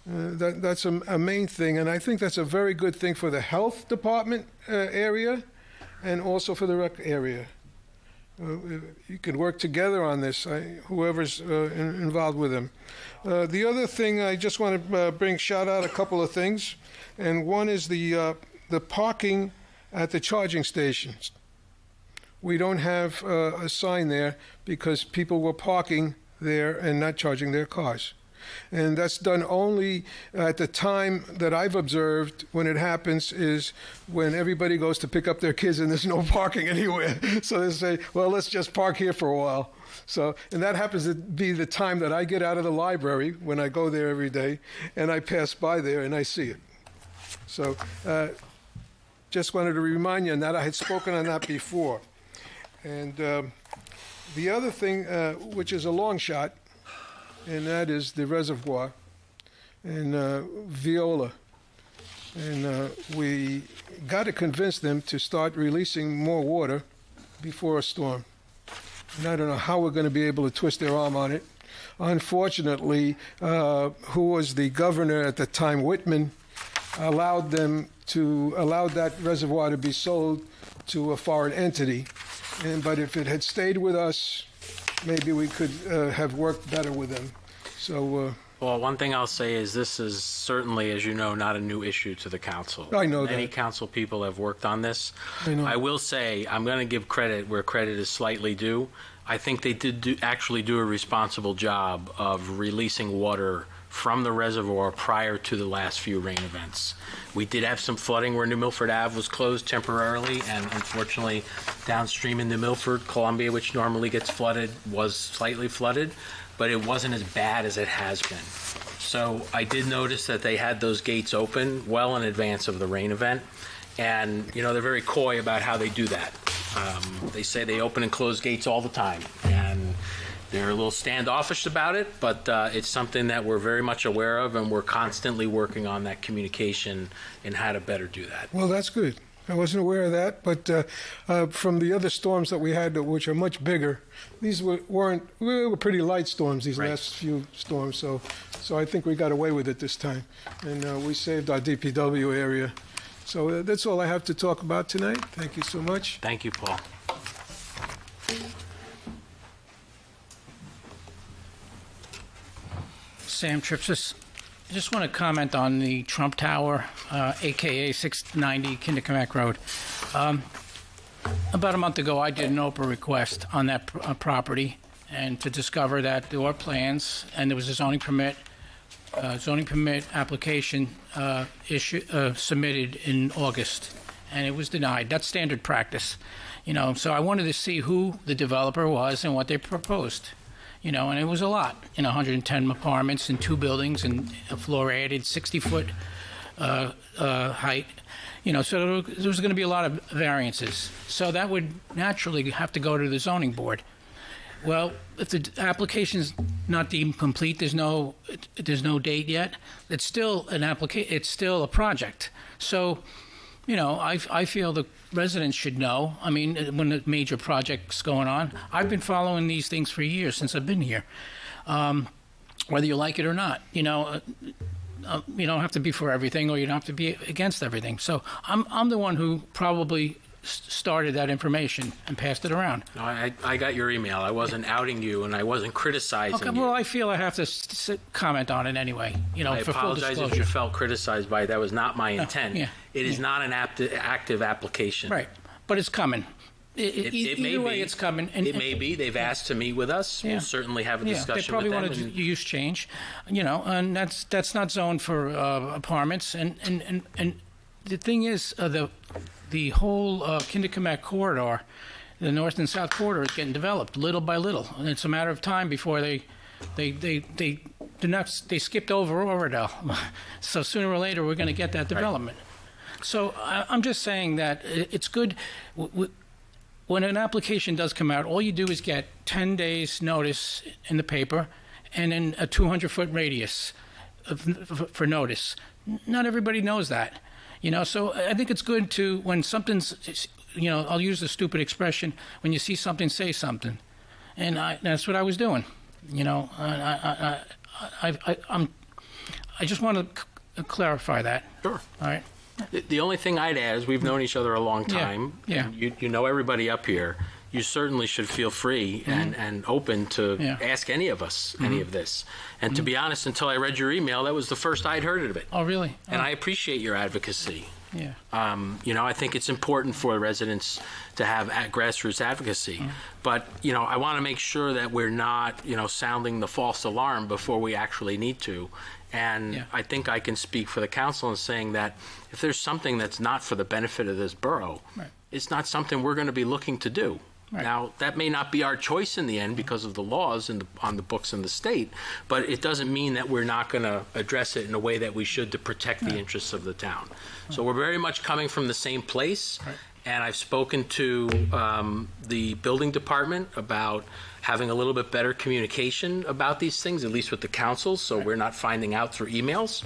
That's a main thing, and I think that's a very good thing for the health department area and also for the rec area. You can work together on this, whoever's involved with them. The other thing, I just want to shout out a couple of things, and one is the parking at the charging stations. We don't have a sign there because people were parking there and not charging their cars. And that's done only at the time that I've observed when it happens is when everybody goes to pick up their kids and there's no parking anywhere. So they say, well, let's just park here for a while. So, and that happens to be the time that I get out of the library when I go there every day and I pass by there and I see it. So just wanted to remind you on that. I had spoken on that before. And the other thing, which is a long shot, and that is the reservoir in Viola. And we got to convince them to start releasing more water before a storm. And I don't know how we're going to be able to twist their arm on it. Unfortunately, who was the governor at the time, Whitman, allowed that reservoir to be sold to a foreign entity. But if it had stayed with us, maybe we could have worked better with them. So. Well, one thing I'll say is this is certainly, as you know, not a new issue to the council. I know Many that. council people have worked on this. I know. I will say, I'm going to give credit where credit is slightly due. I think they did actually do a responsible job of releasing water from the reservoir prior to the last few rain events. We did have some flooding where New Milford Ave was closed temporarily, and unfortunately downstream in New Milford, Columbia, which normally gets flooded, was slightly flooded, but it wasn't as bad as it has been. So I did notice that they had those gates open well in advance of the rain event, and they're very coy about how they do that. They say they open and close gates all the time, and they're a little standoffish about it, but it's something that we're very much aware of, and we're constantly working on that communication and how to better do that. Well, that's good. I wasn't aware of that, but from the other storms that we had, which are much bigger, these were pretty light storms, these last few storms, so I think we got away with it this time, and we saved our DPW area. So that's all I have to talk about tonight. Thank you so much. Thank you, Paul. Sam Tripsis. I just want to comment on the Trump Tower, AKA 690 Kinderkamak Road. About a month ago, I did an Oprah request on that property, and to discover that there were plans and there was a zoning permit application submitted in August, and it was denied. That's standard practice, So I wanted to see who the developer was and what they proposed. And it was a lot, 110 apartments and 2 buildings and a floor added, 60-foot height, so there was going to be a lot of variances. So that would naturally have to go to the zoning board. Well, if the application's not deemed complete, there's no date yet. It's still it's still a project. So, I feel the residents should know. I mean, when a major project's going on, I've been following these things for years since I've been here, whether you like it or not. You don't have to be for everything, or you don't have to be against everything. So I'm the one who probably started that information and passed it around. No, I got your email. I wasn't outing you, and I wasn't criticizing Okay, you. well, I feel I have to comment on it anyway, I for full apologize disclosure. if you felt criticized by it. That was not my intent. yeah, It is not an active application. Right, but it's coming. It may Either way, be. it's coming. It may be. They've asked to meet with us. Yeah. We'll certainly have a They discussion probably with them. want to use change, and that's not zoned for apartments. And the thing is, the whole Kinderkamak corridor, the north and south corridor, is getting developed little by little, and it's a matter of time before they skipped over Oradell. So sooner or later, we're going to get that development. So I'm just saying that it's good. When an application does come out, all you do is get 10 days notice in the paper and then a 200-foot radius for notice. Not everybody knows that, so I think it's good to, when something's, I'll use the stupid expression, when you see something, say something. And that's what I was doing, I just want to clarify that. Sure. All right. The only thing I'd add is we've known each other a long time. Yeah. You know everybody up here. You certainly should feel free and open to ask any of us any of this. And to be honest, until I read your email, that was the first I'd heard of it. Oh, really? And I appreciate your advocacy. Yeah. I think it's important for residents to have grassroots advocacy. But, I want to make sure that we're not, sounding the false alarm before we actually need to. And I think I can speak for the council in saying that if there's something that's not for the benefit of this borough, it's not something we're going to be looking to do. Right. Now, that may not be our choice in the end because of the laws on the books in the state, but it doesn't mean that we're not going to address it in a way that we should to protect the interests of the town. So we're very much coming from the same place, and I've spoken to the building department about having a little bit better communication about these things, at least with the council, so we're not finding out through emails.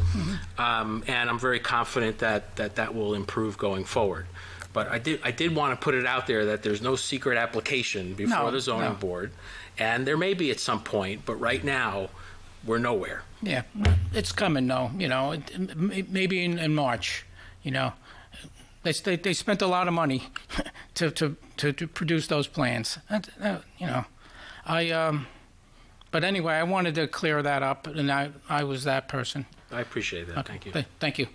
And I'm very confident that will improve going forward. But I did want to put it out there that there's no secret application before the zoning board, and there may be at some point, but right now, we're nowhere. Yeah, it's coming though, maybe in March, They spent a lot of money to produce those plans, but anyway, I wanted to clear that up, and I was that person. I appreciate that. Okay. Thank you. Thank you.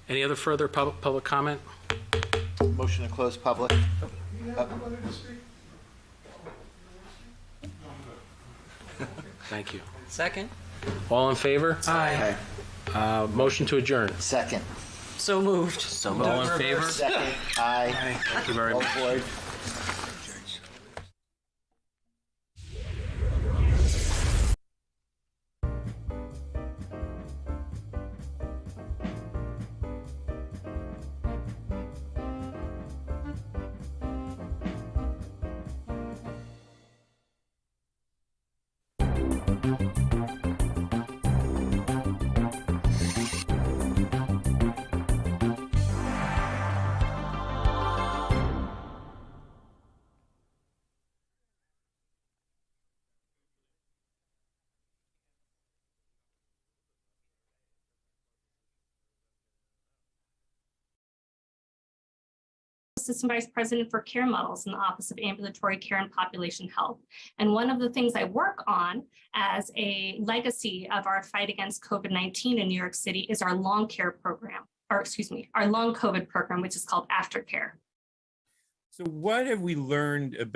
Any other further public comment? Motion to close public. Thank you. Second. All in favor? Aye. Motion to adjourn. Second. So moved. All in favor? Second. Aye. Thank you very much. All aboard. Assistant Vice President for Care Models in the Office of Ambulatory Care and Population Health. And one of the things I work on as a legacy of our fight against COVID-19 in New York City is our long care program, our long COVID program, which is called Aftercare. So what have we learned about